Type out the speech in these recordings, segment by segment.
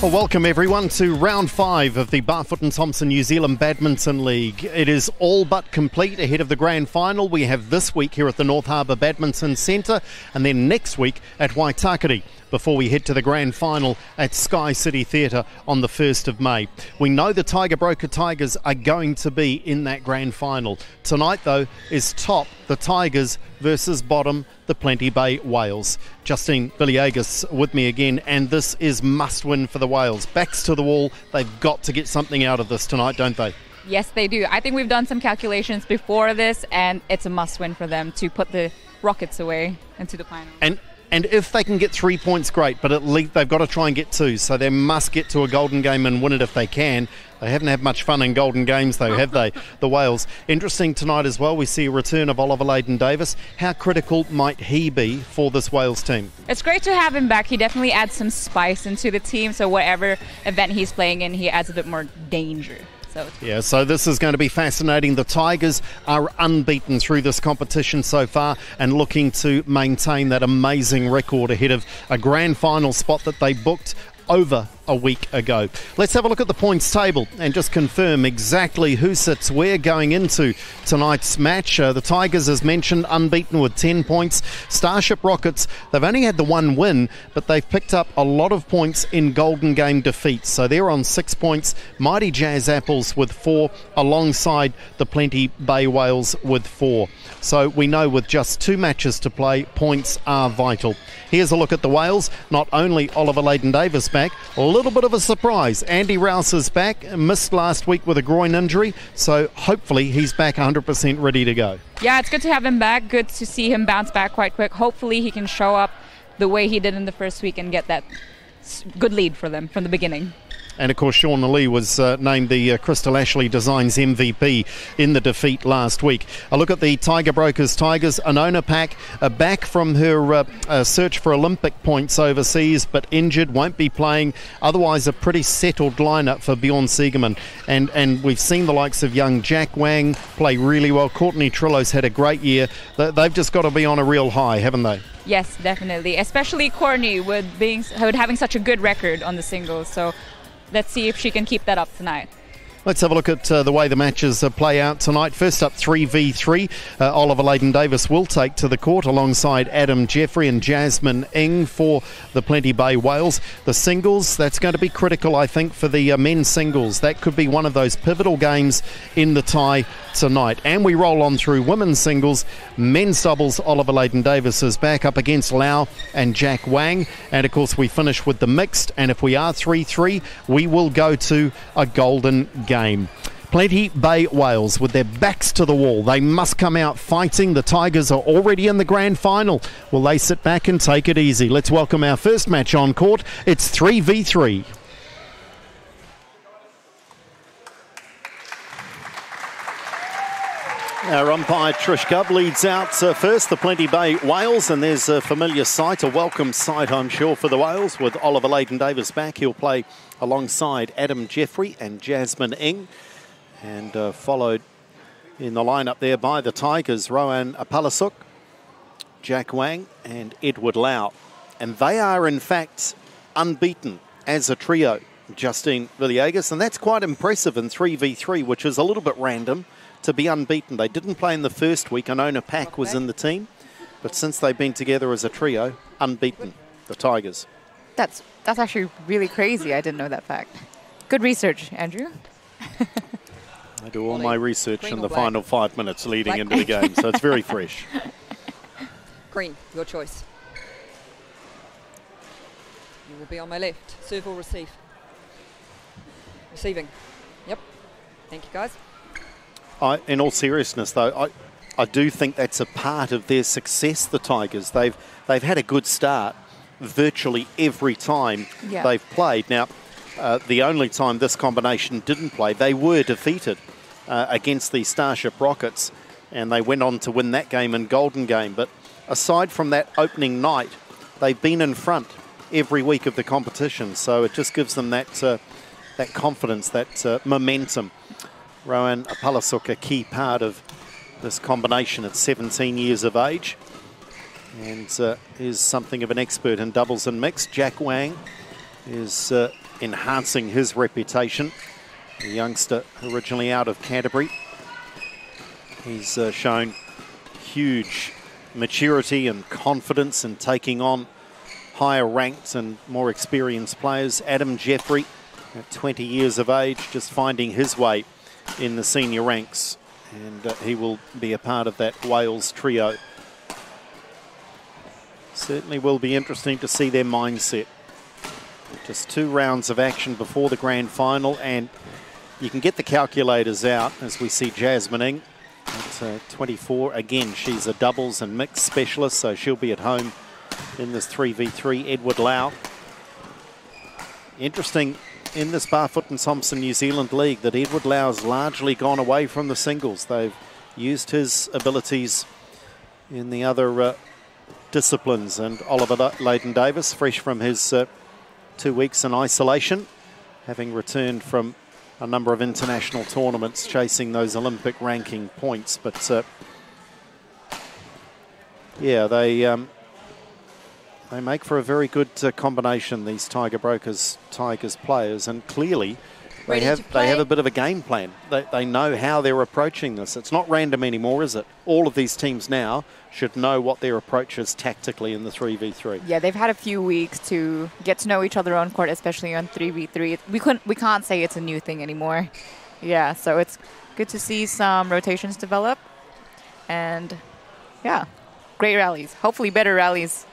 Well, welcome everyone to round 5 of the Barfoot and Thompson New Zealand Badminton League. It is all but complete ahead of the grand final. We have this week here at the North Harbour Badminton Centre and then next week at Waitakere, before we head to the grand final at Sky City Theatre on the 1st of May. We know the Tiger Broker Tigers are going to be in that grand final. Tonight, though, is top, the Tigers versus bottom, the Plenty Bay Whales. Justine Villegas with me again, and this is must-win for the Whales. Backs to the wall, they've got to get something out of this tonight, don't they? Yes, they do. I think we've done some calculations before this, and it's a must-win for them to put the Rockets away into the final. And if they can get 3 points, great, but at least they've got to try and get 2, so they must get to a golden game and win it if they can. They haven't had much fun in golden games, though, have they, the Whales? Interesting tonight as well, we see a return of Oliver Leighton-Davis. How critical might he be for this Wales team? It's great to have him back. He definitely adds some spice into the team, so whatever event he's playing in, he adds a bit more danger. So this is going to be fascinating. The Tigers are unbeaten through this competition so far and looking to maintain that amazing record ahead of a grand final spot that they booked over a week ago. Let's have a look at the points table and just confirm exactly who sits where going into tonight's match. The Tigers, as mentioned, unbeaten with 10 points. Starship Rockets, they've only had the one win, but they've picked up a lot of points in golden game defeats. So they're on 6 points. Mighty Jazz Apples with 4, alongside the Plenty Bay Whales with 4. So we know with just 2 matches to play, points are vital. Here's a look at the Whales. Not only Oliver Leighton-Davis back, a little bit of a surprise. Andy Rouse is back, missed last week with a groin injury, so hopefully he's back 100% ready to go. Yeah, it's good to have him back. Good to see him bounce back quite quick. Hopefully he can show up the way he did in the first week and get that good lead for them from the beginning. And of course, Shauna Lee was named the Crystal Ashley Designs MVP in the defeat last week. A look at the Tiger Brokers Tigers. Anona Pak back from her search for Olympic points overseas, but injured, won't be playing. Otherwise, a pretty settled lineup for Bjorn Siegerman. And we've seen the likes of young Jack Wang play really well. Courtney Trillo's had a great year. They've just got to be on a real high, haven't they? Yes, definitely. Especially Courtney with having such a good record on the singles. So let's see if she can keep that up tonight. Let's have a look at the way the matches play out tonight. First up, 3v3. Oliver Leighton-Davis will take to the court alongside Adam Jeffrey and Jasmine Ng for the Plenty Bay Whales. The singles, that's going to be critical, I think, for the men's singles. That could be one of those pivotal games in the tie tonight. And we roll on through women's singles. Men's doubles, Oliver Leighton-Davis is back up against Lau and Jack Wang. And, of course, we finish with the mixed. And if we are 3-3, we will go to a golden game. Plenty Bay Whales with their backs to the wall. They must come out fighting. The Tigers are already in the grand final. Will they sit back and take it easy? Let's welcome our first match on court. It's 3v3. Our umpire Trish Gubb leads out first, the Plenty Bay Whales, and there's a familiar sight, a welcome sight I'm sure for the Whales, with Oliver Leighton-Davis back. He'll play alongside Adam Jeffrey and Jasmine Ng, and followed in the lineup there by the Tigers, Rowan Apalasuk, Jack Wang and Edward Lau. And they are in fact unbeaten as a trio, Justine Villegas, and that's quite impressive in 3v3, which is a little bit random to be unbeaten. They didn't play in the first week. Anona Pak was in the team, but since they've been together as a trio, unbeaten, the Tigers. That's actually really crazy. I didn't know that fact. Good research, Andrew. I do all my research in the final 5 minutes leading into the game, so it's very fresh. Green, your choice. You will be on my left. Serve or receive? Receiving. Yep. Thank you, guys. In all seriousness, though, I do think that's a part of their success, the Tigers. They've had a good start virtually every time they've played. Now, the only time this combination didn't play, they were defeated against the Starship Rockets, and they went on to win that game in Golden Game. But aside from that opening night, they've been in front every week of the competition, so it just gives them that confidence, that momentum. Rowan Apalasuk, a key part of this combination at 17 years of age, and is something of an expert in doubles and mixed. Jack Wang is enhancing his reputation. The youngster originally out of Canterbury. He's shown huge maturity and confidence in taking on higher ranked and more experienced players. Adam Jeffrey, at 20 years of age, just finding his way in the senior ranks, and he will be a part of that Wales trio. Certainly will be interesting to see their mindset. Just 2 rounds of action before the grand final, and you can get the calculators out as we see Jasmine Ng at 24. Again, she's a doubles and mixed specialist, so she'll be at home in this 3v3. Edward Lau. Interesting in this Barfoot and Thompson New Zealand League that Edward Lau's largely gone away from the singles. They've used his abilities in the other disciplines, and Oliver Leighton-Davis, fresh from his 2 weeks in isolation, having returned from a number of international tournaments, chasing those Olympic ranking points. But yeah, they make for a very good combination, these Tigers players, and clearly they have a bit of a game plan. They know how they're approaching this. It's not random anymore, is it? All of these teams now should know what their approach is tactically in the 3v3. Yeah, they've had a few weeks to get to know each other on court, especially on 3v3. We can't say it's a new thing anymore. Yeah, so it's good to see some rotations develop, and yeah, great rallies. Hopefully better rallies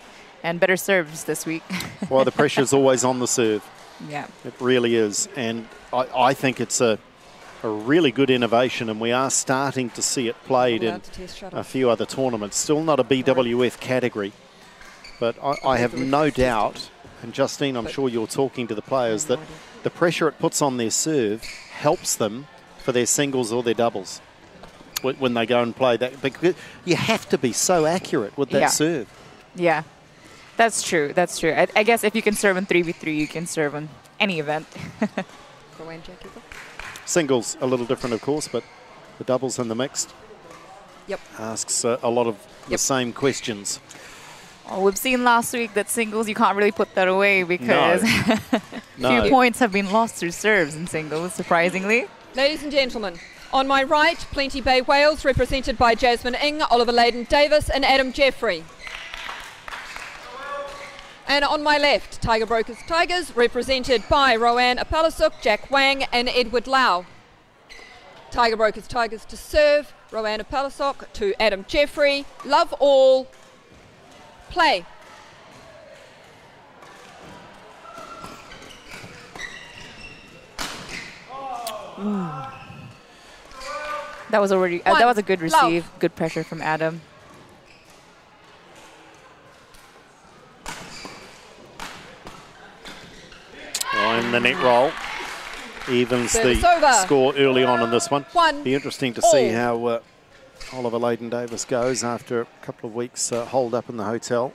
and better serves this week. Well, the pressure's always on the serve. Yeah. It really is. And I think it's a really good innovation, and we are starting to see it played in a few other tournaments. Still not a BWF category, but I have no doubt, and Justine, I'm sure you're talking to the players, that the pressure it puts on their serve helps them for their singles or their doubles when they go and play that. Because you have to be so accurate with that serve. Yeah. That's true. That's true. I guess if you can serve in 3v3, you can serve on any event. Singles a little different, of course, but the doubles and the mixed asks a lot of the same questions. Oh, we've seen last week that singles, you can't really put that away because No. few points have been lost through serves in singles, surprisingly. Ladies and gentlemen, on my right, Plenty Bay Wales, represented by Jasmine Ng, Oliver Leighton-Davis and Adam Jeffrey. And on my left, Tiger Brokers Tigers, represented by Roanne Apalasuk, Jack Wang and Edward Lau. Tiger Brokers Tigers to serve, Roanne Apalasuk to Adam Jeffrey. Love all. Play. That was already that was a good receive, good pressure from Adam. In the net roll, evens the score early on in this one. Be interesting to see how Oliver Leighton-Davis goes after a couple of weeks holed up in the hotel.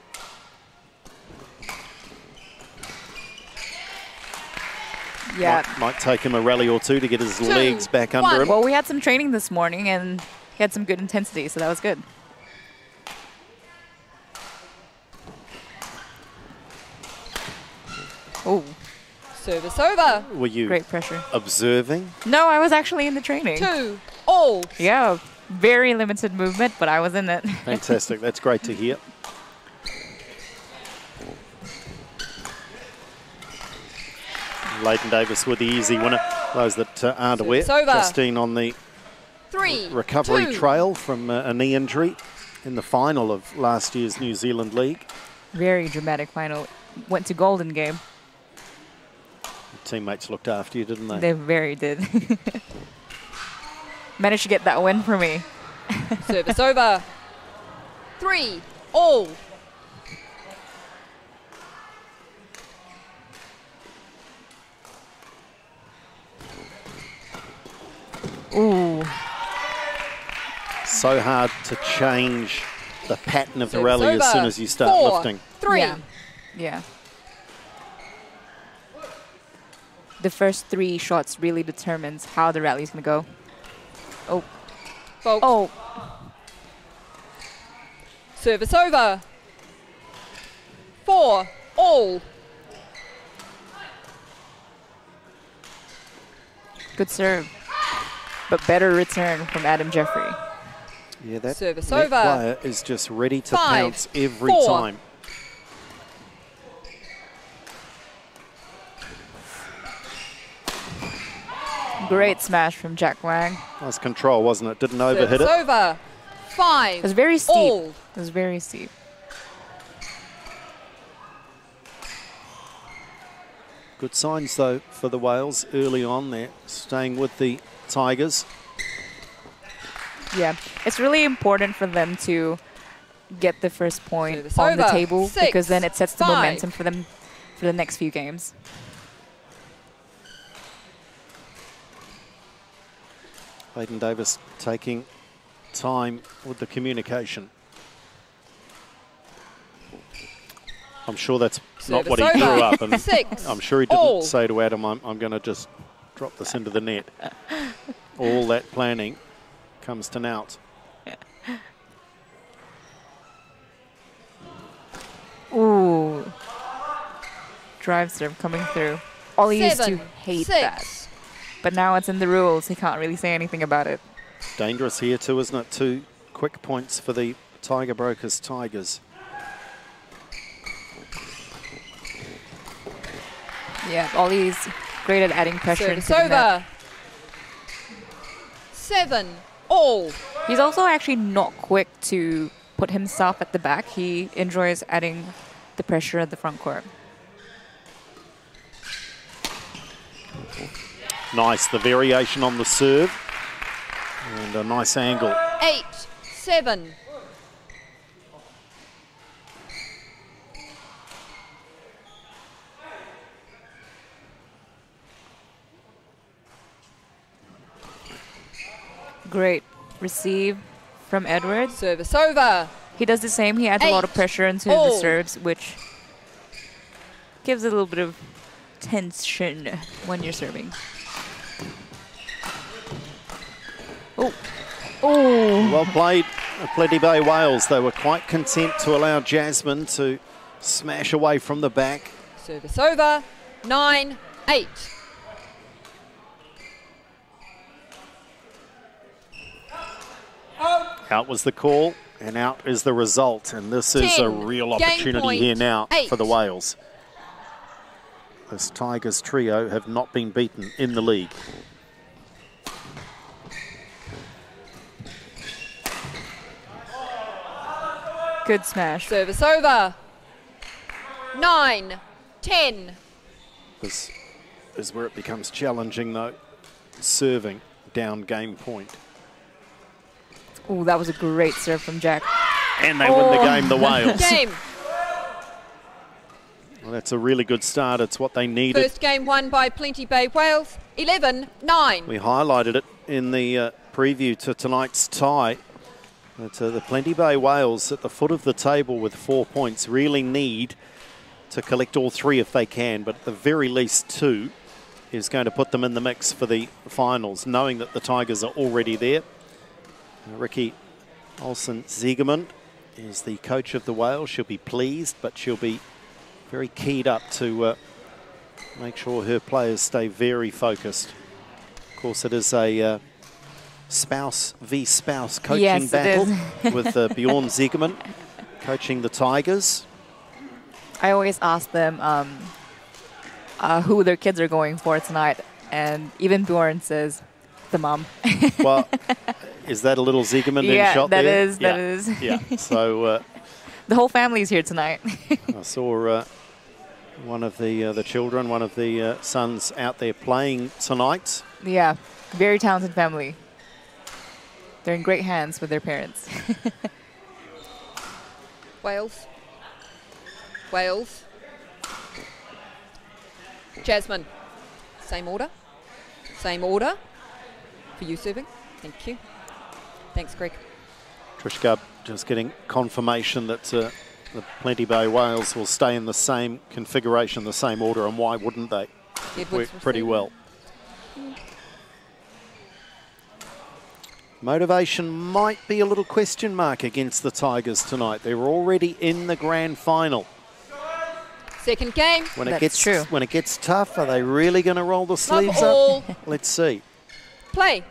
Yeah, might take him a rally or two to get his legs back under him. Well, we had some training this morning and he had some good intensity, so that was good. Oh. Service over. Were you great pressure observing? No, I was actually in the training. 2-all. Yeah, very limited movement, but I was in it. Fantastic. That's great to hear. Leighton-Davis with the easy winner. Those that aren't aware, Justine on the recovery trail from a knee injury in the final of last year's New Zealand League. Very dramatic final. Went to Golden Game. Teammates looked after you, didn't they? They very did. Managed to get that win for me. Service over. 3-all. Ooh. So hard to change the pattern of the rally as soon as you start lifting. 4-3. Yeah. The first 3 shots really determines how the rally's going to go. Oh. Fault. Oh. Service over. 4-all. Good serve. But better return from Adam Jeffrey. Yeah, that Service net over. player is just ready to 5, pounce every 4. time. Great smash from Jack Wang. Nice control, wasn't it? Didn't overhit Service it. over. 5. It was very steep. All. It was very steep. Good signs, though, for the Wales early on there, staying with the Tigers. Yeah, it's really important for them to get the first point Service on the over. table 6, because then it sets the 5. momentum for them for the next few games. Hayden Davis taking time with the communication. I'm sure that's not Service what he over. drew up, and 6. I'm sure he didn't all. say to Adam, I'm going to just drop this into the net. All that planning comes to naught. Ooh. Drive serve coming through. Ollie used to 7, hate 6. that. But now it's in the rules. He can't really say anything about it. Dangerous here too, isn't it? 2 quick points for the Tiger Brokers Tigers. Yeah, Ollie's great at adding pressure Service into the net. over. 7. All. He's also actually not quick to put himself at the back. He enjoys adding the pressure at the front court. Nice, the variation on the serve. And a nice angle. 8. 7. Great receive from Edwards. Service over. He does the same. He adds a lot of 8 pressure into the all. serves, which gives a little bit of tension when you're serving. Oh. Oh. Well played, Plenty Bay Wales. They were quite content to allow Jasmine to smash away from the back. Service over. 9. 8. Out was the call, and out is the result. And this is a 10. real Game opportunity point. here now 8. for the Wales. This Tigers trio have not been beaten in the league. Good smash. Service over. 9. 10. This is where it becomes challenging, though. Serving down game point. Ooh, that was a great serve from Jack. And they win the game, the Wales. Game. Well, that's a really good start. It's what they needed. First game won by Plenty Bay Wales. 11. 9. We highlighted it in the preview to tonight's tie. But the Plenty Bay Wales at the foot of the table with 4 points really need to collect all 3 if they can, but at the very least 2 is going to put them in the mix for the finals, knowing that the Tigers are already there. Ricky Olsen-Ziegerman is the coach of the Wales. She'll be pleased, but she'll be very keyed up to make sure her players stay very focused. Of course, it is a spouse v spouse coaching battle with Bjorn Ziegerman coaching the Tigers. I always ask them who their kids are going for tonight, and even Bjorn says the mom. Well, is that a little Ziegerman shot that there? is, that is. Yeah, so the whole family is here tonight. I saw one of the children, one of the sons out there playing tonight. Yeah, very talented family. They're in great hands with their parents. Wales. Wales. Jasmine. Same order. Same order. For you serving. Thank you. Thanks, Greg. Trish Gubb just getting confirmation that the Plenty Bay Wales will stay in the same configuration, the same order, and why wouldn't they? Edwards Worked pretty receiving. well. Motivation might be a little question mark against the Tigers tonight. They're already in the grand final. Second game. When That's it gets true. when it gets tough, are they really going to roll the Love sleeves all. up? Let's see. Play.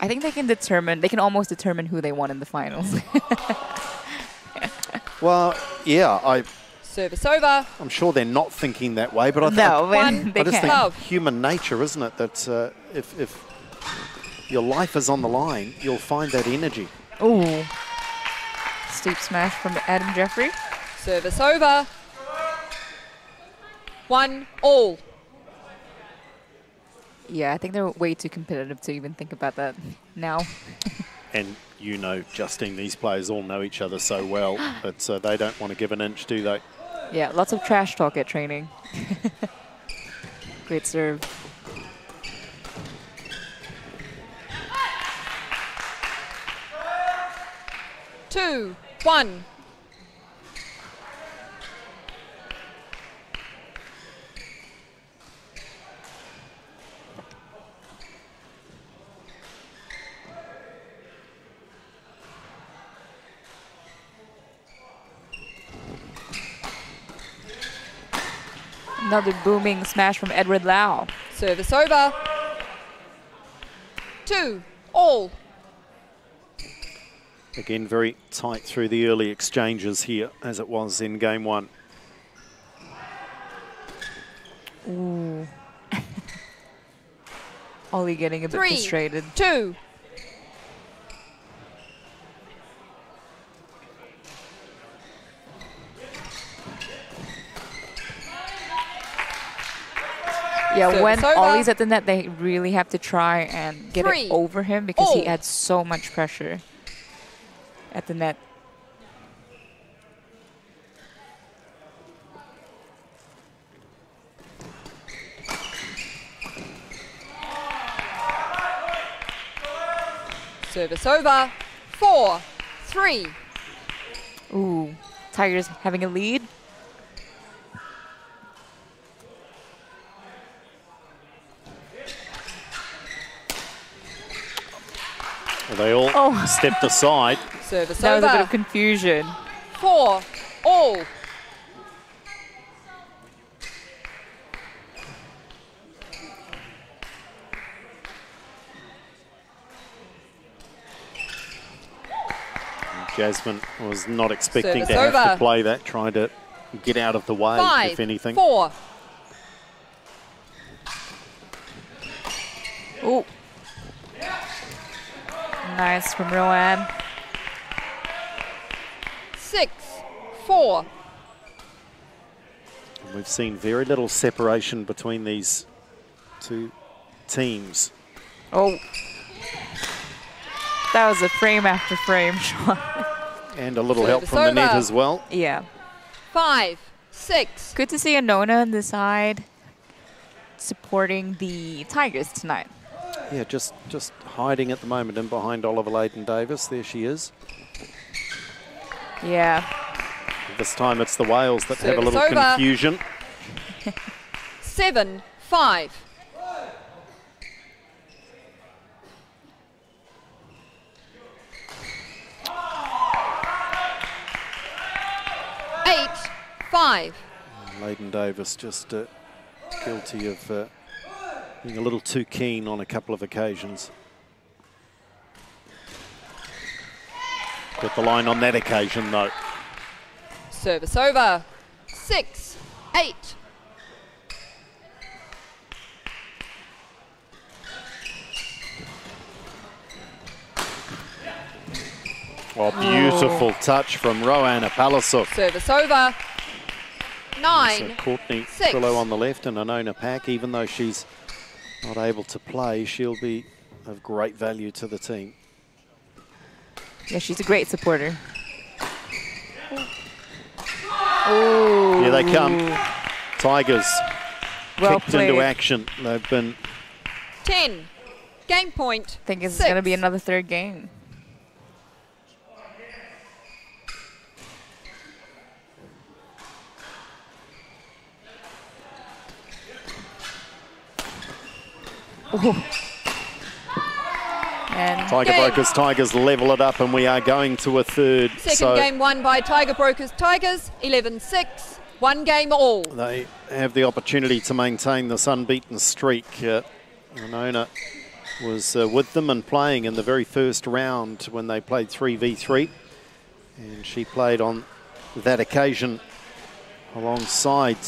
I think they can almost determine who they want in the finals. Well, yeah, Service over. I'm sure they're not thinking that way, but I no, One. they I just can't. think Love. human nature, isn't it? That if your life is on the line, you'll find that energy. Ooh. Steep smash from Adam Jeffrey. Service over. 1-all. Yeah, I think they're way too competitive to even think about that now. And you know, Justine, these players all know each other so well that they don't want to give an inch, do they? Yeah, lots of trash talk at training. Great serve. Two, 1. Another booming smash from Edward Lau. Service over. 2-all. Again, very tight through the early exchanges here, as it was in game one. Ooh. Ollie getting a bit 3, frustrated. 2. Yeah, Service when over. Ollie's at the net, they really have to try and get 3, it over him because he all. adds so much pressure at the net. Service over. 4-3. Ooh, Tigers having a lead. Well, they all stepped aside. Service That was a bit of over. confusion. 4-all. Jasmine was not expecting Service to have over. to play that, trying to get out of the way, if anything. 5-4. Ooh. Nice from Rowan. 6-4. And we've seen very little separation between these two teams. Oh. That was a frame after frame shot. And a little help Service from the net over. as well. Yeah. 5-6. Good to see Anona on the side supporting the Tigers tonight. Yeah, just hiding at the moment in behind Oliver Layden-Davis. There she is. Yeah. This time it's the Wales that have a Service little over. confusion. 7-5. Eight, 5. Layden-Davis just guilty of being a little too keen on a couple of occasions. Got the line on that occasion, though. Service over. 6-8. Oh, beautiful touch from Rowan Palasuk. Service over. So 9. Courtney 6. Trillo on the left and Anona Pack. Even though she's not able to play, she'll be of great value to the team. Yeah, she's a great supporter. Oh. Here they come. Tigers Well kicked into played. action. They've been 10. Game point. I think it's 6. going to be another third game. Ooh. And Tiger Game. Brokers Tigers level it up, and we are going to a third. Second So game won by Tiger Brokers Tigers. 11-6. 1 game all. They have the opportunity to maintain this unbeaten streak. Winona was with them and playing in the very first round when they played 3v3. And she played on that occasion alongside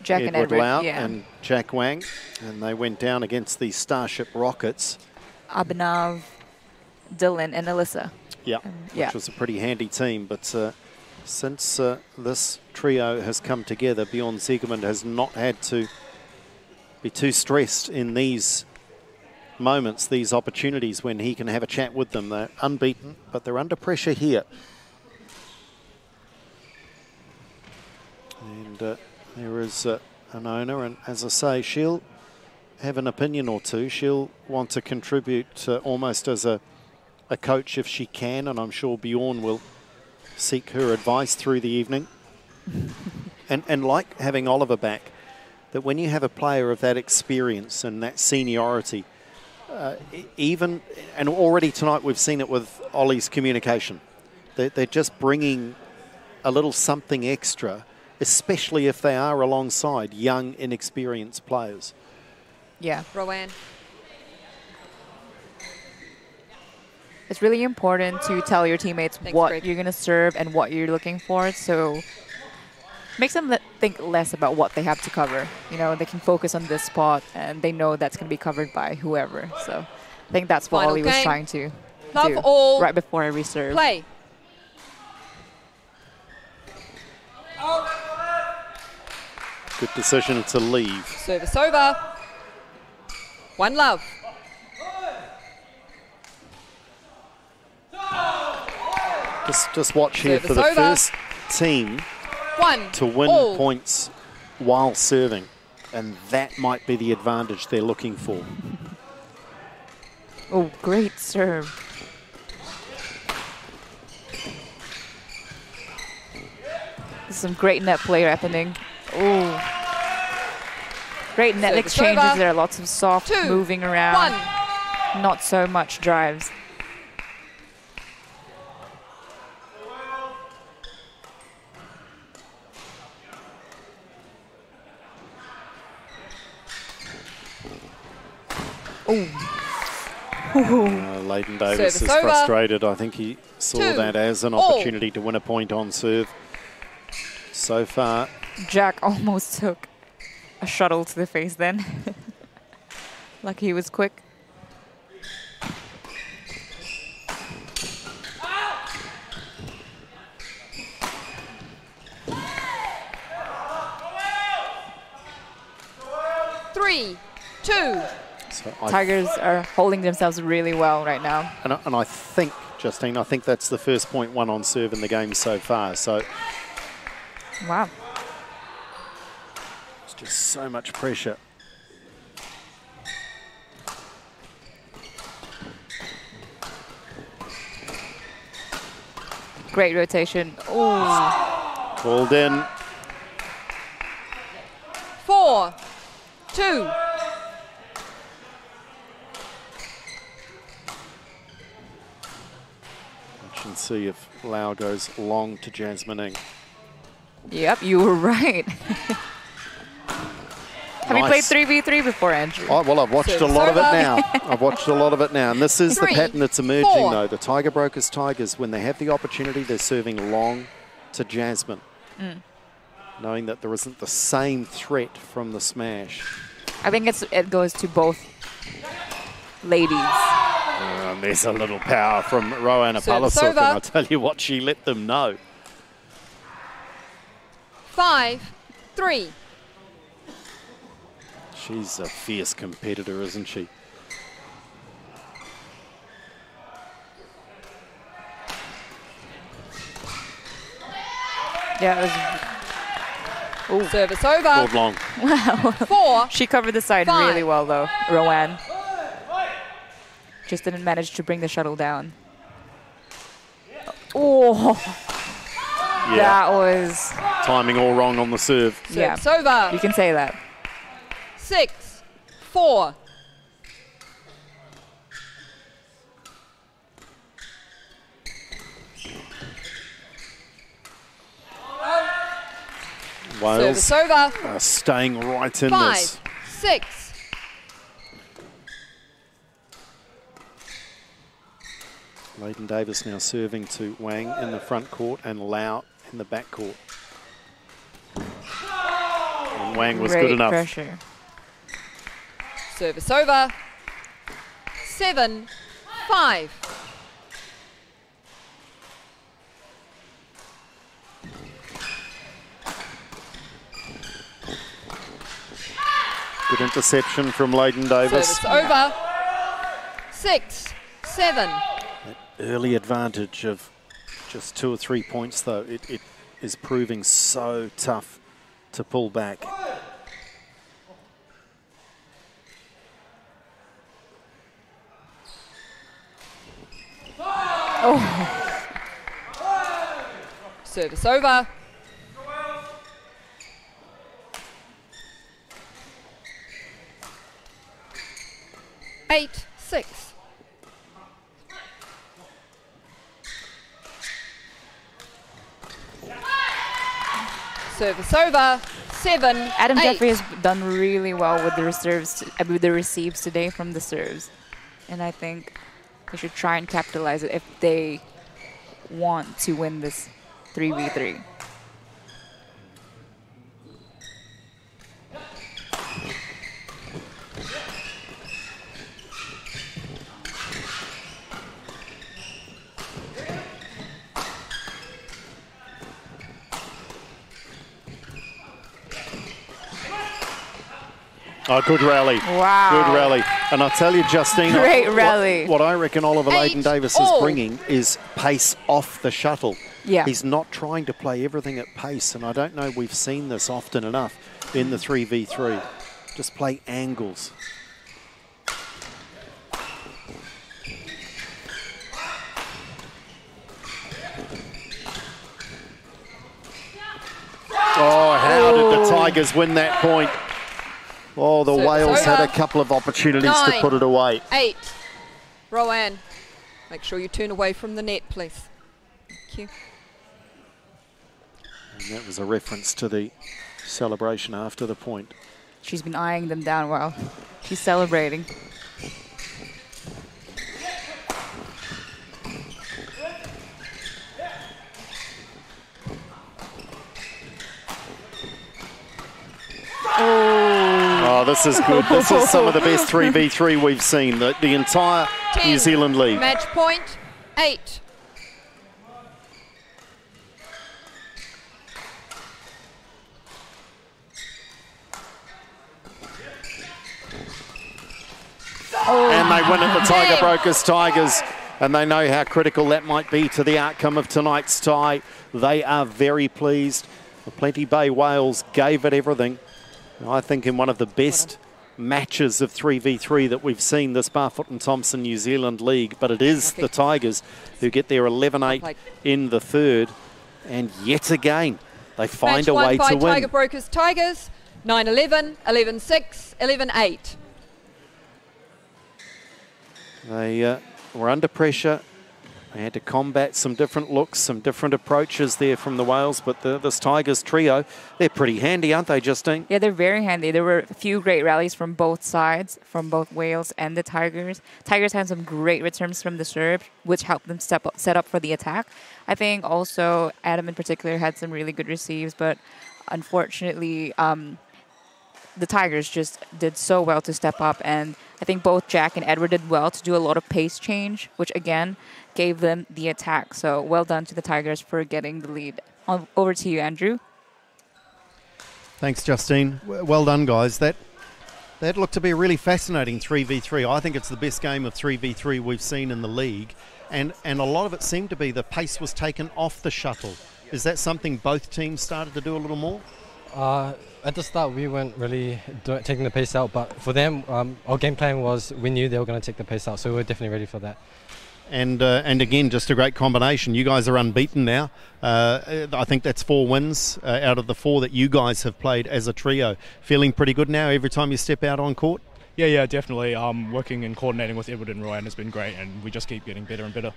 Jack and Edward, Lau yeah. and Jack Wang. And they went down against the Starship Rockets. Abhinav, Dylan, and Alyssa. Yeah, yeah. Which was a pretty handy team. But since this trio has come together, Bjorn Siegemund has not had to be too stressed in these moments, these opportunities when he can have a chat with them. They're unbeaten, but they're under pressure here. And there is Anona, and as I say, she'll have an opinion or two. She'll want to contribute almost as a coach if she can, and I'm sure Bjorn will seek her advice through the evening. and like having Oliver back, that when you have a player of that experience and that seniority, even, and already tonight we've seen it with Ollie's communication, they're just bringing a little something extra, especially if they are alongside young, inexperienced players. Yeah. Rowan. It's really important to tell your teammates what Greg. you're going to serve and what you're looking for. So makes them think less about what they have to cover. You know, they can focus on this spot and they know that's going to be covered by whoever. So I think that's what Final Ollie was game. trying to Love do all. right before I reserve. Play. Good decision to leave. Service over. 1 love. Just watch here Service for the over. first team 1 to win all. points while serving, and that might be the advantage they're looking for. Oh, great serve. Some great net play happening. Oh. Great net Service exchanges over. there. Lots of soft 2, moving around. 1. Not so much drives. Leighton Davis Service is over. frustrated. I think he saw 2 that as an all. opportunity to win a point on serve. So far, Jack almost took a shuttle to the face then. Lucky he was quick. Three, 2. so Tigers are holding themselves really well right now. and I think, Justine, I think that's the first point won on serve in the game so far. So Wow. it's just so much pressure. Great rotation. Oh, Called in. 4, 2. Watch and see if Lau goes long to Jasmine Ng. yep, you were right. Have you played Nice. 3v3 before, Andrew? Oh, well, I've watched a Service lot of it over. now. I've watched a lot of it now. And this is 3, the pattern that's emerging, 4. though. The Tiger Brokers Tigers, when they have the opportunity, they're serving long to Jasmine, knowing that there isn't the same threat from the smash. I think it goes to both ladies. And there's a little power from Rowan Service Apalasuk, over. and I tell you what, she let them know. 5, 3. She's a fierce competitor, isn't she? Yeah, it was, Service over. Called long. 4, she covered the side 5. really well, though, Rowan. Just didn't manage to bring the shuttle down. Oh, Yeah, that was, timing all wrong on the serve. yeah, Service over. you can say that. 6, 4. Wales Service over. are staying right in 5, this. 6. Leighton Davis now serving to Wang in the front court and Lau in the back court. And Wang was good enough. Pressure. Service over. 7, 5. Good interception from Leighton Davis. Service over. 6, 7. That early advantage of just 2 or 3 points, though, it is proving so tough to pull back. Oh. Service over. Eight, 6. Service over. 7, Adam 8. Jeffrey has done really well with the reserves, with the receives today from the serves, and I think they should try and capitalize it if they want to win this 3v3. Oh, good rally. Wow. Good rally. And I'll tell you, Justine, Great rally. What I reckon Oliver 8 Leighton Davis all. is bringing is pace off the shuttle. Yeah. He's not trying to play everything at pace, and I don't know we've seen this often enough in the 3v3. Just play angles. Oh, how did the Tigers win that point? Oh, the Service Wales had a over. couple of opportunities to 9, put it away. 8. Rowan, make sure you turn away from the net, please. Thank you. And that was a reference to the celebration after the point. She's been eyeing them down while she's celebrating. Oh, this is good. This is some of the best 3v3 we've seen. The entire 10. New Zealand League. Match point. 8. And they win it, the Tiger Damn. Brokers Tigers. And they know how critical that might be to the outcome of tonight's tie. They are very pleased. The Plenty Bay Wales gave it everything. I think in one of the best matches of 3v3 that we've seen this Barfoot and Thompson New Zealand League. But it is the Tigers who get their 11-8 in the third. And yet again, they find Match a way won by to win. Tiger Brokers Tigers. 9-11, 11-6, 11-8. They were under pressure. They had to combat some different looks, some different approaches there from the Wales, but this Tigers trio, they're pretty handy, aren't they, Justine? Yeah, they're very handy. There were a few great rallies from both sides, from both Wales and the Tigers. Tigers had some great returns from the serve, which helped them set up for the attack. I think also Adam in particular had some really good receives, but unfortunately the Tigers just did so well to step up, and I think both Jack and Edward did well to do a lot of pace change, which again gave them the attack. So well done to the Tigers for getting the lead. Over to you, Andrew. Thanks, Justine. Well done, guys. That looked to be a really fascinating 3v3. I think it's the best game of 3v3 we've seen in the league, and a lot of it seemed to be the pace was taken off the shuttle. Is that something both teams started to do a little more? At the start, we weren't really taking the pace out, but for them, our game plan was we knew they were going to take the pace out, so we were definitely ready for that. And again, just a great combination. You guys are unbeaten now. I think that's 4 wins out of the 4 that you guys have played as a trio. Feeling pretty good now every time you step out on court? Yeah, definitely. Working and coordinating with Edward and Ryan has been great, and we just keep getting better and better.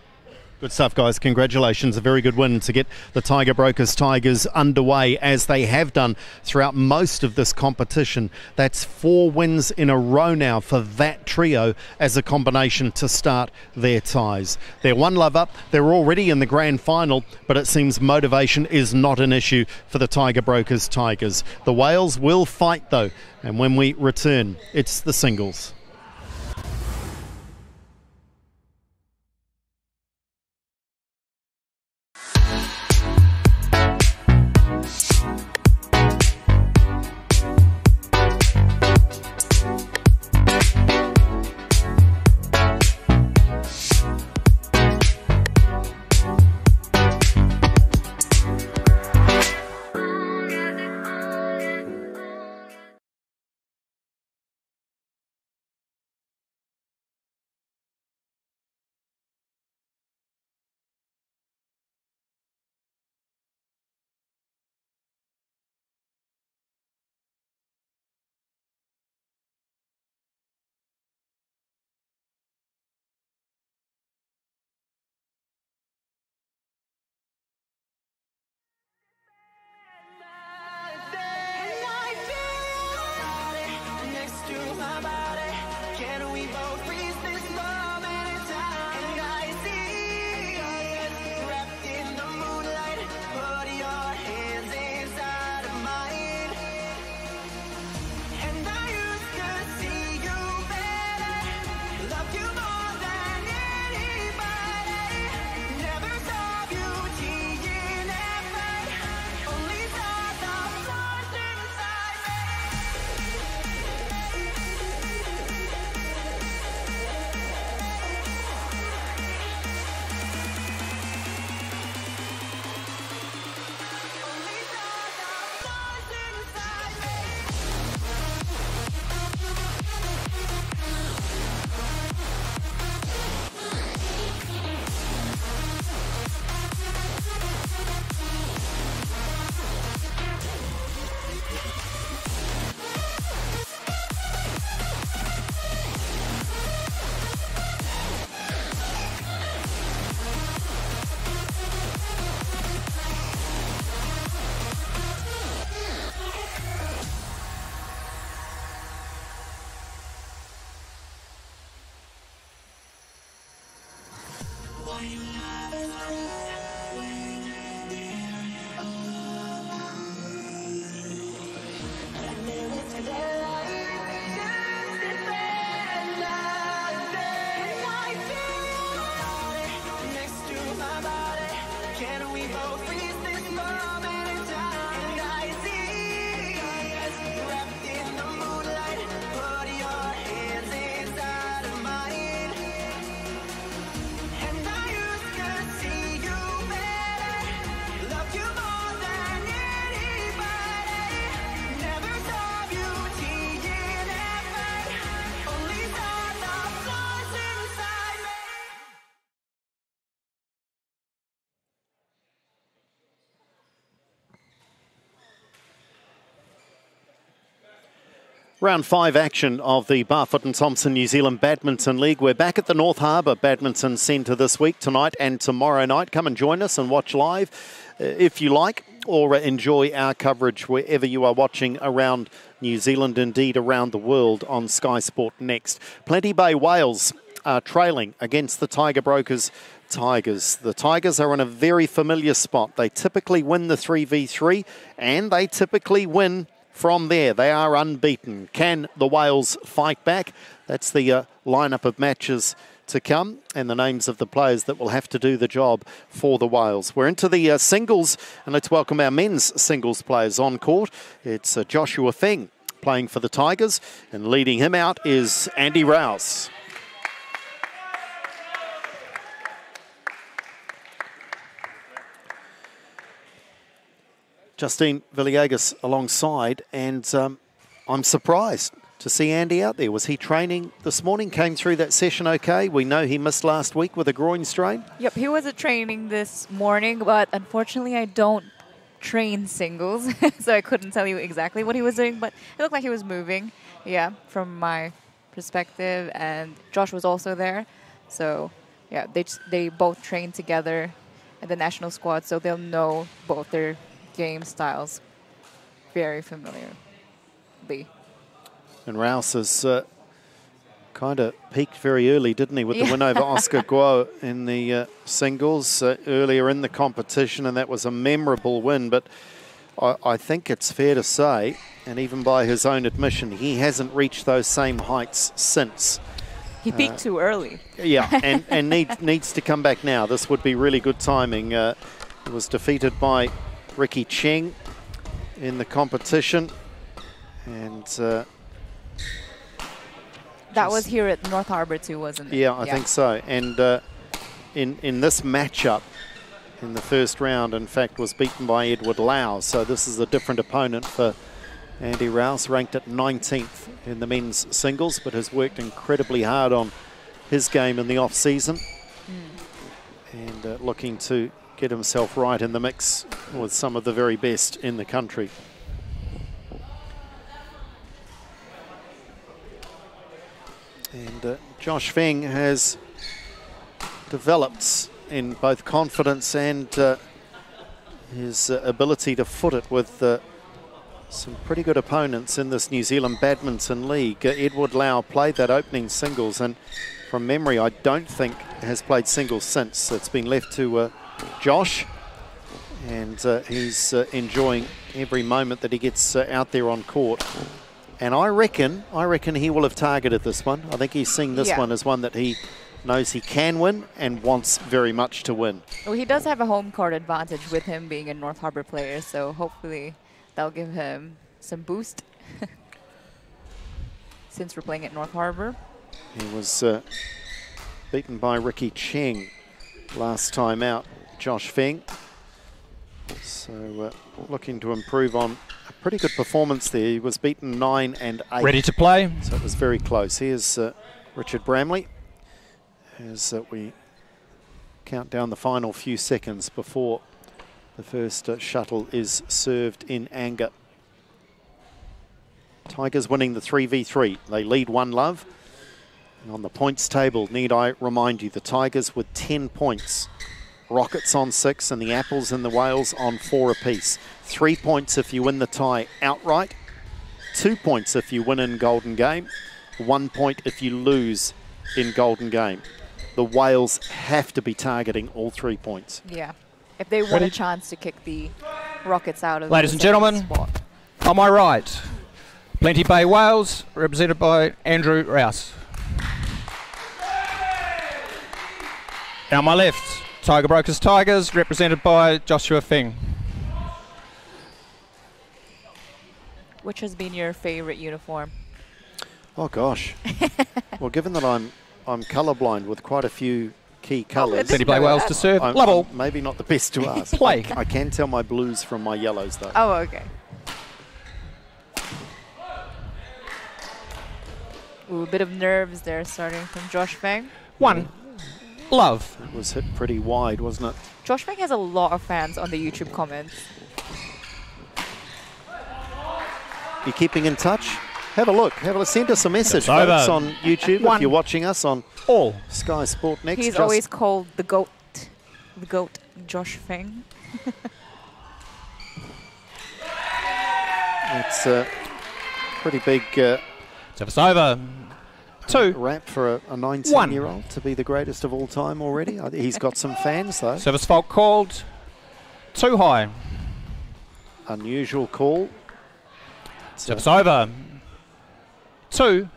Good stuff, guys. Congratulations. A very good win to get the Tiger Brokers Tigers underway, as they have done throughout most of this competition. That's 4 wins in a row now for that trio as a combination to start their ties. They're 1 love up. They're already in the grand final, but it seems motivation is not an issue for the Tiger Brokers Tigers. The Whales will fight, though, and when we return, it's the singles. Round 5 action of the Barfoot and Thompson New Zealand Badminton League. We're back at the North Harbour Badminton Centre this week, tonight and tomorrow night. Come and join us and watch live if you like, or enjoy our coverage wherever you are watching around New Zealand, indeed around the world, on Sky Sport Next. Plenty Bay Wales are trailing against the Tiger Brokers Tigers. The Tigers are in a very familiar spot. They typically win the 3v3 and they typically win from there. They are unbeaten. Can the Whales fight back? That's the lineup of matches to come and the names of the players that will have to do the job for the Whales. We're into the singles, and let's welcome our men's singles players on court. It's Joshua Feng playing for the Tigers, and leading him out is Andy Rouse. Justine Villegas alongside, and I'm surprised to see Andy out there. Was he training this morning? Came through that session okay? We know he missed last week with a groin strain. Yep, he was at training this morning, but unfortunately I don't train singles, so I couldn't tell you exactly what he was doing, but it looked like he was moving, yeah, from my perspective, and Josh was also there. So, yeah, they both train together at the national squad, so they'll know both their game styles very familiarly. And Rouse has kind of peaked very early, didn't he, with the win over Oscar Guo in the singles earlier in the competition, and that was a memorable win. But I think it's fair to say, and even by his own admission, he hasn't reached those same heights since. He peaked too early. Yeah, and needs to come back now. This would be really good timing. He was defeated by Ricky Cheng in the competition, and that was here at North Harbour too, wasn't it? Yeah, I think so. And in this matchup, in the first round, in fact, was beaten by Edward Lau. So this is a different opponent for Andy Rouse, ranked at 19th in the men's singles, but has worked incredibly hard on his game in the off-season. And looking to get himself right in the mix with some of the very best in the country. And Josh Feng has developed in both confidence and his ability to foot it with some pretty good opponents in this New Zealand Badminton League. Edward Lau played that opening singles, and from memory I don't think has played singles since. It's been left to Josh, and he's enjoying every moment that he gets out there on court. And I reckon he will have targeted this one. I think he's seeing this one as one that he knows he can win and wants very much to win. Well, he does have a home court advantage with him being a North Harbour player, so hopefully that'll give him some boost since we're playing at North Harbour. He was beaten by Ricky Cheng last time out, Josh Feng. So looking to improve on a pretty good performance there. He was beaten 9 and 8. Ready to play. So it was very close. Here's Richard Bramley as we count down the final few seconds before the first shuttle is served in anger. Tigers winning the 3v3. They lead 1-love. And on the points table, need I remind you, the Tigers with 10 points. Rockets on 6 and the Apples and the Whales on 4 apiece. 3 points if you win the tie outright. 2 points if you win in Golden Game. 1 point if you lose in Golden Game. The Whales have to be targeting all 3 points. Yeah, if they want a chance to kick the Rockets out of Ladies and gentlemen, spot. On my right, Plenty Bay Wales, represented by Andrew Rouse. And on my left, Tiger Brokers Tigers, represented by Joshua Feng. Which has been your favourite uniform? Oh gosh. Well, given that I'm colourblind with quite a few key colours. Plenty Bay Wales to serve. Level. I'm maybe not the best to ask. Play. I can tell my blues from my yellows though. Oh, okay. Ooh, a bit of nerves there starting from Josh Feng. 1. Love. It was hit pretty wide, wasn't it? Josh Feng has a lot of fans on the YouTube comments. You keeping in touch? Have a look. Send us a message, folks, on YouTube if you're watching us on all Sky Sport Next. He's always called the GOAT. The GOAT, Josh Feng. It's a pretty big Service over. 2. rap for a 19-year-old to be the greatest of all time already. He's got some fans, though. Service fault called. Too high. Unusual call. Service over. 2.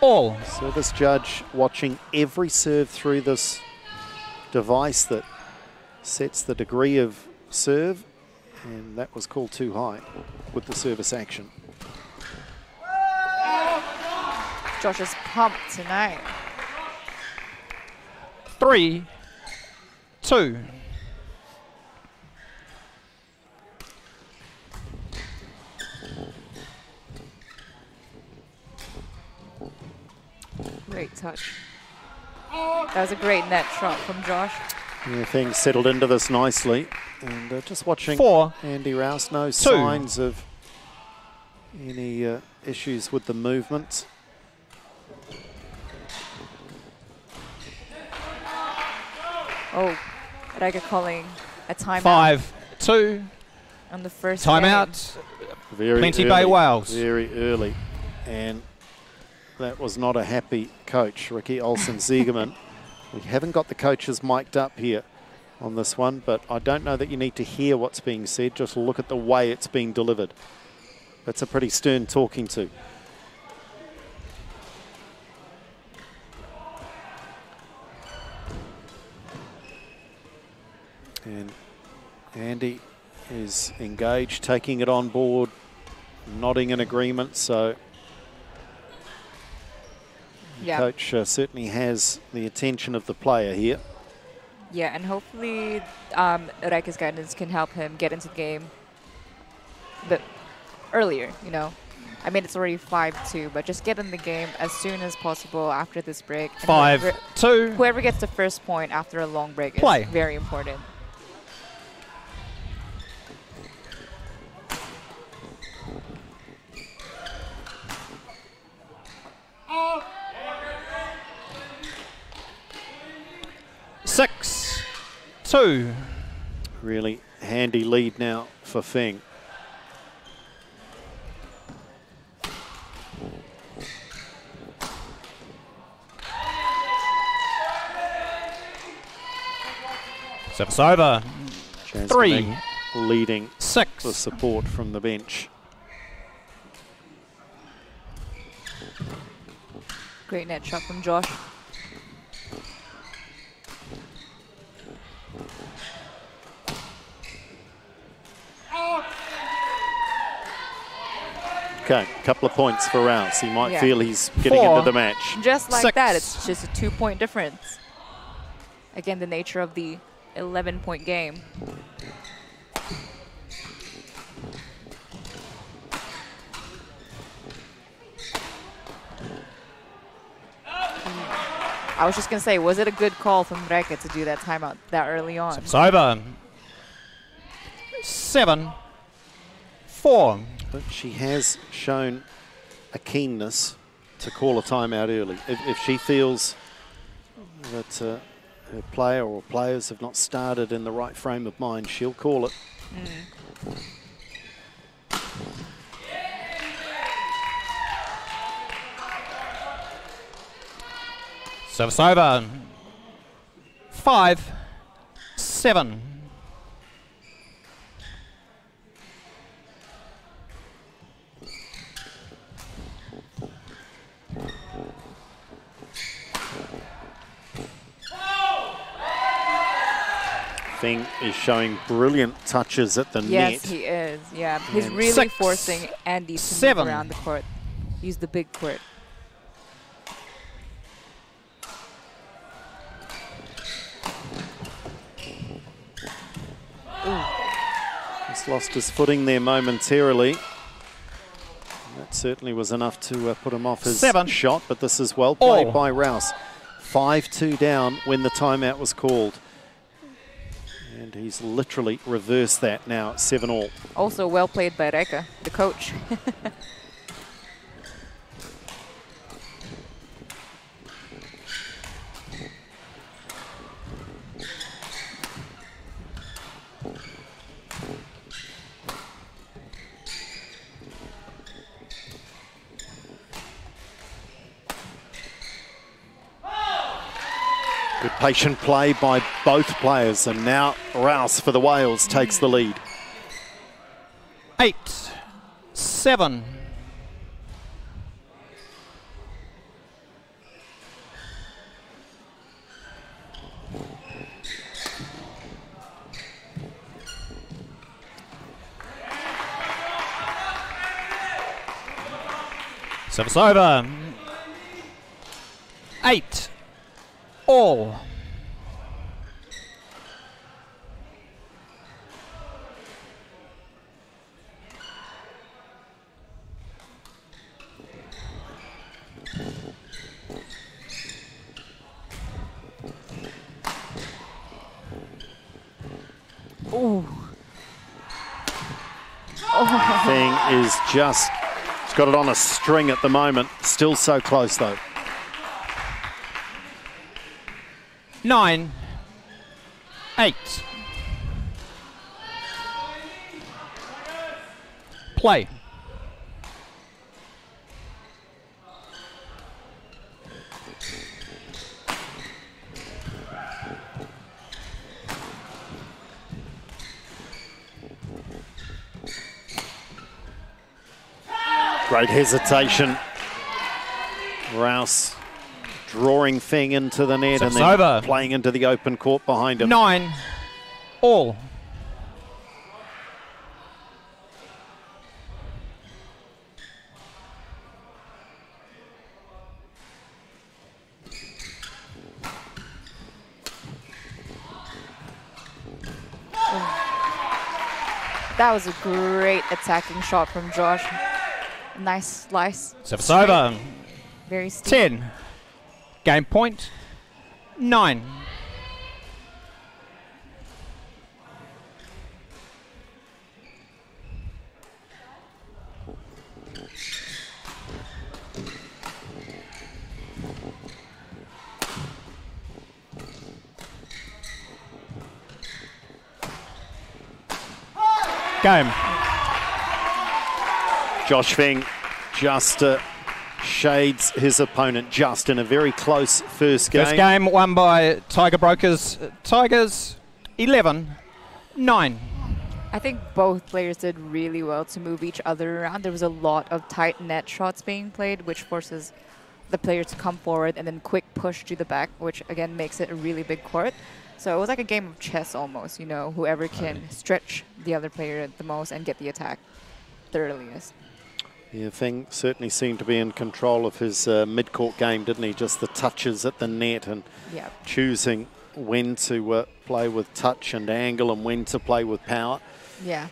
All. Service judge watching every serve through this device that sets the degree of serve, and that was called too high with the service action. Josh is pumped tonight. 3. 2. Great touch. That was a great net shot from Josh. Yeah, things settled into this nicely. And just watching 4. Andy Rouse, no signs of any issues with the movement. Oh, Riker calling a timeout 5-2. on the first Timeout. Very Plenty early, Bay Wales. Very early. And that was not a happy coach, Ricky Olsen-Ziegerman. We haven't got the coaches mic'd up here on this one, but I don't know that you need to hear what's being said. Just look at the way it's being delivered. That's a pretty stern talking to. And Andy is engaged, taking it on board, nodding in agreement. So the coach certainly has the attention of the player here. Yeah, and hopefully Riker's guidance can help him get into the game a bit earlier, you know. I mean, it's already 5-2, but just get in the game as soon as possible after this break. 5-2. Whoever gets the first point after a long break Play. is very important. Six, 2. Really handy lead now for Feng. Service over. Chance 3, leading 6. the support from the bench. Great net shot from Josh. Okay, couple of points for Rouse. He might Yeah. feel he's getting 4. into the match. Just like 6. that, it's just a 2-point difference. Again, the nature of the 11-point game. I was just going to say, was it a good call from Reke to do that timeout that early on? Service over. 7, 4. But she has shown a keenness to call a timeout early. If she feels that her player or players have not started in the right frame of mind, she'll call it. Service over. 5, 7. Feng is showing brilliant touches at the net. Yes, he is. Yeah, he's And really 6, forcing Andy to 7. move around the court. Use the big court. He's lost his footing there momentarily. That certainly was enough to put him off his 7. shot, but this is well played All. by Rouse. 5-2 down when the timeout was called. And he's literally reversed that now at 7-all. Also well played by Reke, the coach. Good patient play by both players, and now Rouse for the Wales takes the lead. 8, 7. Service over. 8, all. Ooh. Thing is just, he's got it on a string at the moment. Still so close though. 9, 8. Play. Great hesitation. Rouse drawing Feng into the net and then over. Playing into the open court behind him. 9 all. That was a great attacking shot from Josh. Nice slice. Service over. Very steep. 10. Game point. 9. Game. Josh Feng just shades his opponent just in a very close first game. First game won by Tiger Brokers. Tigers 11-9. I think both players did really well to move each other around. There was a lot of tight net shots being played, which forces the player to come forward and then quick push to the back, which again makes it a really big court. So it was like a game of chess almost, you know, whoever can stretch the other player the most and get the attack the earliest. Yeah, Feng certainly seemed to be in control of his mid-court game, didn't he? Just the touches at the net and choosing when to play with touch and angle and when to play with power. Yeah.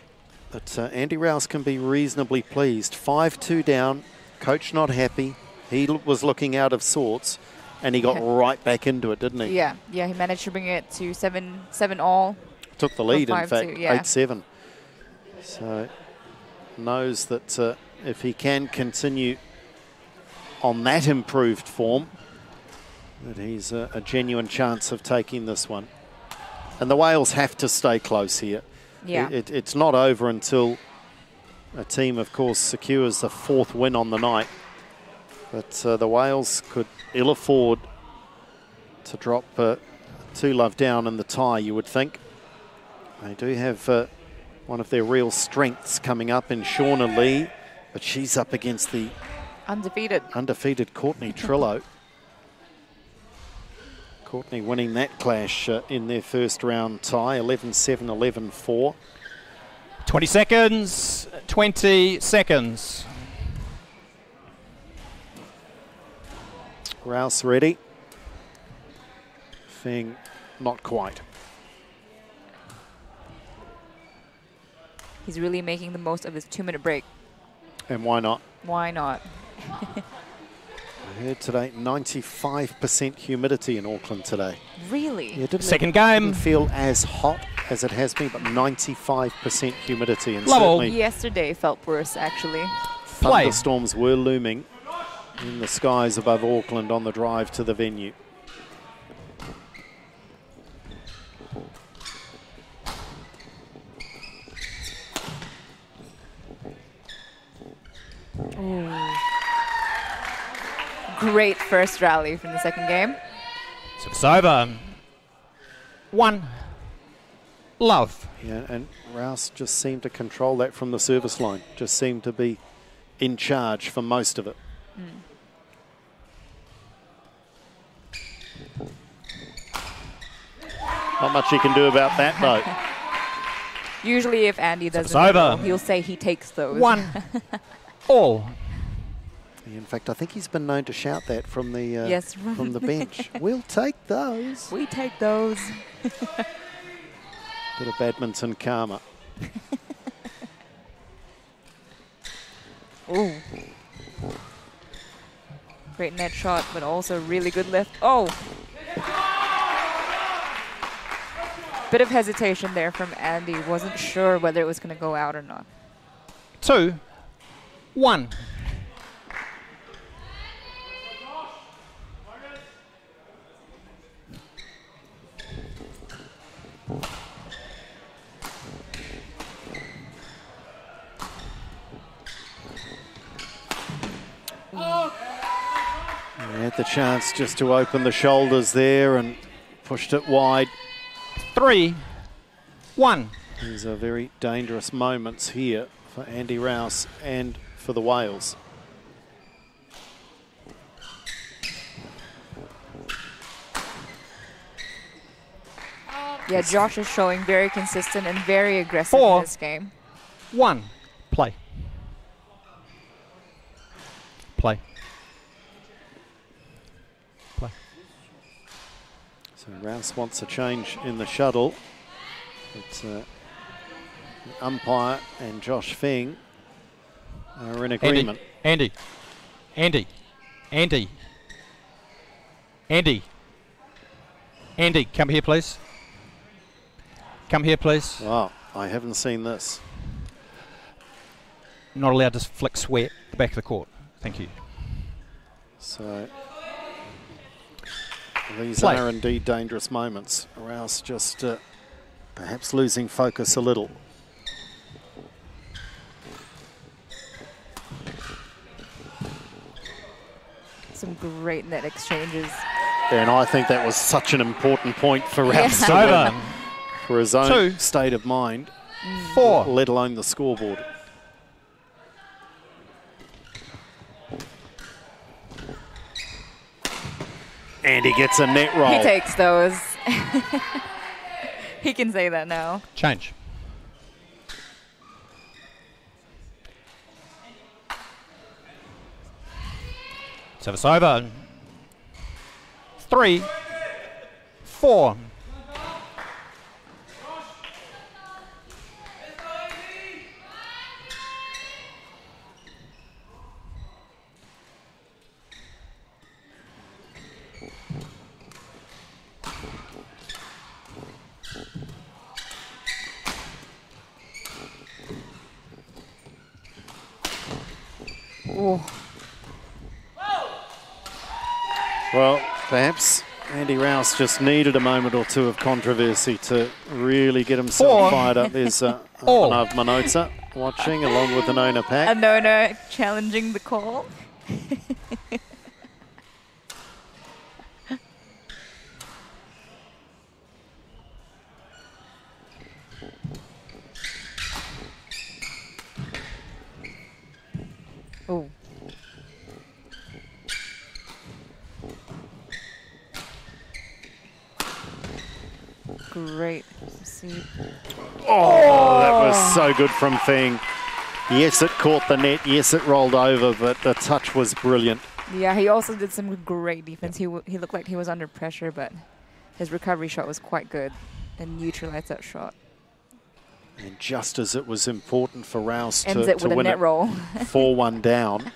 But Andy Rouse can be reasonably pleased. 5-2 down, coach not happy. He was looking out of sorts, and he got right back into it, didn't he? Yeah, yeah, he managed to bring it to 7 all. Took the lead, in fact, 5-2, 8-7. So knows that if he can continue on that improved form, that he's a genuine chance of taking this one. And the Whales have to stay close here. Yeah. It's not over until a team, of course, secures the 4th win on the night. But the Whales could ill afford to drop 2-love down in the tie, you would think. They do have one of their real strengths coming up in Shauna Lee, but she's up against the undefeated Courtney Trillo. Courtney winning that clash in their first round tie, 11-7, 11-4. 20 seconds, 20 seconds. Rouse ready. Feng not quite. He's really making the most of his 2-minute break. And why not? Why not? I heard today 95% humidity in Auckland today. Really? Yeah, Second game. Didn't feel as hot as it has been, but 95% humidity. And Level. certainly Yesterday felt worse, actually. Play. thunderstorms were looming in the skies above Auckland on the drive to the venue. Ooh. Great first rally from the second game. It's over. 1-love. Yeah, and Rouse just seemed to control that from the service line. Just seemed to be in charge for most of it. Not much he can do about that, though. Usually if Andy doesn't over. he'll say he takes those. 1 all. In fact, I think he's been known to shout that from the Yes. from the bench. We'll take those. We take those. Bit of badminton karma. Ooh. Great net shot, but also really good lift. Oh! Bit of hesitation there from Andy. Wasn't sure whether it was going to go out or not. 2-1. the chance just to open the shoulders there and pushed it wide. 3-1. These are very dangerous moments here for Andy Rouse and for the Wales. Yeah, Josh is showing very consistent and very aggressive in this game. 4-1. Play. Play. Play. So Rouse wants a change in the shuttle. But the umpire and Josh Feng are in agreement. Andy. Andy. Andy. Andy. Andy, come here, please. Come here, please. Wow, I haven't seen this. Not allowed to flick sweat at the back of the court. Thank you. So these Play. are indeed dangerous moments. Rouse just perhaps losing focus a little. Some great net exchanges. And I think that was such an important point for Rouse to Over. win, for his own 2. state of mind, 4. let alone the scoreboard. And he gets a net roll. He takes those. He can say that now. Change. Service over. 3-4. Ooh. Well, perhaps Andy Rouse just needed a moment or two of controversy to really get himself fired up. There's Arnav Manota watching along with Anona Pak. Anona challenging the call. Oh. Great. See. Oh, that was so good from Feng. Yes, it caught the net. Yes, it rolled over, but the touch was brilliant. Yeah, he also did some great defense. He looked like he was under pressure, but his recovery shot was quite good and neutralized that shot. And just as it was important for Rouse Ends to it with a win net it roll. 4-1 down,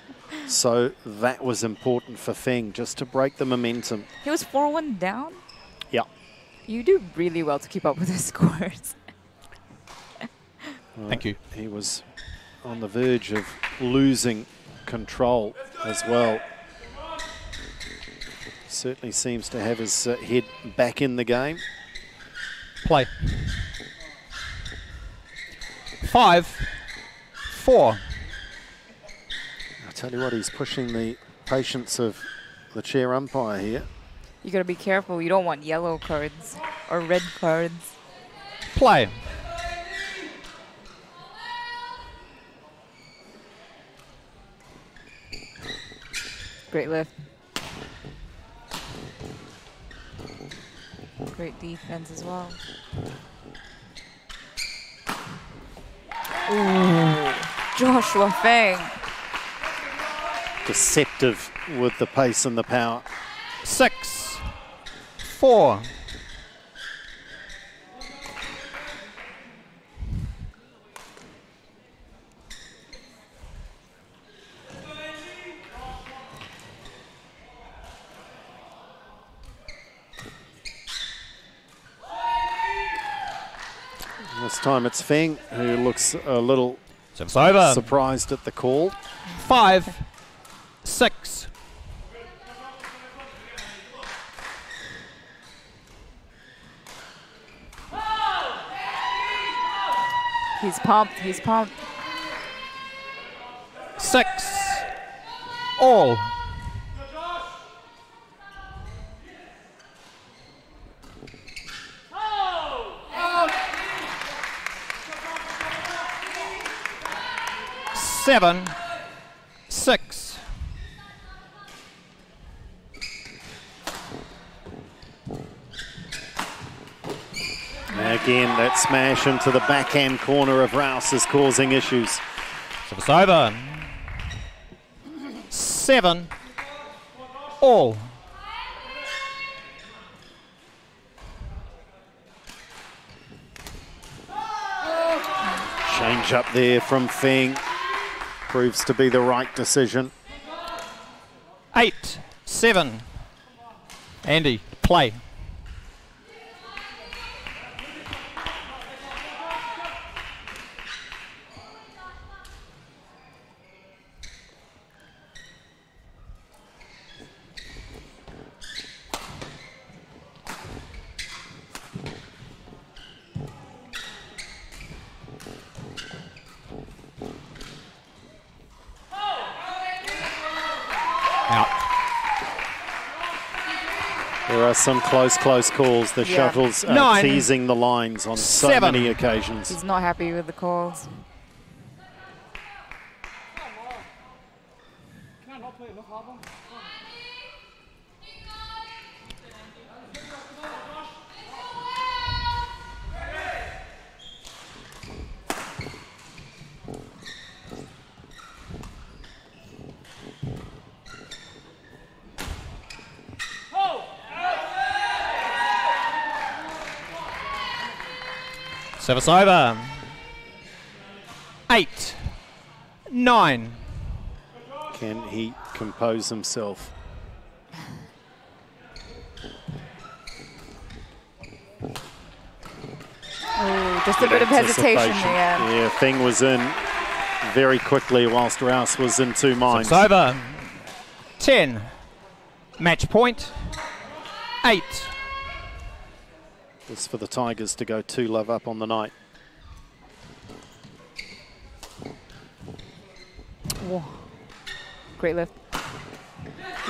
so that was important for Feng, just to break the momentum. He was 4-1 down? Yeah. You do really well to keep up with his scores. Thank you. He was on the verge of losing control as well. Certainly seems to have his head back in the game. Play. 5-4. I tell you what, he's pushing the patience of the chair umpire here. You got to be careful. You don't want yellow cards or red cards. Play. Great lift. Great defense as well. Ooh, Joshua Feng. Deceptive with the pace and the power. 6-4. This time it's Feng who looks a little Service over. surprised at the call. 5-6. He's pumped. He's pumped. 6 all. 7-6. Again, that smash into the backhand corner of Rouse is causing issues. Service over. 7 all. Change up there from Feng. Proves to be the right decision. 8-7. Andy, play. There are some close calls. The shuttles are 9, teasing the lines on so 7. many occasions. He's not happy with the calls. Service over. 8-9. Can he compose himself? Oh, just a bit of hesitation Anticipation. there. Yeah, Feng was in very quickly whilst Rouse was in two minds. Service over. 10. Match point. 8. It's for the Tigers to go 2-love up on the night. Whoa. Great lift.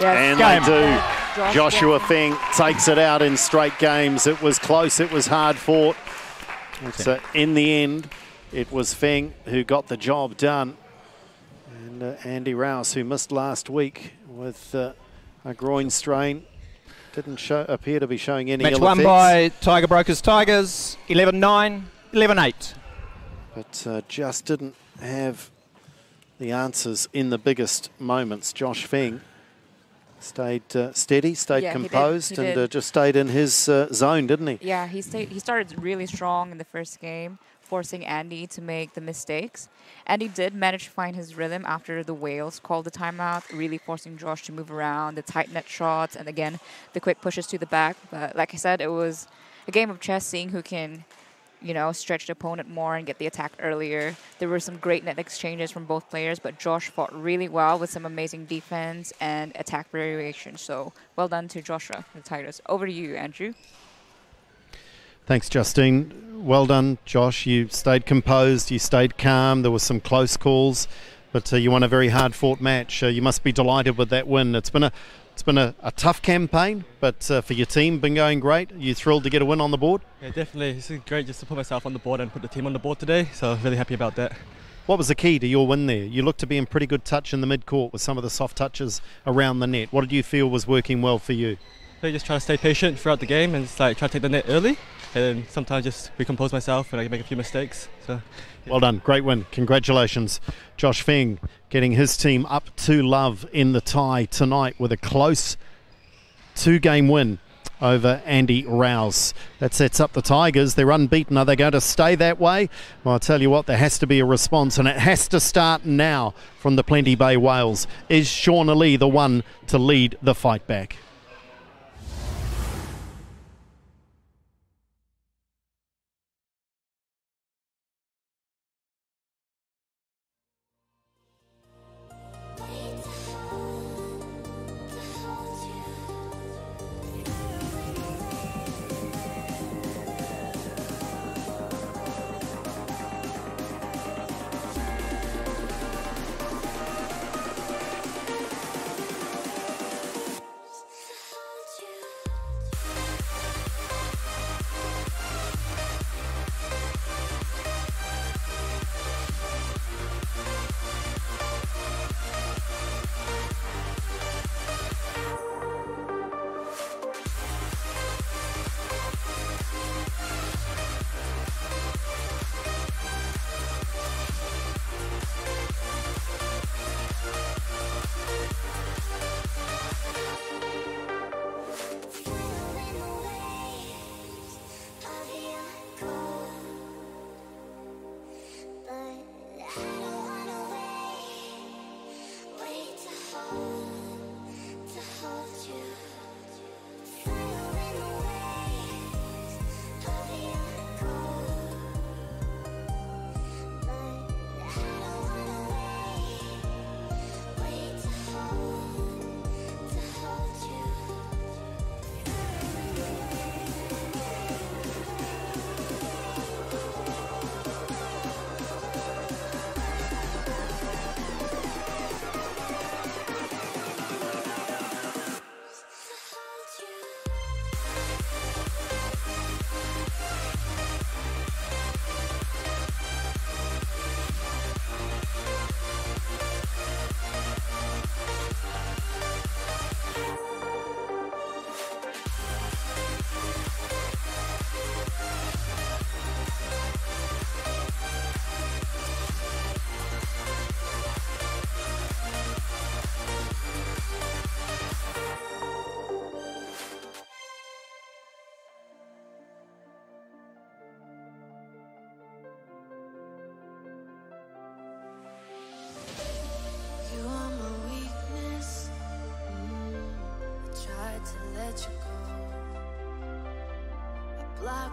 Yes. And they do. Joshua Feng takes it out in straight games. It was close, it was hard fought. So in the end, it was Feng who got the job done. And Andy Rouse, who missed last week with a groin strain, didn't appear to be showing any Match ill won effects. by Tiger Brokers Tigers. 11-9, 11-8. But just didn't have the answers in the biggest moments. Josh Feng stayed steady, stayed composed, and just stayed in his zone, didn't he? Yeah, he started really strong in the first game, forcing Andy to make the mistakes. Andy did manage to find his rhythm after the Wales called the timeout, really forcing Josh to move around, the tight net shots, and again, the quick pushes to the back. But like I said, it was a game of chess, seeing who can, stretch the opponent more and get the attack earlier. There were some great net exchanges from both players, but Josh fought really well with some amazing defense and attack variation. So well done to Joshua, the Tigers. Over to you, Andrew. Thanks, Justine. Well done, Josh. You stayed composed, you stayed calm. There were some close calls, but you won a very hard-fought match. You must be delighted with that win. It's been a tough campaign, but for your team, been going great. Are you thrilled to get a win on the board? Yeah, definitely. It's great just to put myself on the board and put the team on the board today, so really happy about that. What was the key to your win there? You looked to be in pretty good touch in the mid-court with some of the soft touches around the net. What did you feel was working well for you? So just try to stay patient throughout the game and just, try to take the net early, and then sometimes just recompose myself and I make a few mistakes. So, yeah. Well done, great win. Congratulations. Josh Feng getting his team up 2-love in the tie tonight with a close 2-game win over Andy Rouse. That sets up the Tigers. They're unbeaten. Are they going to stay that way? Well, I'll tell you what, there has to be a response, and it has to start now from the Plenty Bay Whales. Is Shauna Lee the one to lead the fight back?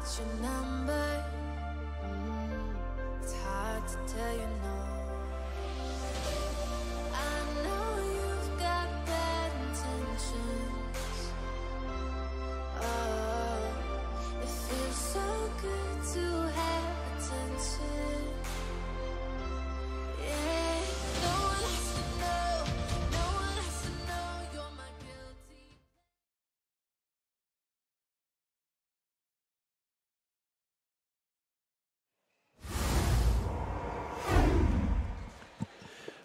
what's your number? It's hard to tell you no. I know you've got bad intentions. Oh, it feels so good to have attention. Yeah, no one has to know. No one has to know you're my guilty.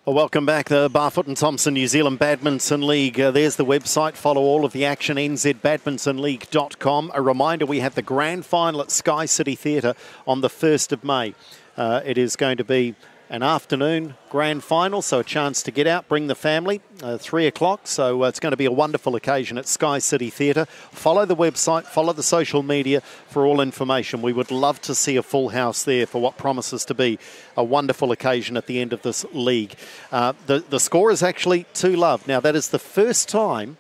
Well, welcome back, the Barfoot and Thompson New Zealand Badminton League. There's the website. Follow all of the action, nzbadmintonleague.com. A reminder, we have the grand final at Sky City Theatre on the 1st of May. It is going to be an afternoon grand final, so a chance to get out, bring the family, 3 o'clock. So it's going to be a wonderful occasion at Sky City Theatre. Follow the website, follow the social media for all information. We would love to see a full house there for what promises to be a wonderful occasion at the end of this league. The score is actually 2-love. Now, that is the first time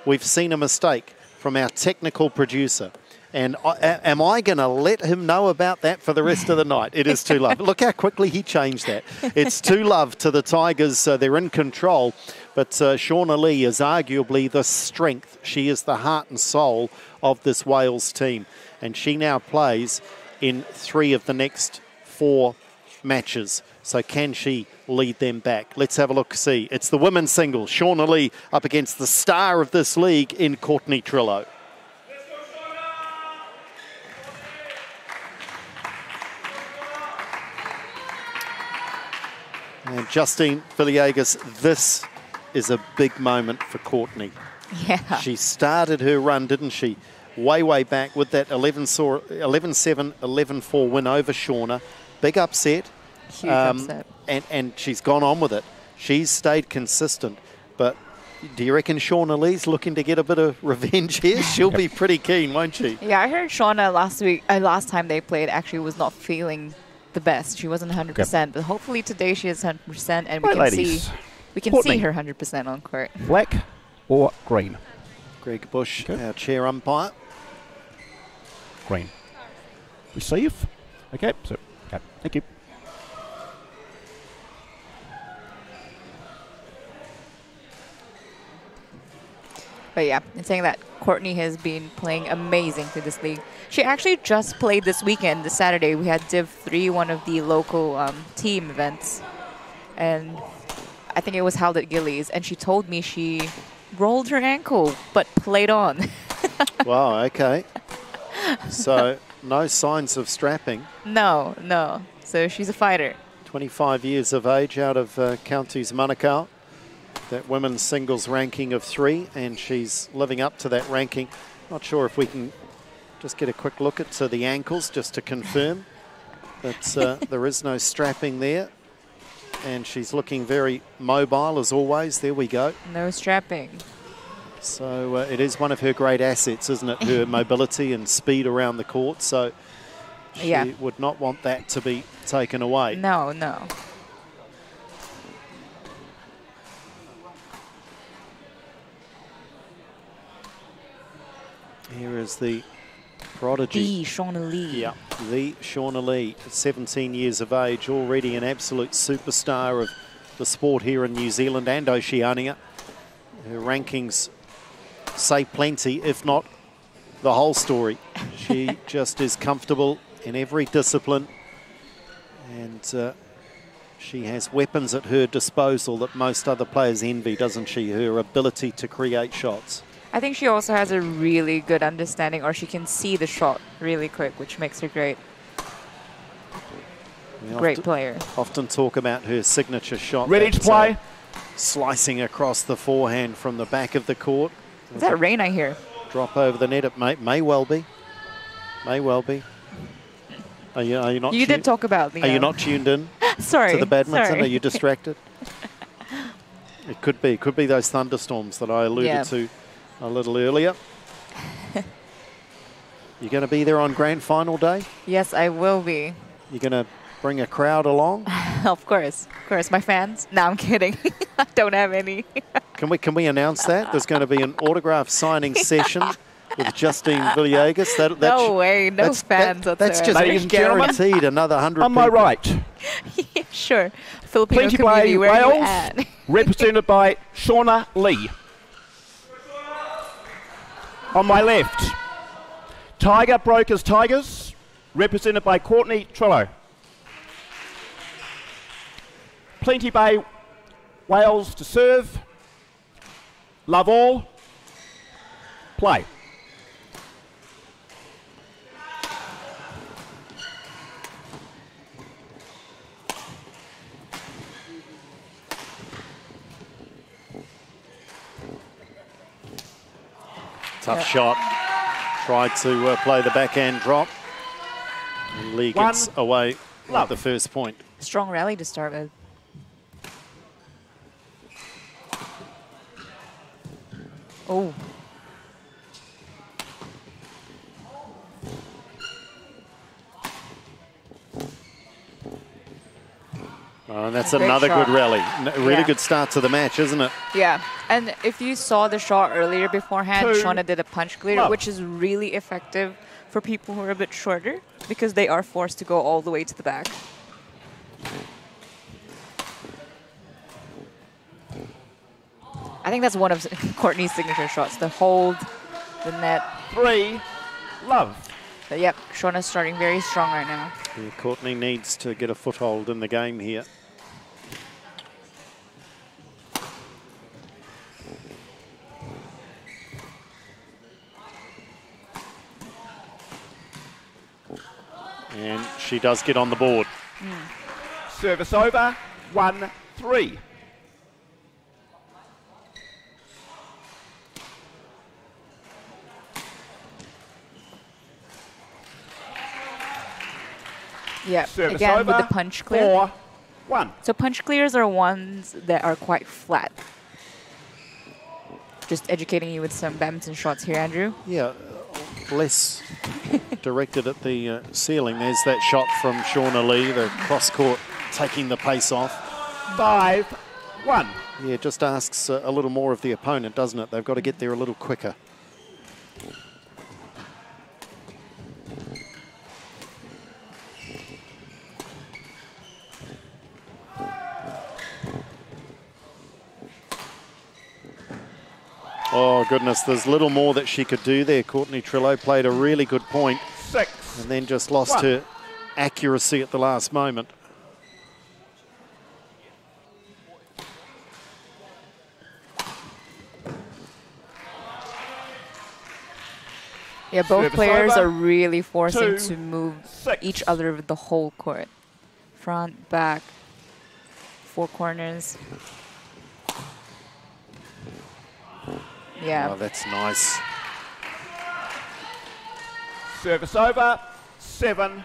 we've seen a mistake from our technical producer. And am I going to let him know about that for the rest of the night? It is 2-love. Look how quickly he changed that. It's 2-love to the Tigers. They're in control. But Shauna Lee is arguably the strength. She is the heart and soul of this Wales team. And she now plays in 3 of the next 4 matches. So can she lead them back? Let's have a look, see. It's the women's singles. Shauna Lee up against the star of this league in Courtney Trillo. And Justine Villegas, this is a big moment for Courtney. Yeah. She started her run, didn't she? Way back with that 11-7, 11-4 win over Shauna. Big upset. Huge upset. And she's gone on with it. She's stayed consistent. But do you reckon Shauna Lee's looking to get a bit of revenge here? She'll be pretty keen, won't she? Yeah, I heard Shauna last time they played actually was not feeling the best. She wasn't 100%, but hopefully today she is 100%, and we can see her 100% on court. Black or green? Greg Bush, our chair umpire. Green. Receive. Okay, so thank you. But yeah, in saying that, Courtney has been playing amazing through this league. She actually just played this weekend, this Saturday. We had Div 3, one of the local team events. And I think it was held at Gillies. And she told me she rolled her ankle, but played on. Wow, okay. So no signs of strapping. No. So she's a fighter. 25 years of age out of Counties Manukau. That women's singles ranking of 3, and she's living up to that ranking. Not sure if we can just get a quick look at the ankles just to confirm that there is no strapping there. And she's looking very mobile as always. There we go. No strapping. So it is one of her great assets, isn't it? Her mobility and speed around the court. So she would not want that to be taken away. No. Here is the prodigy. The Shauna Lee. Yeah, the Shauna Lee, 17 years of age, already an absolute superstar of the sport here in New Zealand and Oceania. Her rankings say plenty, if not the whole story. She just is comfortable in every discipline, and she has weapons at her disposal that most other players envy, doesn't she? Her ability to create shots. I think she also has a really good understanding, or she can see the shot really quick, which makes her great. Great player. Often talk about her signature shot. Ready to play. Slicing across the forehand from the back of the court. Is that rain I hear? Drop over the net. It may well be. May well be. Are you not? You did talk about the. Are you not tuned in? Sorry. To the badminton? Sorry. Are you distracted? It could be. Could be those thunderstorms that I alluded to a little earlier. You're going to be there on grand final day? Yes, I will be. You're going to bring a crowd along? Of course. My fans. No, I'm kidding. I don't have any. Can we announce that? There's going to be an autograph signing session with Justine Villegas. No way, no fans That's just whatsoever. Ladies and gentlemen, guaranteed another 100 On my people. right, Yeah, sure. Filipino Plenty community, Bay where are you Wales, at? represented by Shauna Lee. On my left, Tiger Brokers Tigers, represented by Courtney Trillo. Plenty Bay Wales to serve. Love all. Play. Tough shot. Tried to play the backhand drop. And Lee gets away with the first point. Strong rally to start with. Oh. Oh, and that's Great another shot. good rally. Really Yeah. good start to the match, isn't it? Yeah, and if you saw the shot earlier beforehand, Two. Shauna did a punch clear, Love. which is really effective for people who are a bit shorter because they are forced to go all the way to the back. I think that's one of Courtney's signature shots, the hold, the net. 3, love. But yep, Shauna's starting very strong right now. Yeah, Courtney needs to get a foothold in the game here. And she does get on the board. Service over. 1-3. Yeah, Service again over. with the punch clear. 4-1. So punch clears are ones that are quite flat. Just educating you with some badminton shots here, Andrew. Yeah, less directed at the ceiling. There's that shot from Shauna Lee, the cross court taking the pace off. 5-1. Yeah, it just asks a little more of the opponent, doesn't it? They've got to get there a little quicker. Oh, goodness, there's little more that she could do there. Courtney Trillo played a really good point 6. and then just lost 1. her accuracy at the last moment. Yeah, both Service players over. are really forcing 2, to move 6. each other with the whole court. Front, back, four corners. Yeah. Oh, that's nice. Service over. 7-2.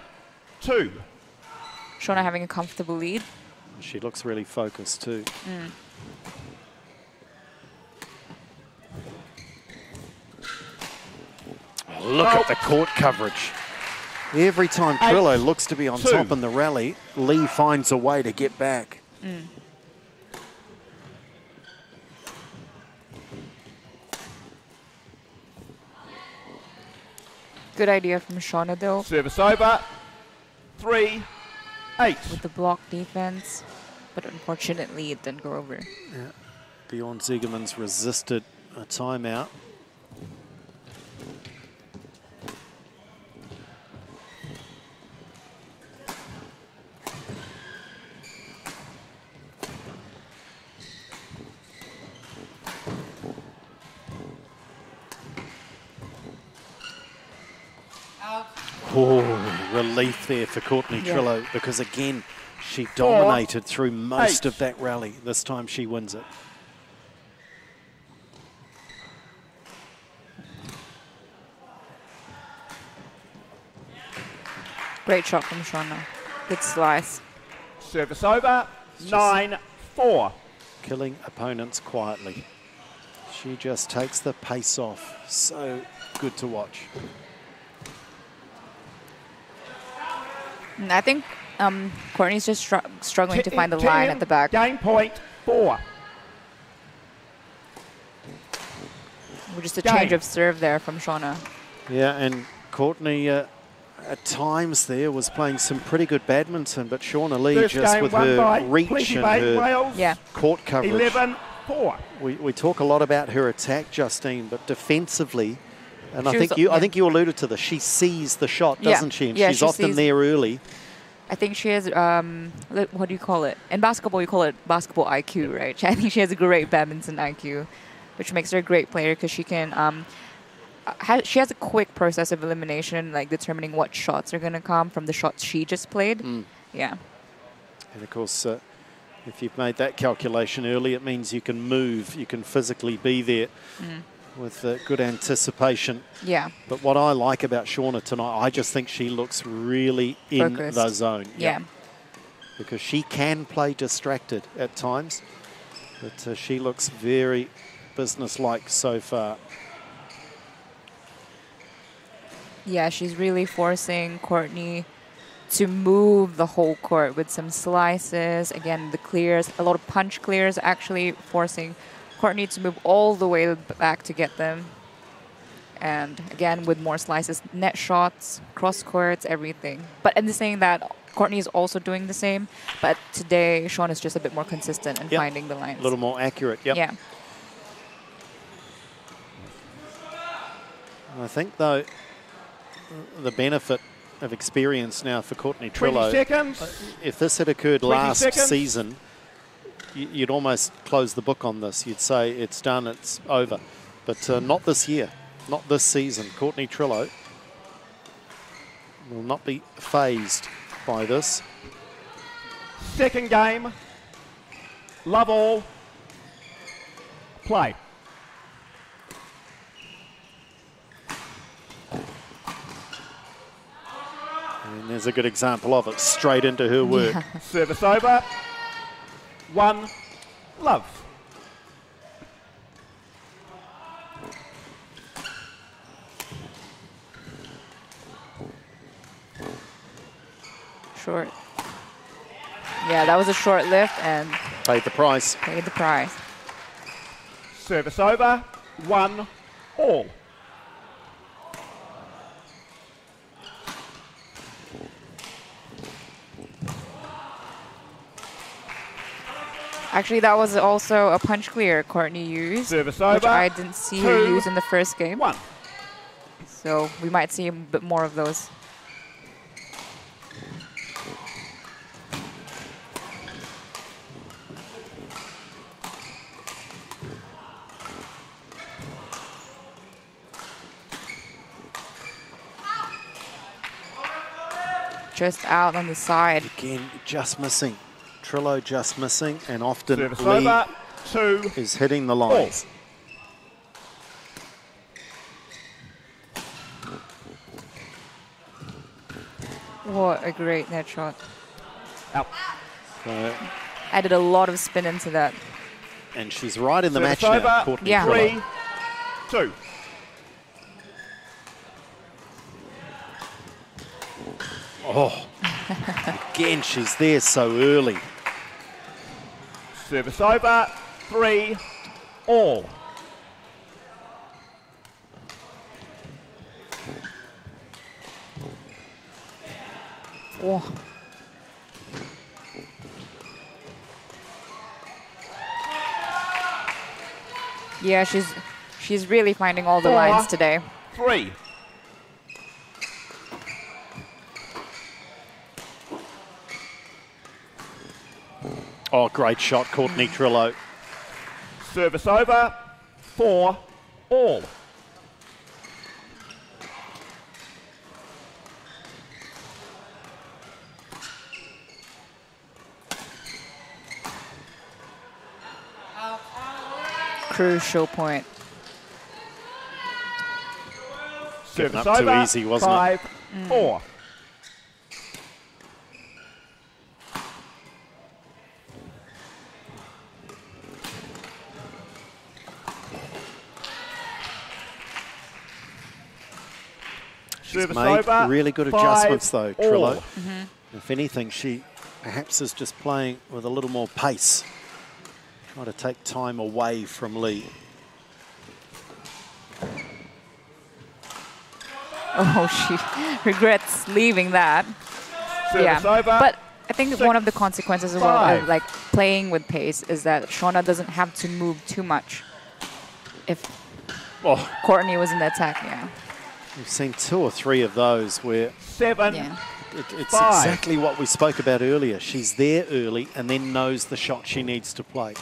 Shauna having a comfortable lead. She looks really focused too. Look at the court coverage. Every time Trillo looks to be on 2. top in the rally, Lee finds a way to get back. Good idea from Shauna though, Service over. 3-8. with the block defense. But unfortunately, it didn't go over. Bjorn Ziegerman's resisted a timeout. Oh, relief there for Courtney Yeah. Trillo because again, she dominated through most of that rally. This time she wins it. Great shot from Shauna. Good slice. Service over. 9-4. Killing opponents quietly. She just takes the pace off. So good to watch. I think Courtney's just struggling to find the line at the back. Game point 4. Just a change of serve there from Shauna. Yeah, and Courtney at times there was playing some pretty good badminton, but Shauna Lee First just game with won her by reach Plenty and Bay, her Wales, court coverage. 11-4. We talk a lot about her attack, Justine, but defensively, and I She think was- I think you alluded to this. She sees the shot, Yeah. doesn't she? And Yeah, she's she often sees- there early. I think she has, what do you call it? In basketball, you call it basketball IQ, right? I think she has a great badminton IQ, which makes her a great player because she can, she has a quick process of elimination, like determining what shots are going to come from the shots she just played. Yeah. And of course, if you've made that calculation early, it means you can move, you can physically be there with good anticipation. Yeah. But what I like about Shauna tonight, I just think she looks really in Focused. the zone. Yeah. Because she can play distracted at times, but she looks very businesslike so far. Yeah, she's really forcing Courtney to move the whole court with some slices. Again, the clears, a lot of punch clears, actually forcing Courtney to move all the way back to get them. And again, with more slices, net shots, cross courts, everything. But in the saying that, Courtney is also doing the same. But today, Sean is just a bit more consistent in finding the lines. A little more accurate, Yeah. I think, though, the benefit of experience now for Courtney 20 Trillo, seconds. if this had occurred 20 last seconds. season, you'd almost close the book on this. You'd say it's done, it's over. But not this year, not this season. Courtney Trillo will not be phased by this. Second game. Love all. Play. And there's a good example of it, straight into her work. Service over. 1. Love. Short. Yeah, that was a short lift and Paid the price. paid the price. Service over. 1 all. Actually, that was also a punch clear Courtney used, Service which over. I didn't see her 2, use in the first game. 1. So we might see a bit more of those. Just out on the side. Again, just missing. Trillo just missing, and often Service Lee over. 2 is hitting the lines. What a great net shot. Out. So, Added a lot of spin into that. and she's right in the Service match now, over. Courtney Yeah. Trillo. 3, 2. Oh, again, she's there so early. Service over. 3 all. Oh. Yeah, she's really finding all the 4, lines today. 3. Oh, great shot, Courtney Trillo. Service over. 4 all. Crucial point. Getting Service up too over. easy, wasn't it? 5, 4. She's Service made over. really good 5 adjustments, though, all. Trillo. If anything, she perhaps is just playing with a little more pace, trying to take time away from Lee. Oh, she regrets leaving that. Service over. But I think 6, one of the consequences as well 5. of like playing with pace is that Shauna doesn't have to move too much. If Courtney was in the attack, yeah. We've seen 2 or 3 of those where 7. Yeah. it's 5. exactly what we spoke about earlier. She's there early and then knows the shot she needs to play.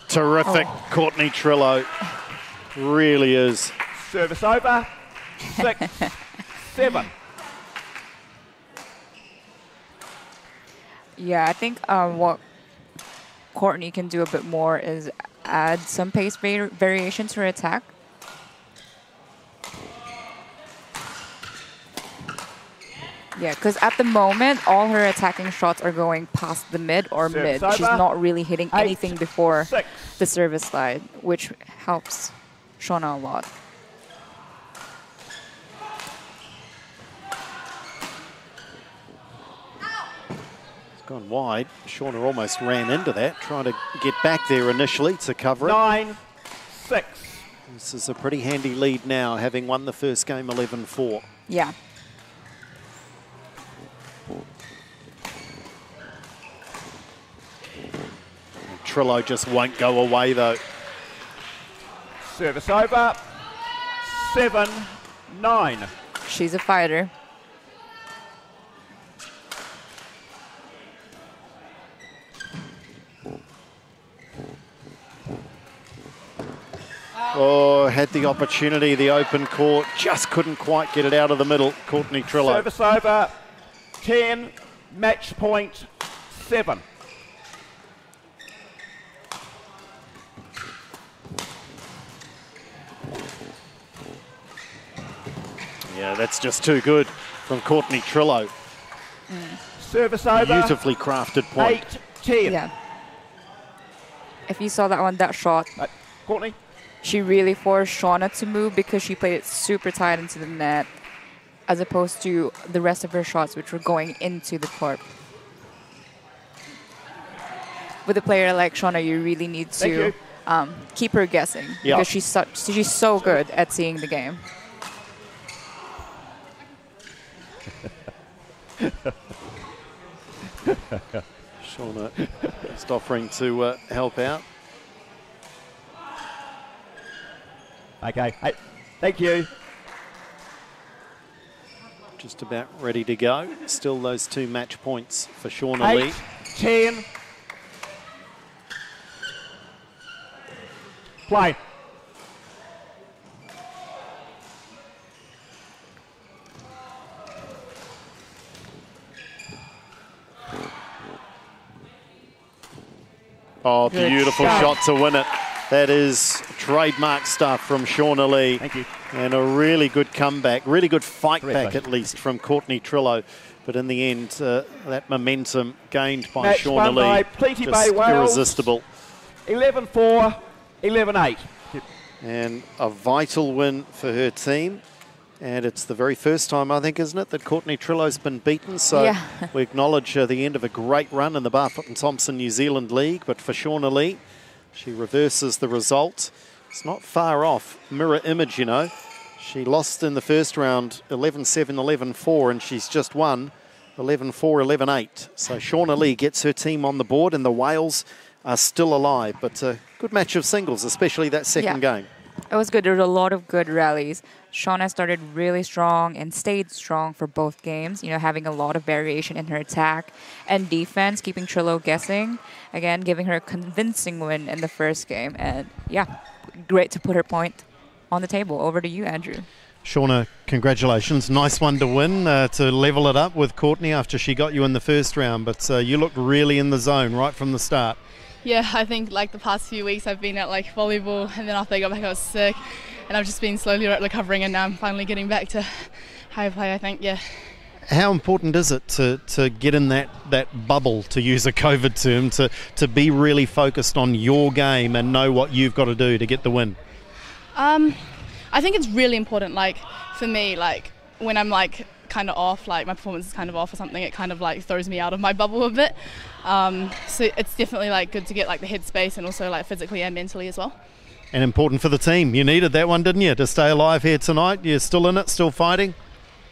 Terrific, Courtney Trillo. Really is. Service over. 6, 7. Yeah, I think what Courtney can do a bit more is add some pace variation to her attack. Yeah, because at the moment, all her attacking shots are going past the mid or Service mid. She's over. not really hitting 8, anything before 6. the service slide, which helps Shauna a lot. It's gone wide. Shauna almost ran into that, trying to get back there initially to cover it. 9, 6. This is a pretty handy lead now, having won the first game 11-4. Yeah. Trillo just won't go away though. Service over. 7, 9. She's a fighter. Oh, had the opportunity, the open court, just couldn't quite get it out of the middle. Courtney Trillo. Service over. 10, match point 7. Yeah, that's just too good from Courtney Trillo. Service over. Beautifully crafted point. 8, 10. Yeah. If you saw that one, that shot, Courtney. she really forced Shauna to move because she played it super tight into the net, as opposed to the rest of her shots, which were going into the court. With a player like Shauna, you really need to keep her guessing because she's so good at seeing the game. Shauna just offering to help out. Okay. Hey, thank you. Just about ready to go. Still those 2 match points for Shauna 8, Lee. 10. Play. Oh, Good beautiful shot. shot to win it. That is trademark stuff from Shauna Lee. Thank you. And a really good comeback, really good fight Great back play. at least from Courtney Trillo. But in the end, that momentum gained by Match Shauna won by Lee, Plenty just Bay Wales. irresistible. 11-4, 11-8. And a vital win for her team. And it's the very first time, I think, isn't it, that Courtney Trillo's been beaten. So Yeah. we acknowledge the end of a great run in the Barfoot and Thompson New Zealand League. But for Shauna Lee, she reverses the result. It's not far off. Mirror image, you know. She lost in the first round 11-7, 11-4, and she's just won 11-4, 11-8. So Shauna Lee gets her team on the board, and the Wales are still alive. But a good match of singles, especially that second game. It was good. There were a lot of good rallies. Shauna started really strong and stayed strong for both games, having a lot of variation in her attack and defense, keeping Trillo guessing. Again, giving her a convincing win in the first game. And yeah, great to put her point on the table. Over to you, Andrew. Shauna, congratulations. Nice one to win, to level it up with Courtney after she got you in the first round. But you looked really in the zone right from the start. Yeah, I think the past few weeks I've been at volleyball, and then after I got back I was sick, and I've just been slowly recovering, and now I'm finally getting back to high play, I think, yeah. How important is it to get in that bubble, to use a COVID term, to be really focused on your game and know what you've got to do to get the win? I think it's really important, for me, when I'm like kind of off, like my performance is kind of off or something, it kind of like throws me out of my bubble a bit. So it's definitely like good to get like the headspace and also like physically and mentally as well. And important for the team. You needed that one, didn't you, to stay alive here tonight? You're still in it, still fighting?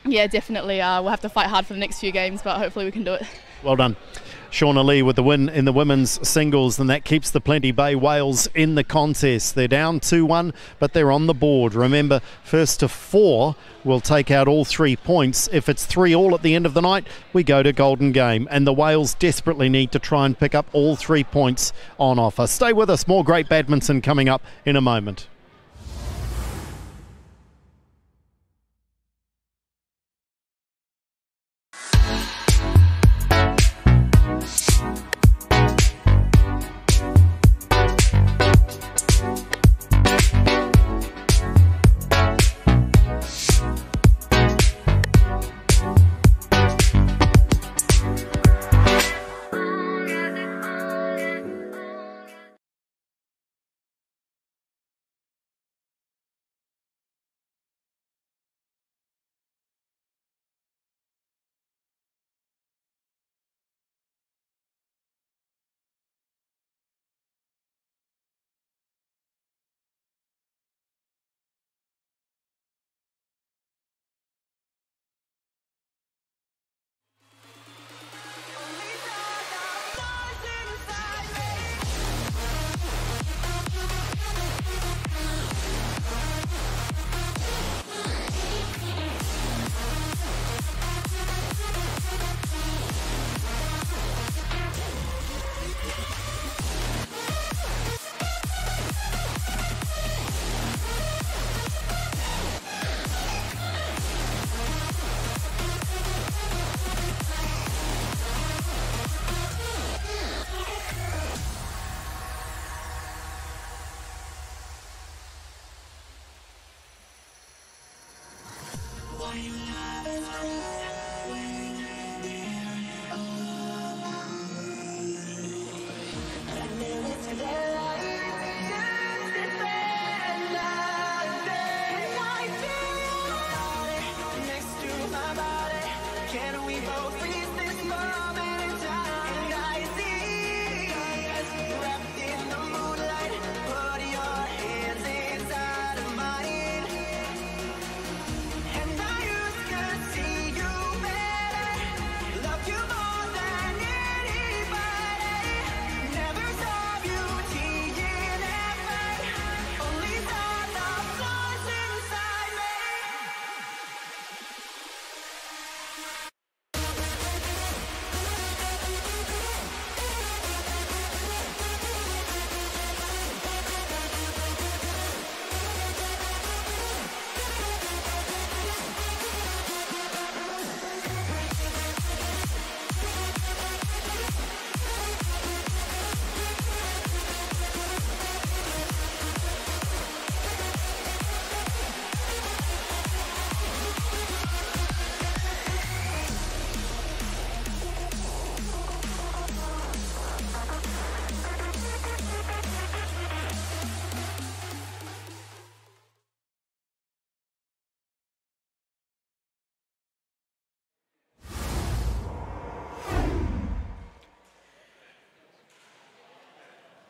Yeah, definitely. We'll have to fight hard for the next few games, but hopefully we can do it. Well done. Shauna Lee with the win in the women's singles, and that keeps the Plenty Bay Whales in the contest. They're down 2-1, but they're on the board. Remember, first to 4 will take out all 3 points. If it's 3-3 at the end of the night, we go to golden game, and the Whales desperately need to try and pick up all 3 points on offer. Stay with us. More great badminton coming up in a moment.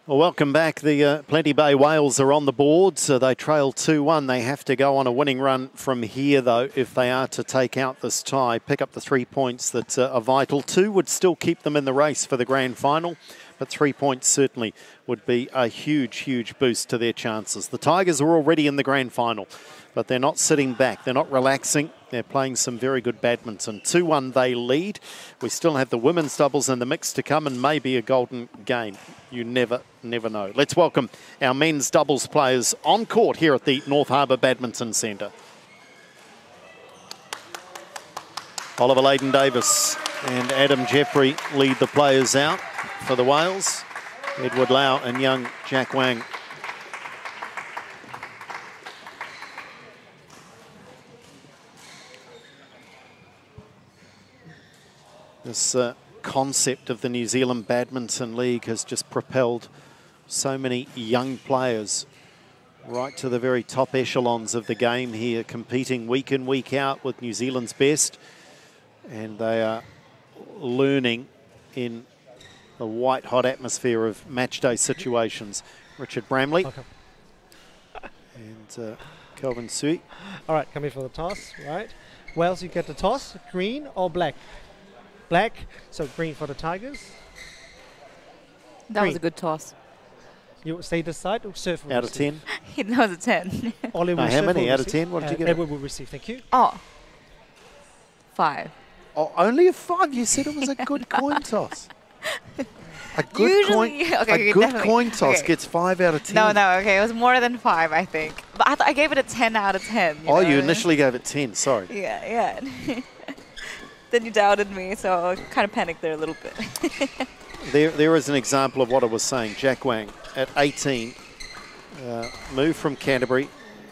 Well, welcome back. The Plenty Bay Whales are on the board, so they trail 2-1. They have to go on a winning run from here, though, if they are to take out this tie, pick up the 3 points that are vital. 2 would still keep them in the race for the grand final, but 3 points certainly would be a huge, huge boost to their chances. The Tigers are already in the grand final, but they're not sitting back. They're not relaxing. They're playing some very good badminton. 2-1 they lead. We still have the women's doubles in the mix to come and maybe a golden game. You never know. Let's welcome our men's doubles players on court here at the North Harbour Badminton Centre. Oliver Leyden-Davis and Adam Jeffrey lead the players out for the Wales. Edward Lau and young Jack Wang. This concept of the New Zealand Badminton League has just propelled so many young players right to the very top echelons of the game here, competing week in, week out with New Zealand's best. And they are learning in the white-hot atmosphere of matchday situations. Richard Bramley and Kelvin Sui. All right, coming for the toss, right? Wales, you get the toss, green or black? Black, so green for the Tigers. That was a good toss. You stay this side or serve? Out of 10? That was a 10. Ollie will How serve many or out of receive. 10? What did you get? Edward will receive, thank you. Oh, 5. Oh, only a 5? You said it was a good coin toss. A good Usually- coin, okay, a good definitely. coin toss Okay. gets 5 out of 10. No, okay, it was more than 5, I think. But I gave it a 10 out of 10. Oh, know you what I initially gave it 10, sorry. mean? Yeah. Then you doubted me, so I kind of panicked there a little bit. There is an example of what I was saying. Jack Wang at 18, moved from Canterbury.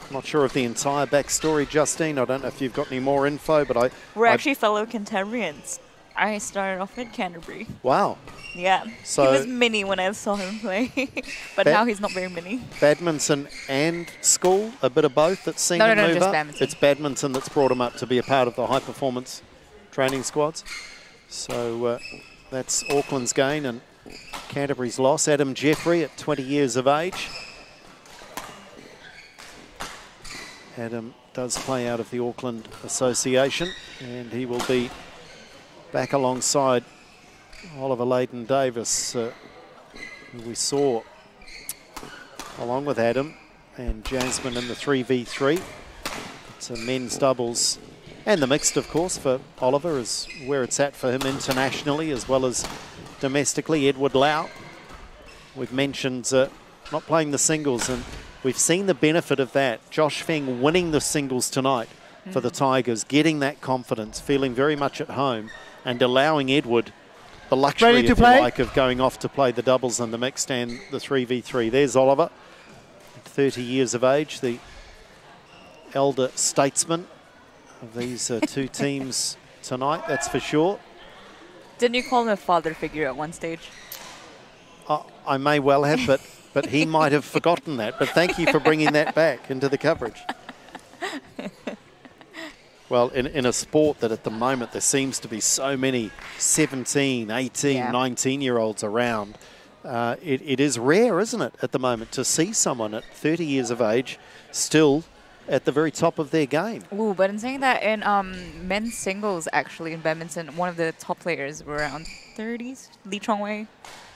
I'm not sure of the entire backstory, Justine. I don't know if you've got any more info, but We're actually fellow Cantabrians. I started off at Canterbury. Wow. Yeah. So- he was mini when I saw him play, but Ba- now he's not very mini. Badminton and school, a bit of both that's seen No, him move just up. badminton. It's badminton that's brought him up to be a part of the high-performance training squads. So that's Auckland's gain and Canterbury's loss. Adam Jeffrey at 20 years of age. Adam does play out of the Auckland Association, and he will be back alongside Oliver Leighton-Davis, who we saw along with Adam and Jasmine in the 3v3. It's a men's doubles and the mixed, of course, for Oliver is where it's at for him internationally as well as domestically. Edward Lau, we've mentioned not playing the singles, and we've seen the benefit of that. Josh Feng winning the singles tonight for the Tigers, getting that confidence, feeling very much at home, and allowing Edward the luxury, Ready to if you play? like, of going off to play the doubles and the mixed and the 3v3. There's Oliver, 30 years of age, the elder statesman of these two teams tonight, that's for sure. Didn't you call him a father figure at one stage? I may well have, but he might have forgotten that. But thank you for bringing that back into the coverage. Well, in a sport that at the moment there seems to be so many 17, 18, 19-year-olds around, it is rare, isn't it, at the moment, to see someone at 30 years of age still at the very top of their game. Ooh, but in saying that, in men's singles, actually, in badminton, one of the top players were around 30s. Lee Chongwei, I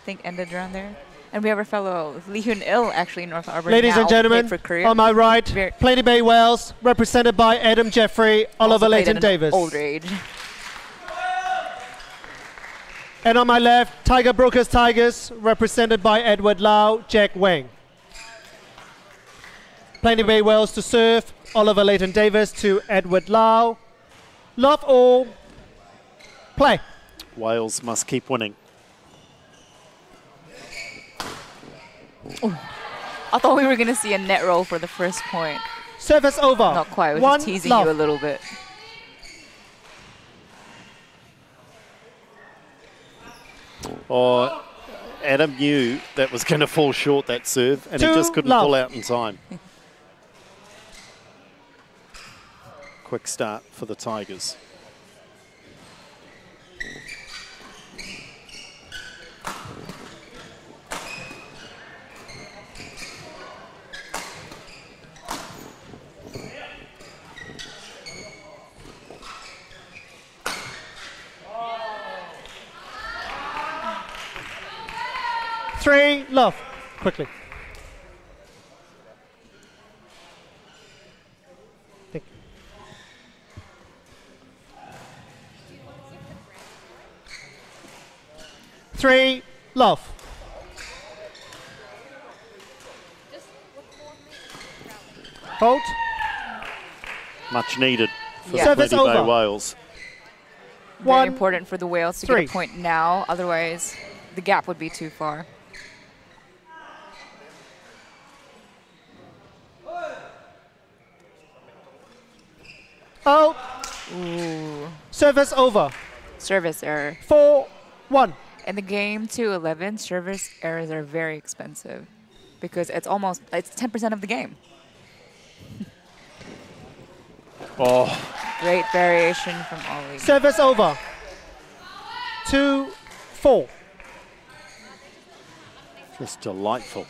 think, ended around there. And we have our fellow Lee Hyun-il, actually, in North Harbour. Ladies now and gentlemen, played for Korea. on my right, Plainy Bay Wales, represented by Adam Jeffrey, Oliver Also played at an Leighton-Davis. older age. And on my left, Tiger Brokers Tigers, represented by Edward Lau, Jack Wang. Plainy Bay Wales to serve, Oliver Leighton-Davis to Edward Lau. Love all, play. Wales must keep winning. Ooh. I thought we were going to see a net roll for the first point. Service over. Not quite, I was One just teasing love. you a little bit. Or Adam knew that was going to fall short, that serve, and he Two just couldn't love. pull out in time. Quick start for the Tigers. Three, love. Quickly. Think. Three, love. Hold. Much needed for Yeah. Service Plainy Bay over. Wales. Very One, important for the Wales to three. get a point now, otherwise the gap would be too far. out. Ooh. Service over. Service error. 4-1. In the game 2-11, service errors are very expensive because it's 10% of the game. Oh, Great variation from Ollie. Service over. 2-4. Just delightful.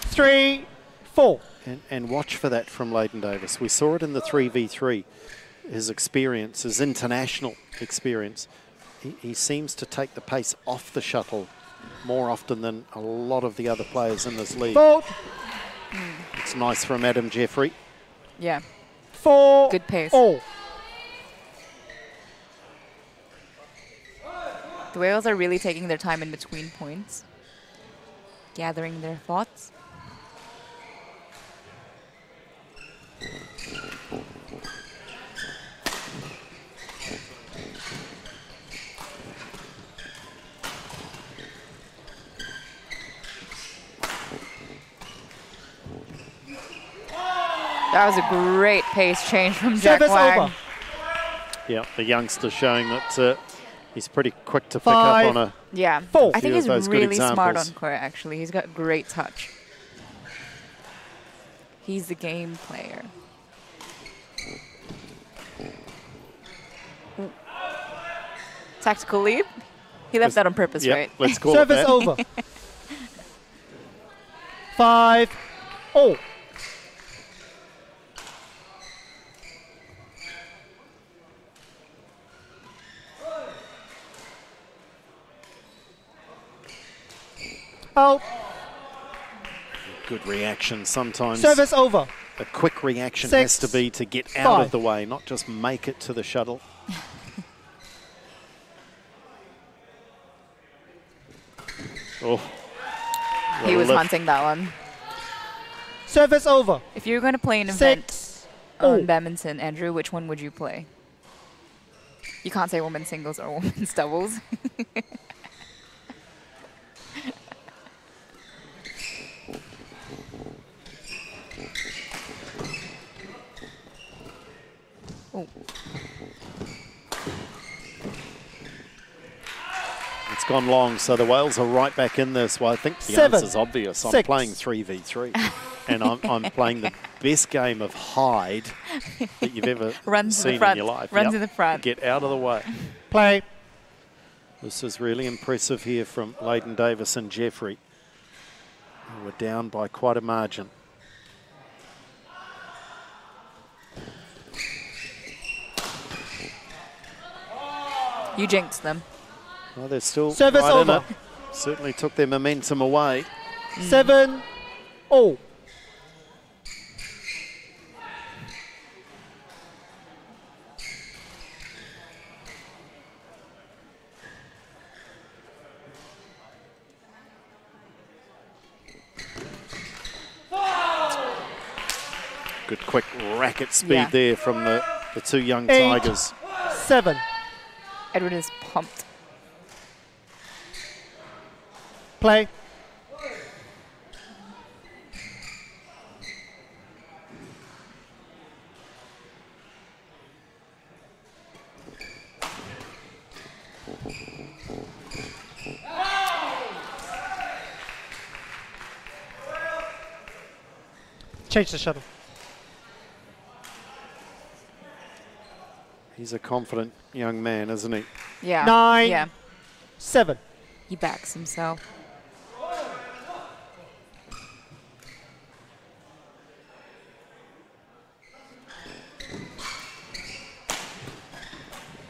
Three, 4. And watch for that from Leighton Davis. We saw it in the 3v3. His experience, his international experience. He seems to take the pace off the shuttle more often than a lot of the other players in this league. Fault. It's nice from Adam Jeffrey. Yeah. 4. Good pace. All. The whales are really taking their time in between points, gathering their thoughts. That was a great pace change from Jack Service Wang. over. Yeah, the youngster showing that he's pretty quick to pick 5. up on a... Yeah, 4. I think Few of he's those good really smart on examples. court, actually. He's got great touch. He's the game player. Tactical lead? He left that on purpose, Yep, right? let's call Service it that. over. 5. All. Out. Good reaction sometimes. Service over. A quick reaction 6, has to be to get out 5. of the way, not just make it to the shuttle. Oh. He was lift. hunting that one. Service over. If you were going to play an event 6. on badminton, Andrew, which one would you play? You can't say women's singles or women's doubles. Oh. It's gone long, so the Wales are right back in this. Well, I think the 7, answer's obvious. I'm 6. playing 3v3, and I'm playing the best game of hide that you've ever Runs to seen the front. in your life. Runs to the front. Get out of the way. Play. This is really impressive here from Leighton Davis and Jeffrey, who were down by quite a margin. You jinxed them. Well, they're still Service right in over. it. Certainly took their momentum away. 7. All. Good quick racket speed Yeah. there from the two young 8, Tigers. 7. Edward is pumped. Play. Change the shuttle. He's a confident young man, isn't he? Yeah. 9. Yeah. 7. He backs himself.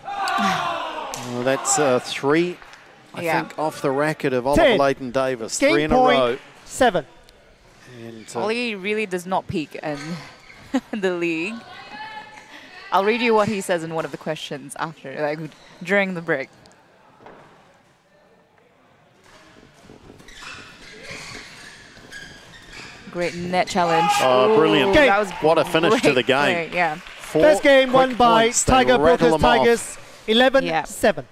Well, that's 3, I Yeah. think, off the racket of Oliver 10. Leighton Davis. Game 3 in a point. row. 7. And Ollie really does not peak in the league. I'll read you what he says in one of the questions after, like during the break. Great net challenge. Oh, brilliant. Game. That was What a finish to great the game. play, yeah. 4 First game quick won by points. They Tiger rattle Brokers them off. Tigers. 11-7.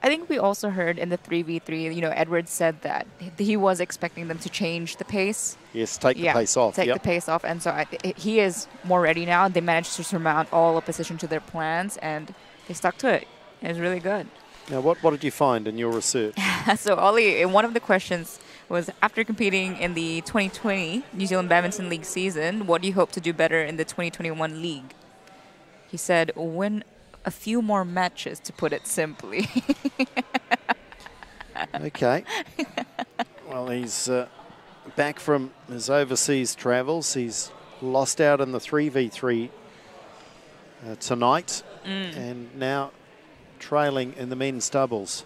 I think we also heard in the 3v3, Edward said that he was expecting them to change the pace. Yes, take the pace off. Take the pace off. And so he is more ready now. They managed to surmount all opposition to their plans, and they stuck to it. It was really good. Now, what did you find in your research? So, Ollie, one of the questions was, after competing in the 2020 New Zealand Badminton League season, what do you hope to do better in the 2021 league? He said, win a few more matches, to put it simply. Okay. Well, he's back from his overseas travels. He's lost out in the 3v3 tonight, and now trailing in the men's doubles.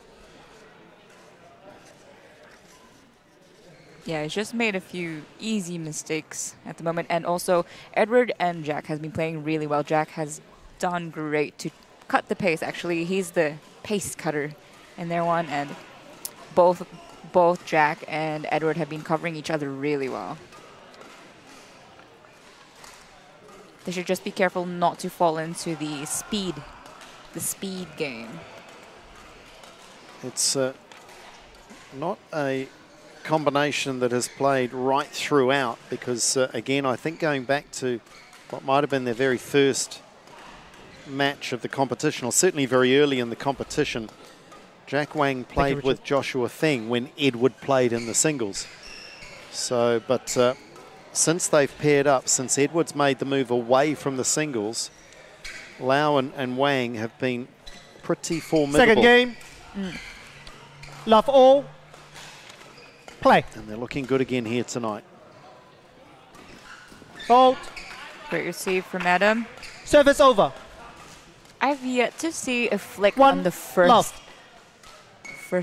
Yeah, he's just made a few easy mistakes at the moment. And also, Edward and Jack has been playing really well. Jack has done great to cut the pace, actually. He's the pace cutter in their one. And both Jack and Edward have been covering each other really well. They should just be careful not to fall into the speed game. It's not a combination that has played right throughout, because again, I think going back to what might have been their very first match of the competition, or certainly very early in the competition, Jack Wang played with Joshua Feng when Edward played in the singles. So, but since they've paired up, since Edward's made the move away from the singles, Lau and Wang have been pretty formidable. Second game. Love all. Play. And they're looking good again here tonight. Fault. Great receive from Adam. Service over. I've yet to see a flick on the first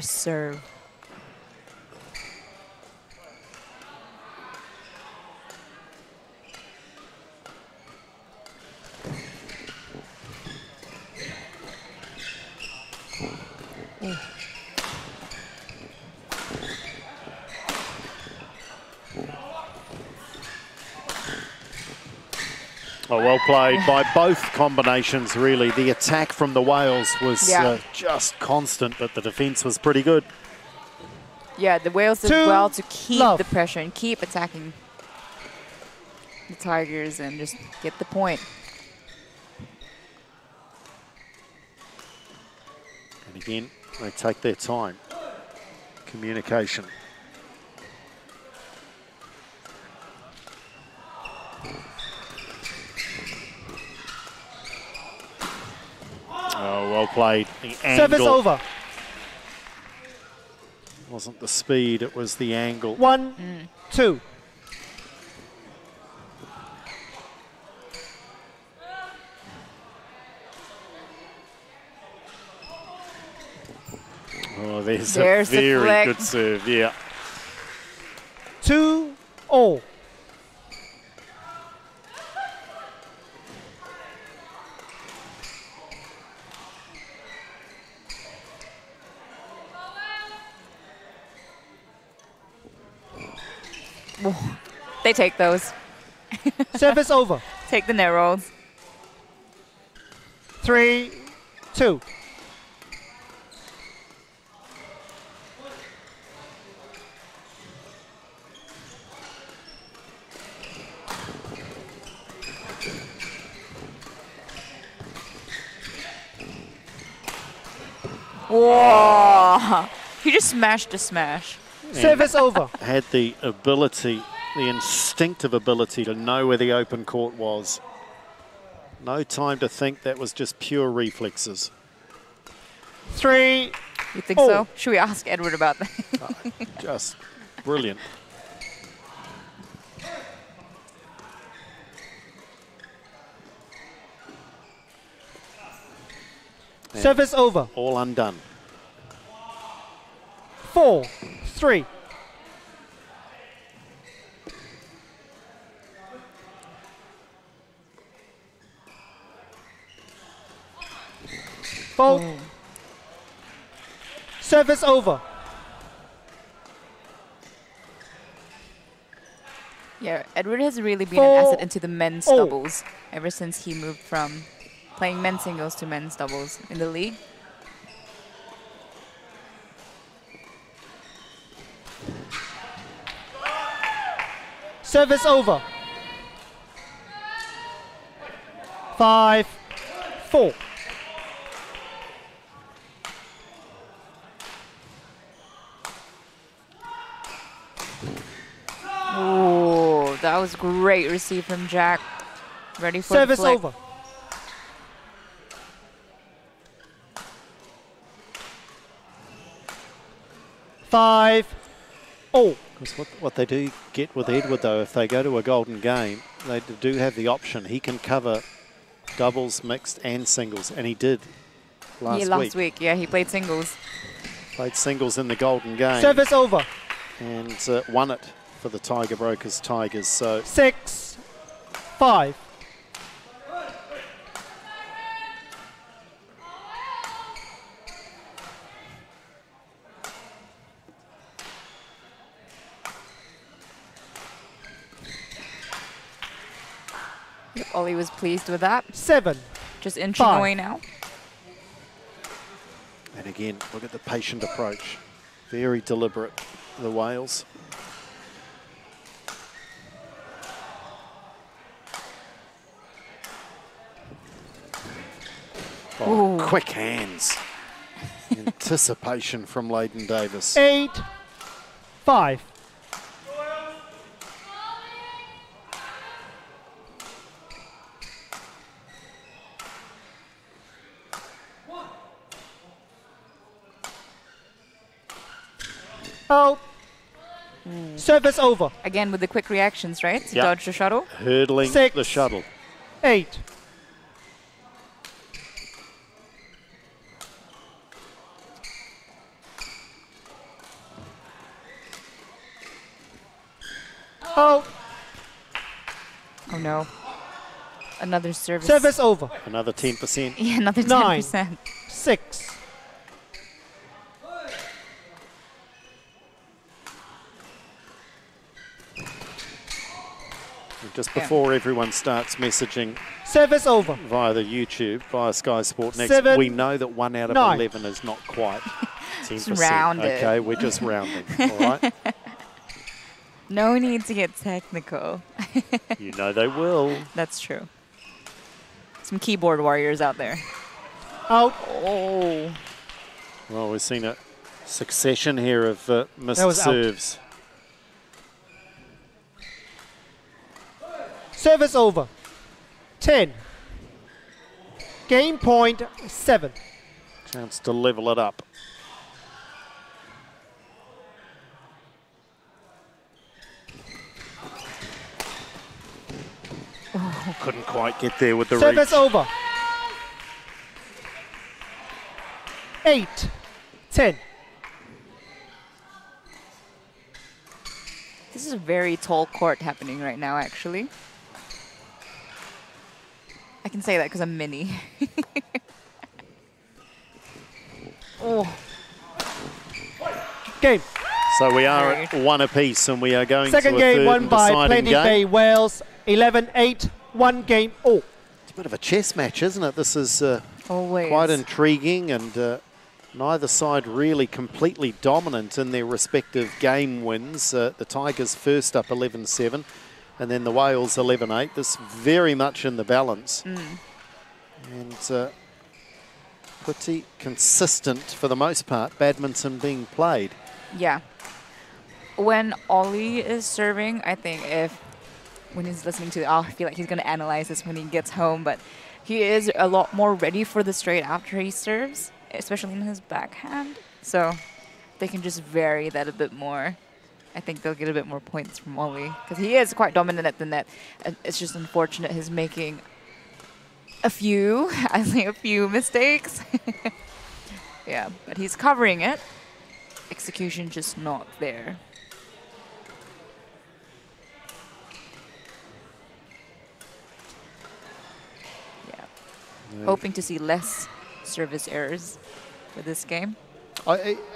serve. Oh, well played by both combinations, really. The attack from the Wales was just constant, but the defence was pretty good. Yeah, the Wales did well to keep the pressure and keep attacking the Tigers and just get the point. And again, they take their time. Communication. Oh, well played. The angle. Service over. Wasn't the speed, it was the angle. 1-2. Oh, there's a very good serve, yeah. 2-all. They take those. Service over. Take the net rolls. 3-2. Whoa! He just smashed a smash. Service over. Had the ability, the instinctive ability to know where the open court was. No time to think, that was just pure reflexes. 3. You think so? Should we ask Edward about that? Just brilliant. Service over. All undone. 4-3. Fault. Service over. Yeah, Edward has really been an asset into the men's doubles ever since he moved from playing men's singles to men's doubles in the league. Service over. 5-4. Oh, that was great receive from Jack. Ready for Service the flick. over. Five. Oh. Because what they do get with Edward, though, if they go to a golden game, they do have the option. He can cover doubles, mixed and singles, and he did last week. Yeah, he played singles. Played singles in the golden game. Service over. And won it for the Tiger Brokers Tigers. So 6-5. Yep, Ollie was pleased with that. 7. Just inching 5. away now. And again, look at the patient approach. Very deliberate, the Wales. Oh, quick hands. Anticipation from Leighton Davis. 8-5. Out. Service over. Again with the quick reactions, right? To Yep. dodge the shuttle. Hurdling 6. the shuttle. 8. Out. Oh no. Another service. Service over. Another 10%. Yeah, another 9. 10%. 6. Just before everyone starts messaging Service over. via the YouTube, via Sky Sport Next, 7, we know that 1 out of 9. 11 is not quite 10%. round it. Okay, we're just rounding, all right? No need to get technical. You know they will. That's true. Some keyboard warriors out there. Out. Oh. Well, we've seen a succession here of missed That was out. serves. Service over. 10. Game point 7. Chance to level it up. Couldn't quite get there with the Service reach. over. 8-10. This is a very tall court happening right now, actually. I can say that because I'm mini. Oh. Game. So we are at 1 apiece, and we are going Second to a game third won and by deciding Plenty game. Bay Wales. 11-8. 1 game all. It's a bit of a chess match, isn't it? This is Always. quite intriguing, and neither side really completely dominant in their respective game wins. The Tigers first up 11-7, and then the Wales 11-8. This very much in the balance. And pretty consistent for the most part, badminton being played. Yeah. When Ollie is serving, I think when he's listening to it, I feel like he's going to analyze this when he gets home, but he is a lot more ready for the straight after he serves, especially in his backhand. So they can just vary that a bit more. I think they'll get a bit more points from Ollie because he is quite dominant at the net. And it's just unfortunate he's making a few mistakes. Yeah, but he's covering it. Execution just not there. Yeah. Hoping to see less service errors for this game.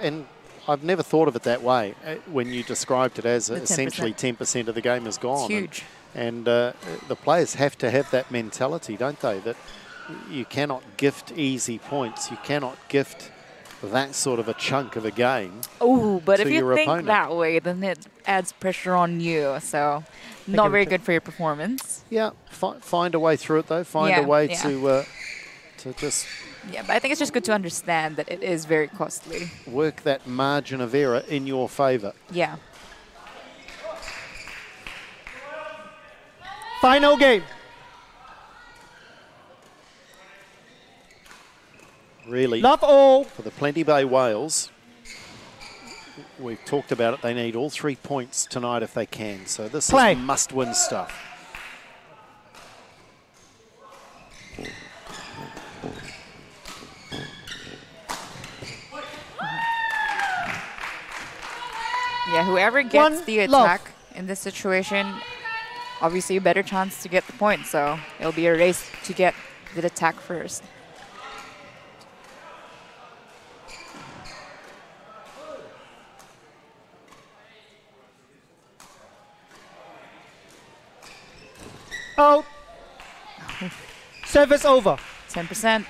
And I've never thought of it that way when you described it as The 10%. essentially 10% of the game is gone. It's huge. And the players have to have that mentality, don't they? That you cannot gift easy points. You cannot gift that sort of a chunk of a game. Oh, but if to you your think opponent. that way, then it adds pressure on you. So not very good for your performance. Yeah, find a way through it though. Find Yeah, a way yeah. to just Yeah, but I think it's just good to understand that it is very costly. work that margin of error in your favour. Yeah. Final game. Really, Love all. for the Plenty Bay Whales, we've talked about it. They need all 3 points tonight if they can. So this Play. is must-win stuff. Yeah, whoever gets One the love. attack in this situation, obviously a better chance to get the point. So it'll be a race to get the attack first. Out. Service over. 10%.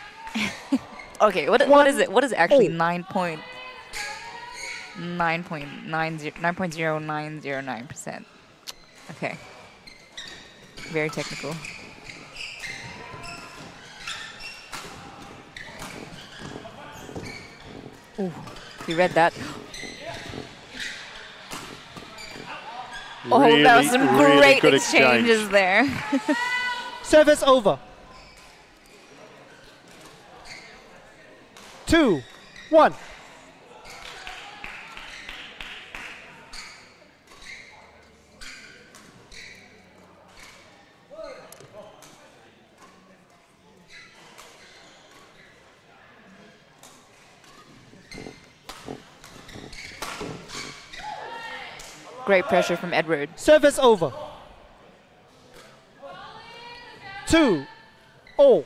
Okay, what is it? What is actually 9.090909%? Okay. Very technical. Ooh, you read that. Oh, that was some really great good exchanges there. Service over. 2, 1. Great pressure from Edward. Service over. 2-0.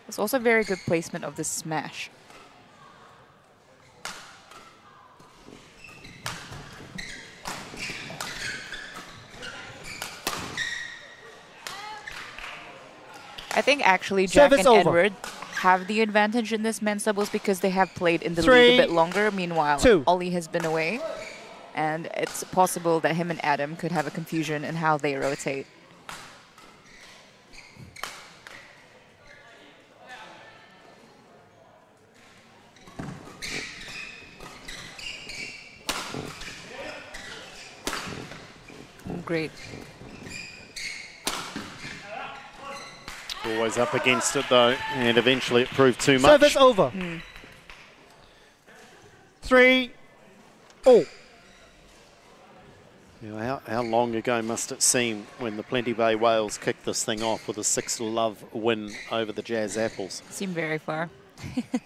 It's also very good placement of the smash. I think actually Jack Service and over. Edward have the advantage in this men's doubles because they have played in the 3, league a bit longer. Meanwhile, 2. Ollie has been away. And it's possible that him and Adam could have a confusion in how they rotate. Great. Always up against it though, and eventually it proved too much. Service over. 3-0. You know, how long ago must it seem when the Plenty Bay Whales kicked this thing off with a 6-love win over the Jazz Apples? Seemed very far.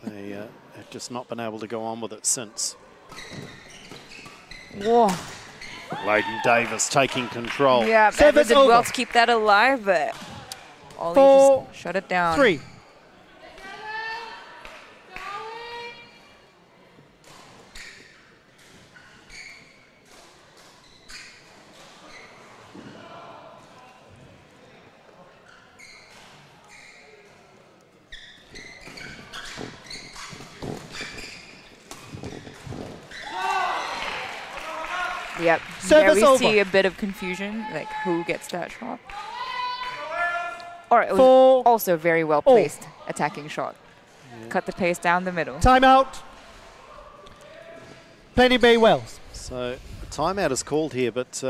They have just not been able to go on with it since. Whoa. Layden Davis taking control. Yeah, Edward Service did well over. to keep that alive, but Ollie 4, just shut it down. 3. Yep. Service we over. see a bit of confusion, like who gets that shot. Or it was 4, also very well placed attacking shot. Cut the pace down the middle. Timeout. Plenty Bay Wells. So a timeout is called here, but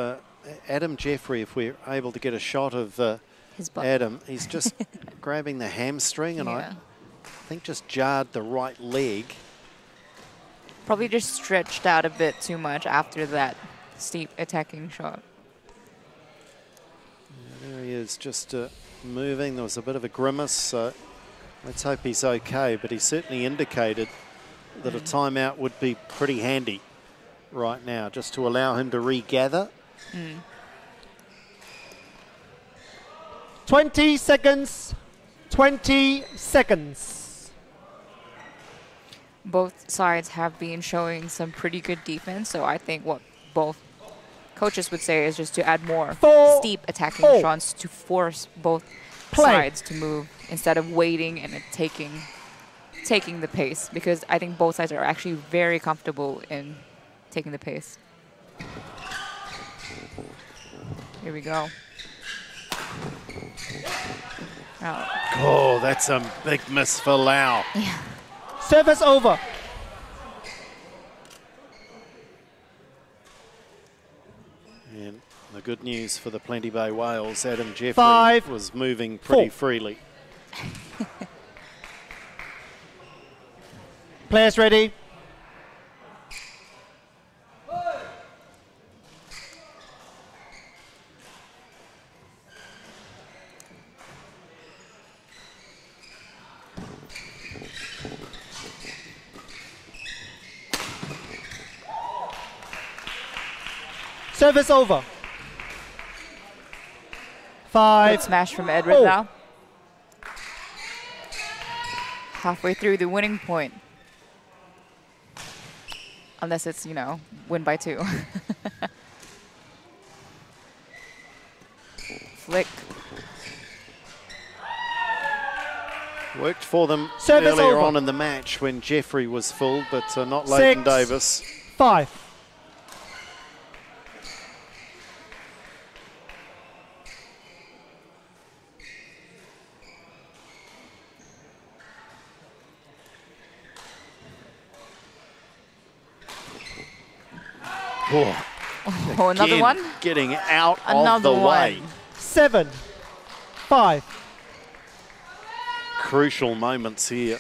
Adam Jeffrey, if we're able to get a shot of His butt. Adam, he's just grabbing the hamstring and Yeah. I think just jarred the right leg. Probably just stretched out a bit too much after that steep attacking shot. There he is, just moving. There was a bit of a grimace, so let's hope he's okay. But he certainly indicated that a timeout would be pretty handy right now, just to allow him to regather. 20 seconds. 20 seconds. Both sides have been showing some pretty good defense, so I think what both coaches would say is just to add more 4, steep attacking shots to force both Play. sides to move instead of waiting and it taking taking the pace, because I think both sides are actually very comfortable in taking the pace. Here we go. Oh, that's a big miss for Lau. Yeah. Service over. And the good news for the Plenty Bay Whales, Adam Jeffrey 5, was moving pretty 4. freely. Players ready. Service over. 5. Good smash from Edward Oh. now. Halfway through the winning point. Unless it's, you know, win by 2. Flick. Worked for them Service earlier over. on in the match when Jeffrey was full, but not Leighton 6, Davis. 5. Oh, Oh, another again, one? getting out Another of the way. one. 7, 5. Crucial moments here.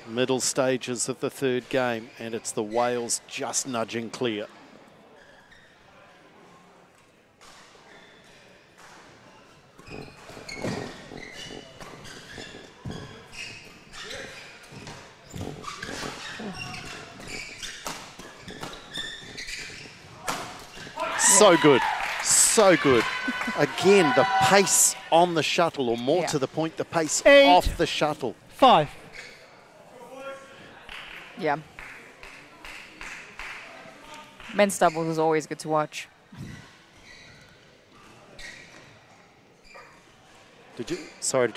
Middle stages of the third game, and it's the Whales just nudging clear. So good, so good. Again, the pace on the shuttle, or more Yeah. to the point, the pace 8, off the shuttle. 5. Yeah. Men's doubles is always good to watch. Did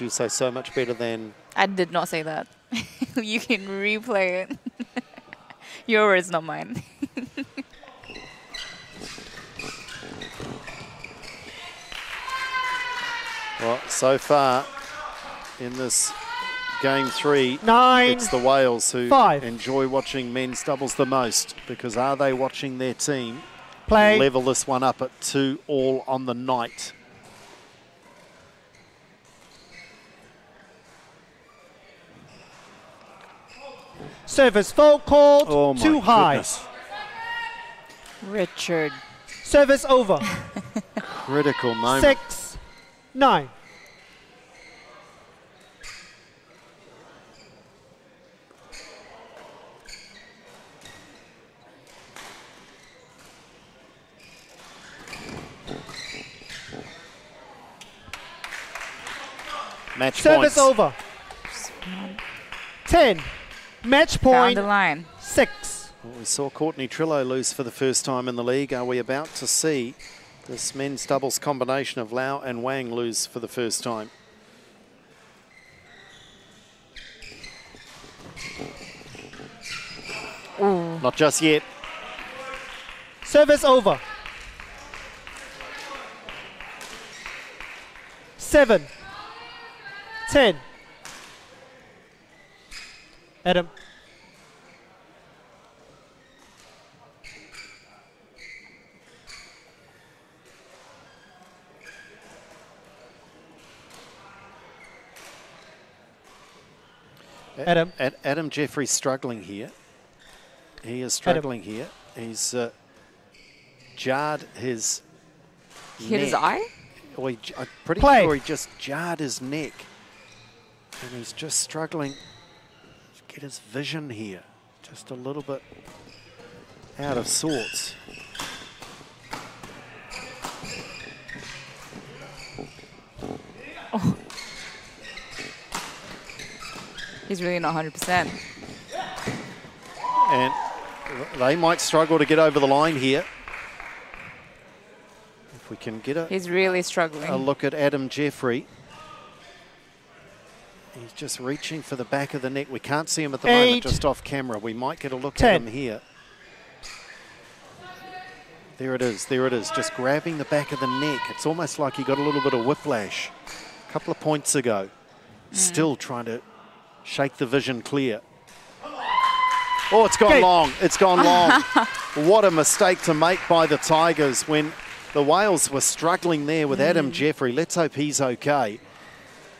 you say so much better than? I did not say that. You can replay it. Your words, not mine. Well, so far in this game 3, 9, it's the Whales who 5. enjoy watching men's doubles the most, because are they watching their team Play. level this one up at 2-all on the night? Service fault called. Oh my Too high. goodness. Richard. Service over. Critical moment. 6, 9. Match Service points. over. 10. Match Found point. the line. 6. Well, we saw Courtney Trillo lose for the first time in the league. Are we about to see this men's doubles combination of Lau and Wang lose for the first time? Ooh. Not just yet. Service over. 7. 10. Adam. Adam. Adam Jeffrey's struggling here. He is struggling here. He's jarred his Hit his neck. eye? Or I'm pretty Play. sure he just jarred his neck. And he's just struggling to get his vision here. Just a little bit out of sorts. He's really not 100%. And they might struggle to get over the line here. If we can get He's really struggling. a look at Adam Jeffrey. He's just reaching for the back of the neck. We can't see him at the moment, just off camera. We might get a look at him here. There it is, just grabbing the back of the neck. It's almost like he got a little bit of whiplash a couple of points ago. Still trying to shake the vision clear. Oh, it's gone long. It's gone long. What a mistake to make by the Tigers when the Whales were struggling there with Adam Jeffrey. Let's hope he's okay.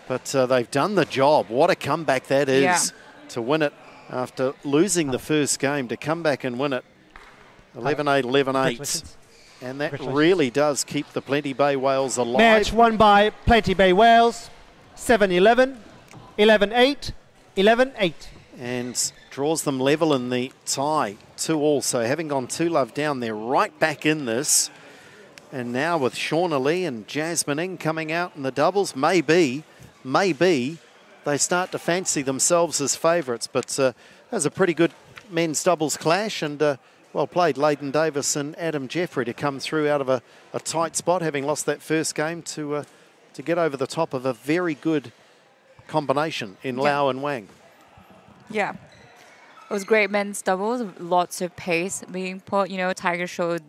But they've done the job. What a comeback that is to win it after losing the first game, to come back and win it. 11-8, 11-8. And that really does keep the Plenty Bay Whales alive. Match won by Plenty Bay Whales. 7-11, 11-8, 11-8. And draws them level in the tie, 2-all. So having gone 2-love down, they're right back in this. And now with Shauna Lee and Jasmine Ng coming out in the doubles, maybe they start to fancy themselves as favourites. But that was a pretty good men's doubles clash, and well played, Leighton Davis and Adam Jeffrey, to come through out of a tight spot, having lost that first game, to get over the top of a very good combination in Lau and Wang. Yeah. It was great men's doubles, lots of pace being put. You know, Tigers showed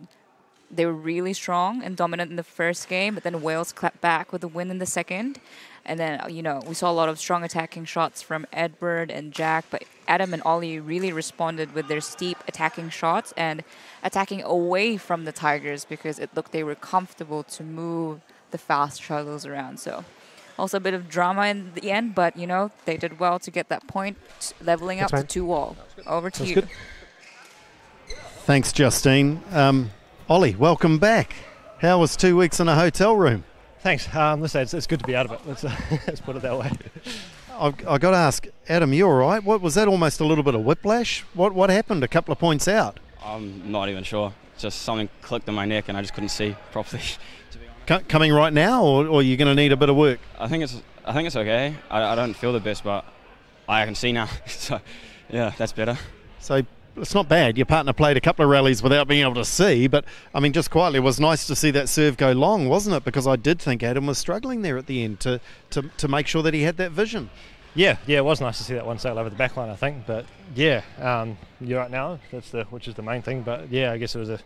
they were really strong and dominant in the first game, but then Wales clapped back with a win in the second. And then, you know, we saw a lot of strong attacking shots from Edward and Jack, but Adam and Ollie really responded with their steep attacking shots and attacking away from the Tigers, because it looked they were comfortable to move the fast shuttles around. So also a bit of drama in the end, but, you know, they did well to get that point, leveling up to 2-all. Over to you. Good. Thanks, Justine. Ollie, welcome back. How was 2 weeks in a hotel room? Thanks. Listen, it's good to be out of it. Let's put it that way. I've got to ask, Adam, you all right? What was that? Almost a little bit of whiplash? What happened? A couple of points out? I'm not even sure. Just something clicked in my neck and I just couldn't see properly. Coming right now, or are you going to need a bit of work? I think it's okay. I don't feel the best, but I can see now. So yeah, that's better. So it's not bad. Your partner played a couple of rallies without being able to see, but I mean, just quietly, it was nice to see that serve go long, wasn't it? Because I did think Adam was struggling there at the end to make sure that he had that vision. Yeah, it was nice to see that one sail over the back line, I think. But yeah, you're right now, which is the main thing. But yeah, I guess it was a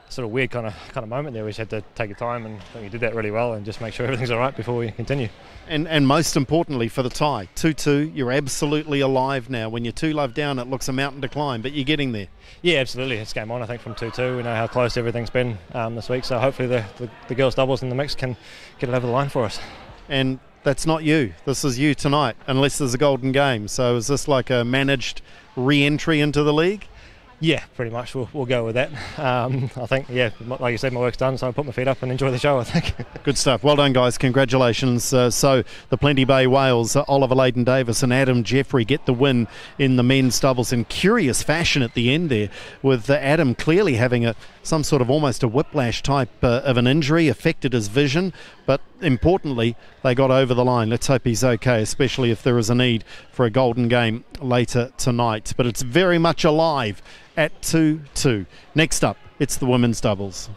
sort of weird kind of moment there. We just had to take our time, and I think we did that really well, and just make sure everything's all right before we continue. And most importantly for the tie, 2-2, you're absolutely alive now. When you're 2-love down, it looks a mountain to climb, but you're getting there. Yeah, absolutely. It's game on, I think, from 2-2. We know how close everything's been this week, so hopefully the girls' doubles in the mix can get it over the line for us. And that's not you. This is you tonight, unless there's a golden game. So is this like a managed re-entry into the league? Yeah, pretty much. We'll go with that. I think, yeah, like you said, my work's done, so I'll put my feet up and enjoy the show, I think. Good stuff. Well done, guys. Congratulations. So the Plenty Bay Whales, Oliver Leighton Davis and Adam Jeffrey, get the win in the men's doubles in curious fashion at the end there, with Adam clearly having some sort of almost a whiplash type of an injury, affected his vision, but importantly, they got over the line. Let's hope he's okay, especially if there is a need for a golden game later tonight. But it's very much alive at 2-2. Next up, it's the women's doubles.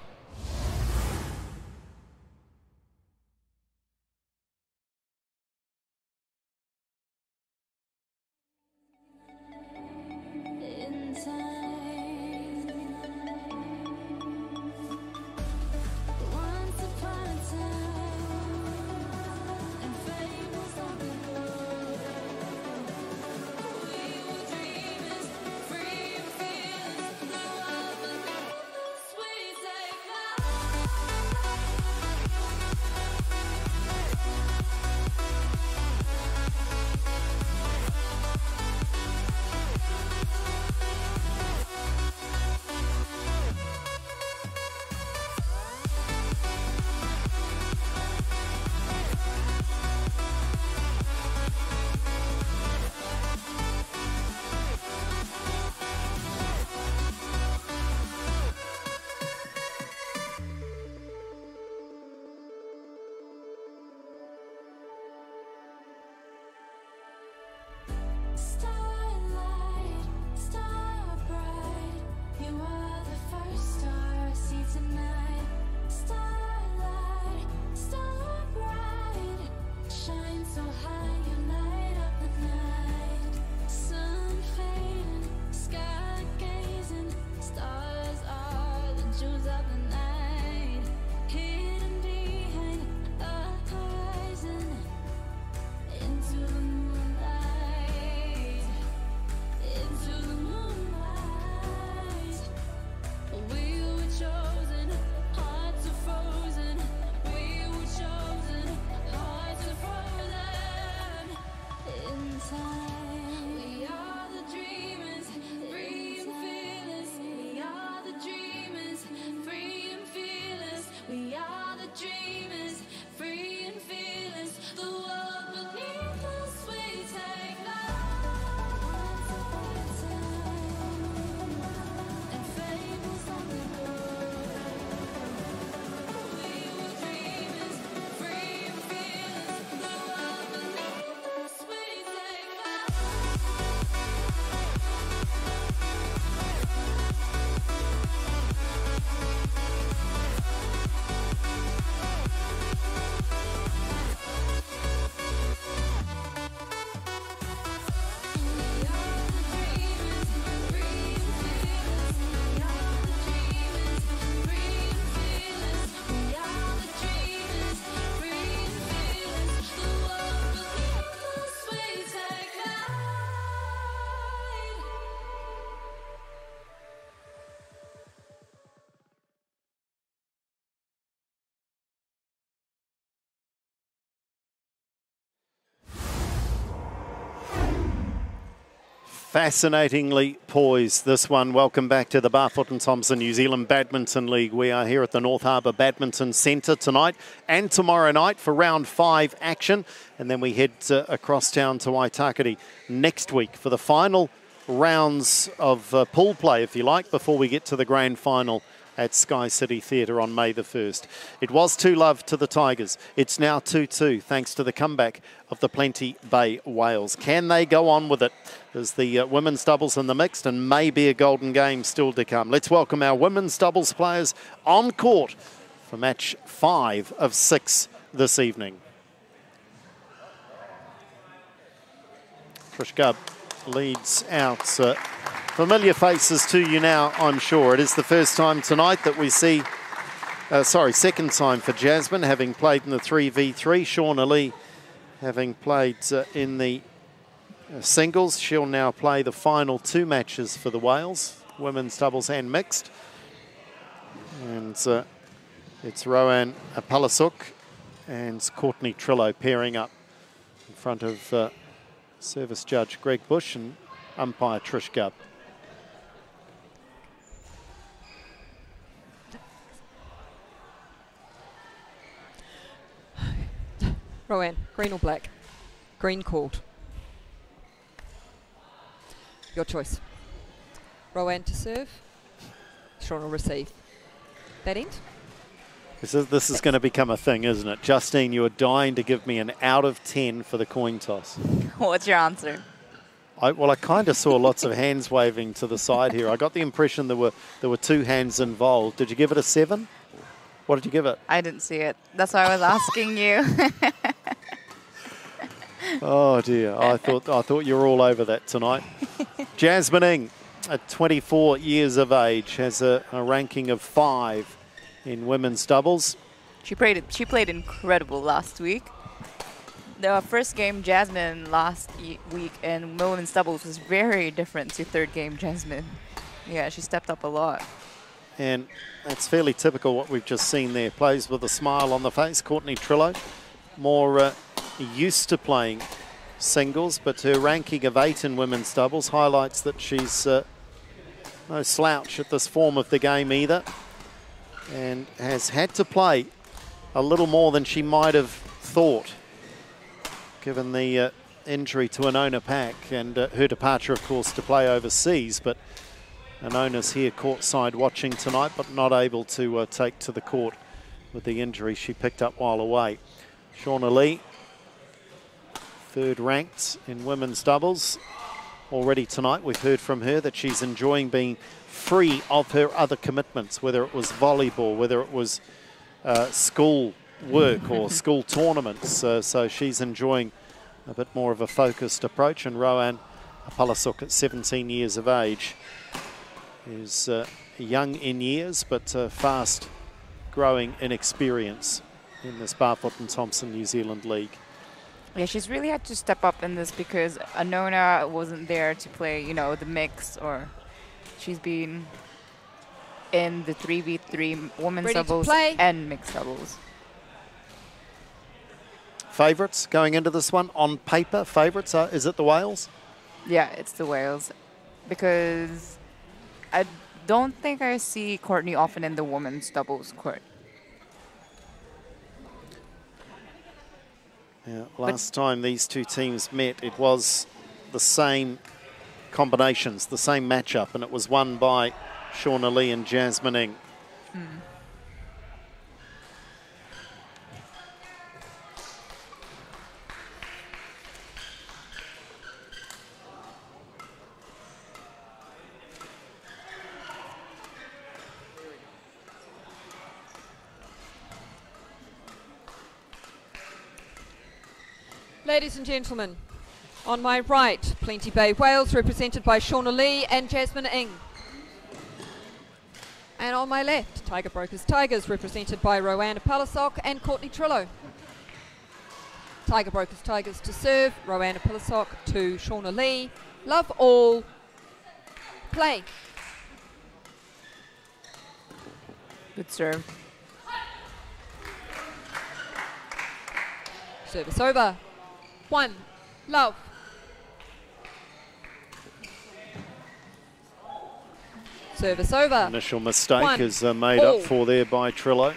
Fascinatingly poised, this one. Welcome back to the Barfoot and Thompson New Zealand Badminton League. We are here at the North Harbour Badminton Centre tonight and tomorrow night for round 5 action. And then we head across town to Waitakere next week for the final rounds of pool play, if you like, before we get to the grand final at Sky City Theatre on May the 1st. It was 2-love to the Tigers. It's now 2-2 thanks to the comeback of the Plenty Bay Whales. Can they go on with it? There's the women's doubles in the mixed and maybe a golden game still to come. Let's welcome our women's doubles players on court for match 5 of 6 this evening. Trish Gubb leads out. Familiar faces to you now, I'm sure. It is the first time tonight that we see, second time for Jasmine, having played in the 3v3. Shauna Lee having played in the singles. She'll now play the final 2 matches for the Wales, women's doubles and mixed. And it's Rowan Apalasuk and Courtney Trillo pairing up in front of service judge Greg Bush and umpire Trish Gubb. Rowan, green or black? Green called. Your choice. Rowan to serve. Shauna will receive. That end? This is going to become a thing, isn't it? Justine, you are dying to give me an out of 10 for the coin toss. What's your answer? I kind of saw lots of hands waving to the side here. I got the impression there were 2 hands involved. Did you give it a 7? What did you give it? I didn't see it. That's why I was asking you. Oh dear, I thought you were all over that tonight. Jasmine Ng, at 24 years of age, has a ranking of 5 in women's doubles. She played incredible last week. The first game Jasmine last week in women's doubles was very different to third game Jasmine. Yeah, she stepped up a lot. And that's fairly typical what we've just seen there. Plays with a smile on the face. Courtney Trillo, more used to playing singles, but her ranking of 8 in women's doubles highlights that she's no slouch at this form of the game either, and has had to play a little more than she might have thought, given the injury to Anona Pack and her departure, of course, to play overseas. But Anona's here courtside watching tonight, but not able to take to the court with the injury she picked up while away. Shauna Lee, 3rd ranked in women's doubles. Already tonight we've heard from her that she's enjoying being free of her other commitments, whether it was volleyball, whether it was school work or school tournaments. So she's enjoying a bit more of a focused approach. And Rowan Apalasuk, at 17 years of age, is young in years but fast growing in experience in this Barfoot and Thompson New Zealand League. Yeah, she's really had to step up in this because Anona wasn't there to play, you know, the mix, or she's been in the 3v3 women's doubles and mixed doubles. Favourites going into this one on paper? Favourites, is it the Wales? Yeah, it's the Wales, because I don't think I see Courtney often in the women's doubles court. Yeah, last time these two teams met, it was the same combinations, the same matchup, and it was won by Shauna Lee and Jasmine Ng. Ladies and gentlemen, on my right, Plenty Bay Wales, represented by Shauna Lee and Jasmine Ng. And on my left, Tiger Brokers Tigers, represented by Rowan Apalasuk and Courtney Trillo. Tiger Brokers Tigers to serve, Rowan Apalasuk to Shauna Lee. Love all. Play. Good serve. Service over. 1, love. Service over. Initial mistake 1 is made all. up for there by Trillo.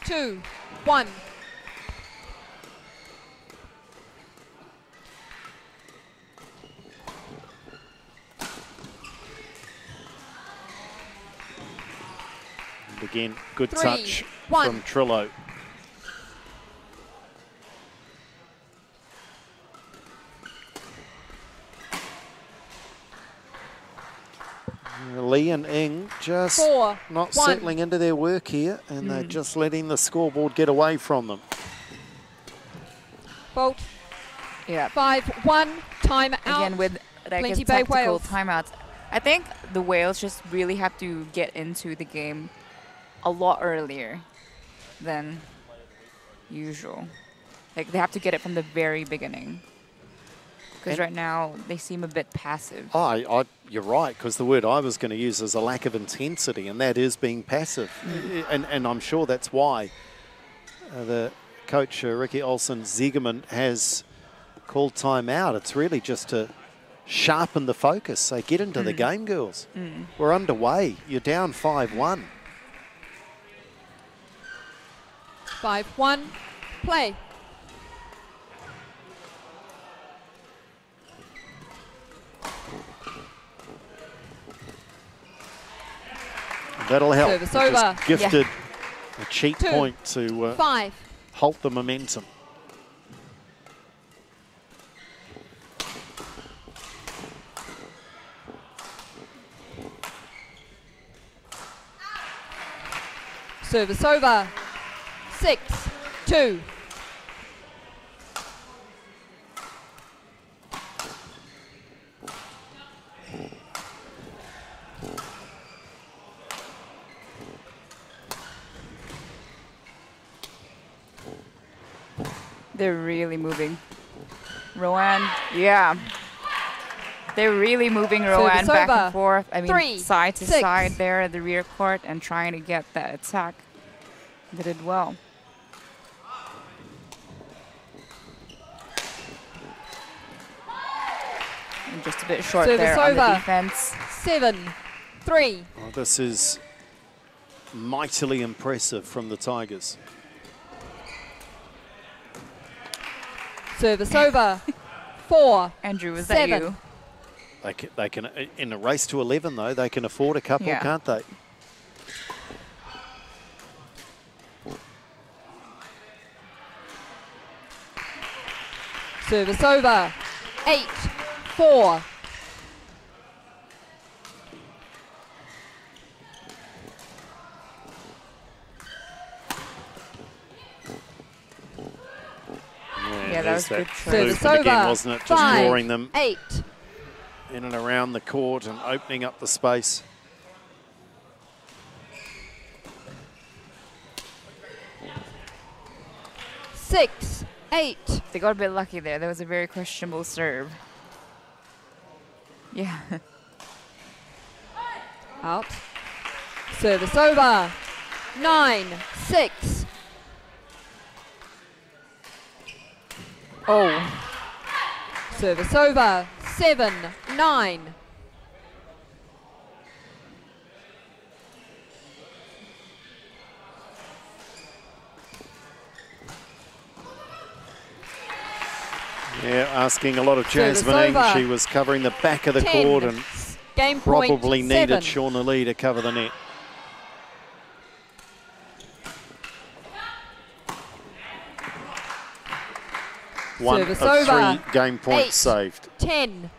Two, 1. And again, good 3, touch 1. from Trillo. Lee and Ing just 4, not 1. settling into their work here, and they're just letting the scoreboard get away from them. Fault. Yeah. 5-1. Time out. Again, with I Plenty guess Bay tactical Wales. timeouts. I think the Wales just really have to get into the game a lot earlier than usual. Like they have to get it from the very beginning. Because right now they seem a bit passive. You're right, because the word I was going to use is a lack of intensity, and that is being passive. And I'm sure that's why the coach, Ricky Olsen-Ziegerman, has called time out. It's really just to sharpen the focus. Say, get into the game, girls. We're underway. You're down 5-1. 5-1. Play. That'll help. Service Just over. gifted a cheat 2, point to 5. halt the momentum. Service over. 6-2. They're really moving. Rowan, yeah. They're really moving Rowan Service back over. and forth. I mean, 3, side to 6. side there at the rear court and trying to get that attack. They did well. And just a bit short Service there on the over. defense. 7-3. Well, this is mightily impressive from the Tigers. Service over. 4. Andrew, was 7. that you? They can, in a race to 11 though, they can afford a couple, Yeah. can't they? Service over. 8-4. Yeah, that there's was good choice. Service movement again, over. wasn't it? Just 5, drawing them 8. in and around the court and opening up the space. Six, 8. They got a bit lucky there. That was a very questionable serve. Yeah. Out. Service over. 9-6. Oh. Service over. 7-9. Yeah, asking a lot of Service Jasmine Ing. over. She was covering the back of the 10. court and Game point probably needed 7. Shauna Lee to cover the net. One Service of over. 3 game points 8, saved. 10.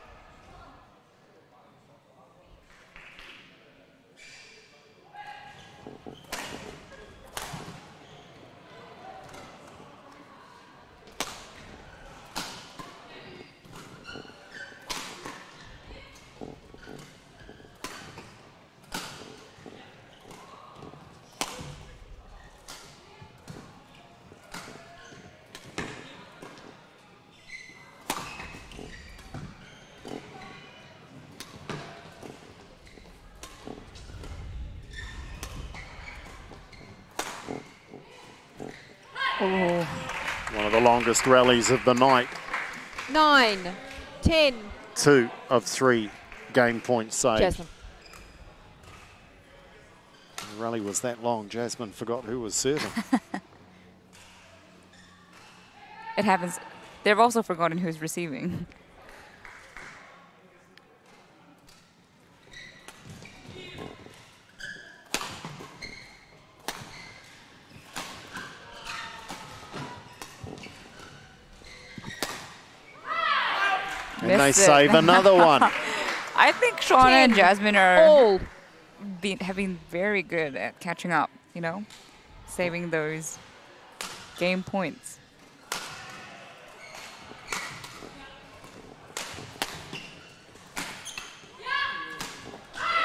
One of the longest rallies of the night. 9, 10. 2 of 3 game points saved. Jasmine. The rally was that long, Jasmine forgot who was serving. It happens. They've also forgotten who's receiving. And they save another one. I think Shauna and Jasmine are all having very good at catching up, you know, saving those game points.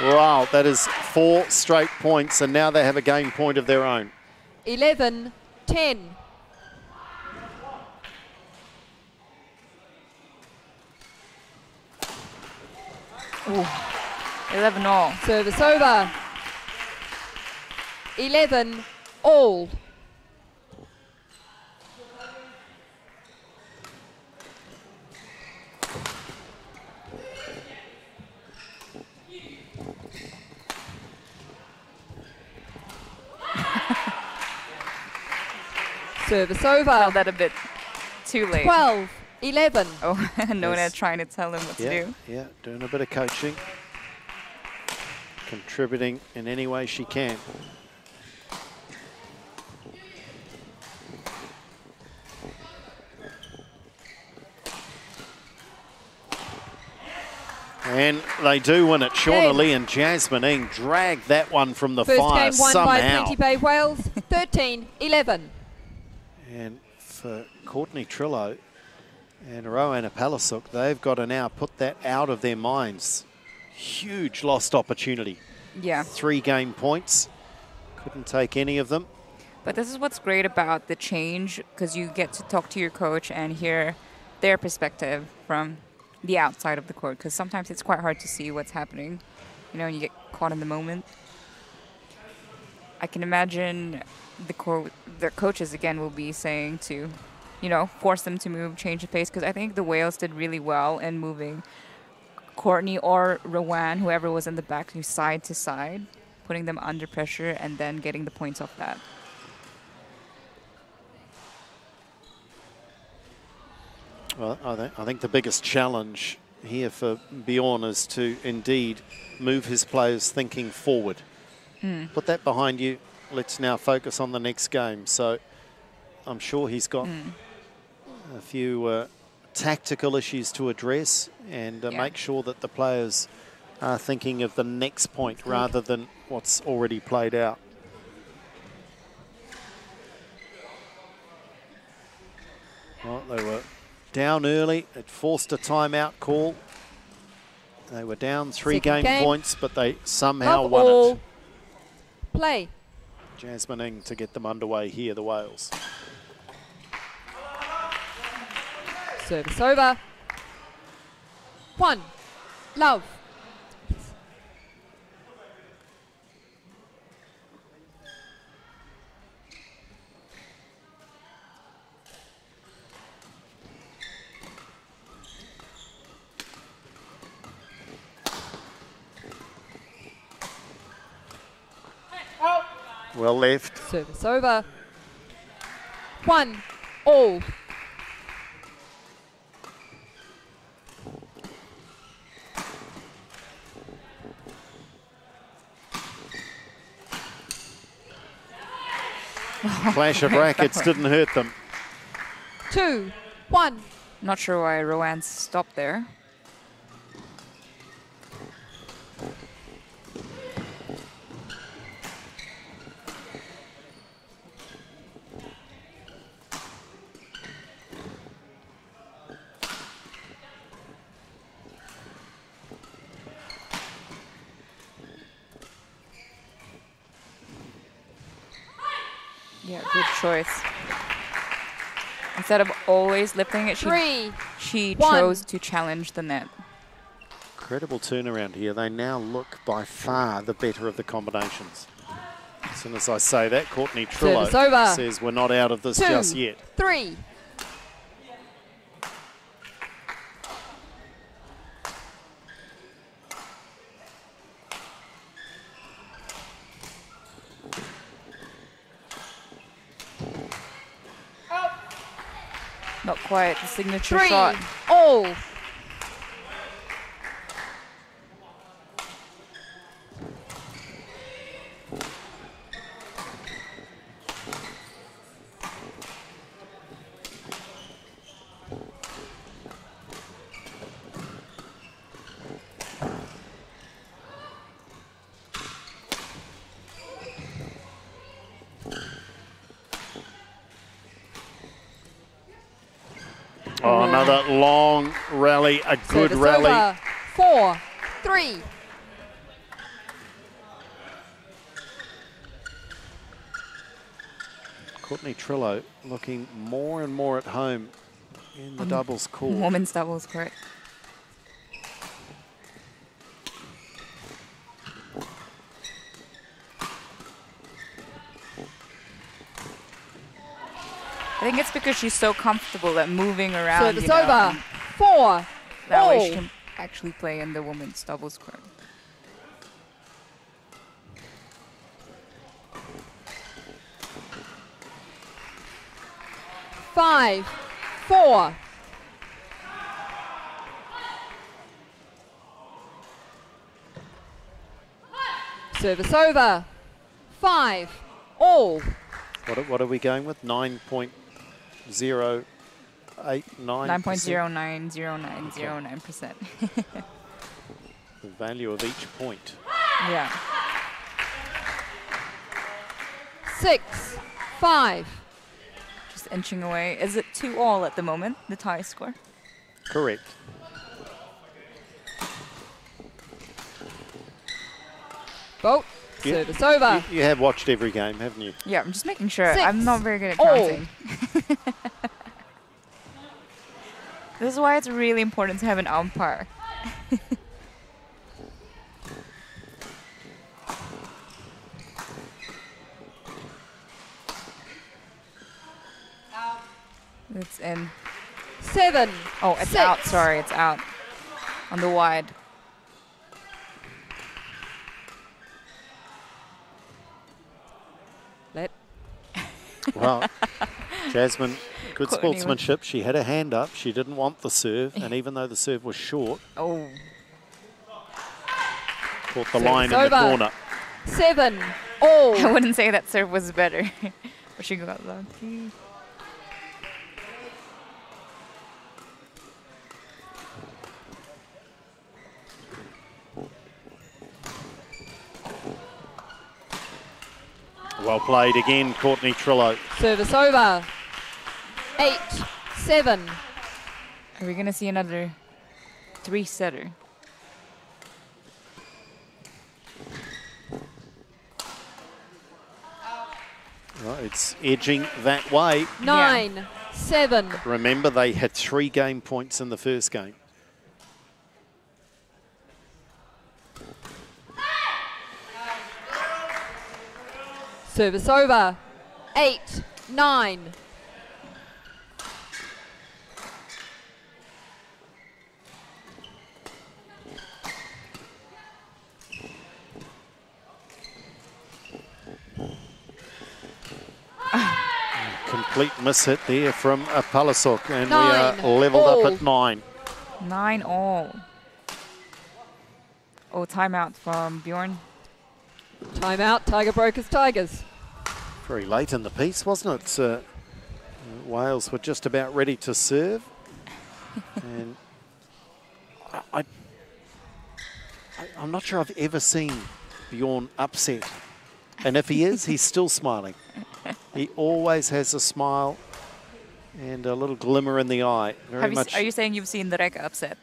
Wow, that is 4 straight points, and now they have a game point of their own. 11, 10. Ooh. 11 all. Service over. 11 all. Service over. Felt that a bit too late. 12, 11. Oh, Nona trying to tell him what to do. Yeah, doing a bit of coaching. Contributing in any way she can. And they do win it. Shauna Lee and Jasmine Ng dragged that one from the First fire game won somehow. by 20 Bay Wales, 13, 11. And for Courtney Trillo and Rowan Palasuk, they've got to now put that out of their minds. Huge lost opportunity. Yeah. 3 game points. Couldn't take any of them. But this is what's great about the change, because you get to talk to your coach and hear their perspective from the outside of the court, because sometimes it's quite hard to see what's happening, you know, and you get caught in the moment. I can imagine the coaches, again, will be saying to, you know, force them to move, change the pace, because I think the Wales did really well in moving Courtney or Rowan, whoever was in the back, side to side, putting them under pressure and then getting the points off that. Well, I think the biggest challenge here for Bjorn is to indeed move his players thinking forward. Put that behind you. Let's now focus on the next game. So I'm sure he's got a few tactical issues to address and make sure that the players are thinking of the next point rather than what's already played out. Well, they were down early. It forced a timeout call. They were down 3 game points, but they somehow won it. Play. Jasmine Ng to get them underway here, the Wales. Service over. 1, love. Well left. Service over. 1, all. Clash of rackets didn't hurt them. 2, 1. Not sure why Rowan stopped there. Yeah, good choice. Instead of always lifting it, she chose to challenge the net. Incredible turnaround here. They now look by far the better of the combinations. As soon as I say that, Courtney Trillo says we're not out of this just yet. 3. Not quite the signature 3 shot. all. Oh, another long rally, a good Service rally. over. 4, 3. Courtney Trillo looking more and more at home in the doubles court. Women's doubles court. I think it's because she's so comfortable at moving around. Service you know, over. 4 That all. way she can actually play in the women's doubles court. Five, 4. Service over. 5 all. What are we going with? 9.089? 9.090909%. The value of each point. Yeah. 6, 5. Just inching away. Is it 2-all at the moment, the tie score? Correct. Vote. Service over. You have watched every game, haven't you? Yeah, I'm just making sure. 6 I'm not very good at all. counting. This is why it's really important to have an umpire. It's in. 7. Oh, it's 6. out. Sorry, it's out. On the wide. Let. Well, Jasmine, good Courtney sportsmanship. She had her hand up. She didn't want the serve, and even though the serve was short, Oh. caught the Service line in the over. corner. 7 all. I wouldn't say that serve was better. But she got lucky. Well played again, Courtney Trillo. Service over. 8, 7. Are we going to see another 3-setter? Well, it's edging that way. 9, 7. Remember, they had 3 game points in the first game. Service over. 8, 9. Complete miss hit there from Palasuk, and 9 we are leveled all. up at 9. 9-all. Oh, timeout from Bjorn. Timeout. Tiger Brokers Tigers. Very late in the piece, wasn't it? Wales were just about ready to serve. And I'm not sure I've ever seen Bjorn upset. And if he is, he's still smiling. He always has a smile and a little glimmer in the eye. Very much. Are you saying you've seen the Reka upset?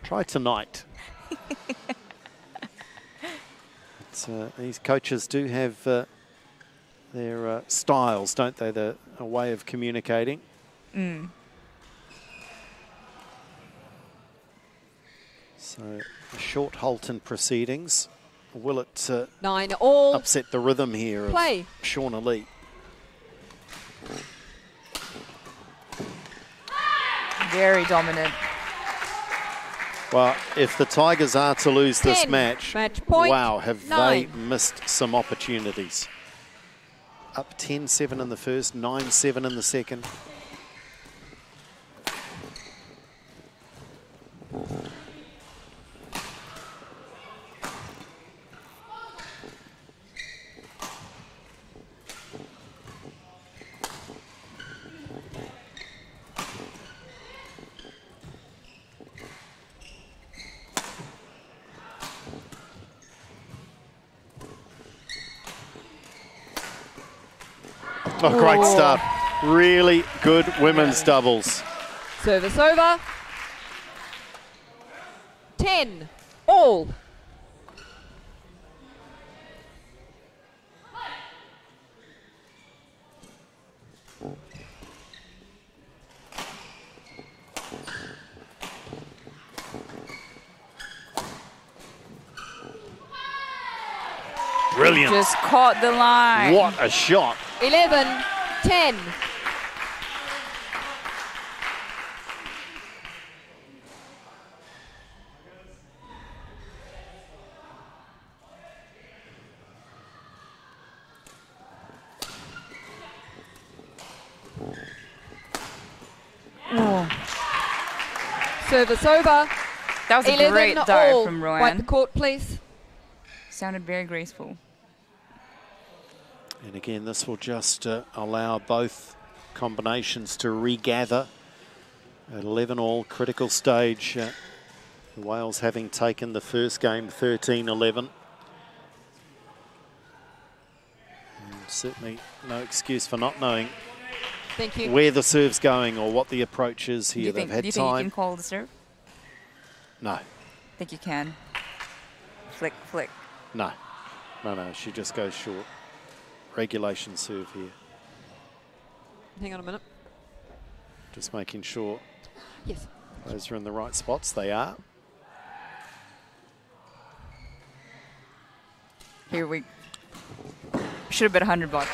Try tonight. These coaches do have their styles, don't they? A way of communicating. Mm. So a short halt in proceedings. Will it 9 all. upset the rhythm here of Play. Shauna Lee? Very dominant. Well, if the Tigers are to lose this 10. match, Match point. wow, have 9. they missed some opportunities. up 10-7 in the first, 9-7 in the second. Oh, great stuff. Really good women's doubles. Service over. 10 all. Brilliant. Just caught the line. What a shot. 11-10. Service over. That was a 11 great dive all. from Wipe the Rowan. court, please. Sounded very graceful. And again, this will just allow both combinations to regather at 11 all, critical stage. The Wales having taken the first game 13-11. Certainly no excuse for not knowing Thank you. where the serve's going or what the approach is here. They've had do you think you time. can call the serve? No, Think you can. Flick, flick. no, no, she just goes short. Regulation serve here. Hang on a minute. Just making sure Yes. those are in the right spots. They are. Here we should have bet $100.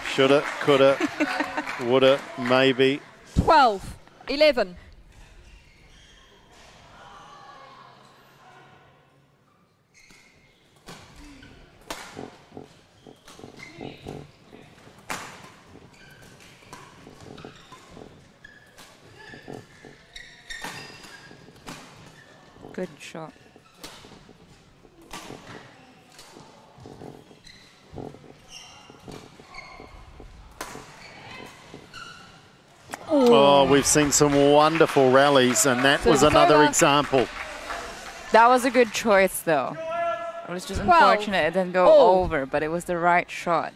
Shoulda, coulda, woulda, maybe. 12-11. Good shot. Oh, we've seen some wonderful rallies, and that was another example. That was a good choice, though. It was just 12 unfortunate it didn't go all. over, but it was the right shot.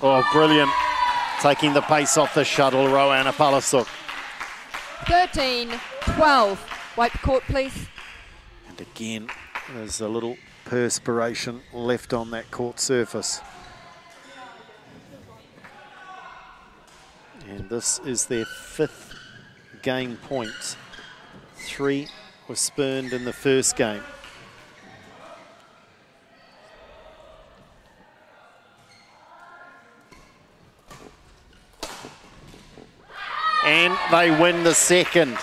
Oh, brilliant. Taking the pace off the shuttle, Rowan Palasuk. 13-12. Wipe the court, please. And again, there's a little perspiration left on that court surface. And this is their 5th game point. 3 were spurned in the first game. And they win the second.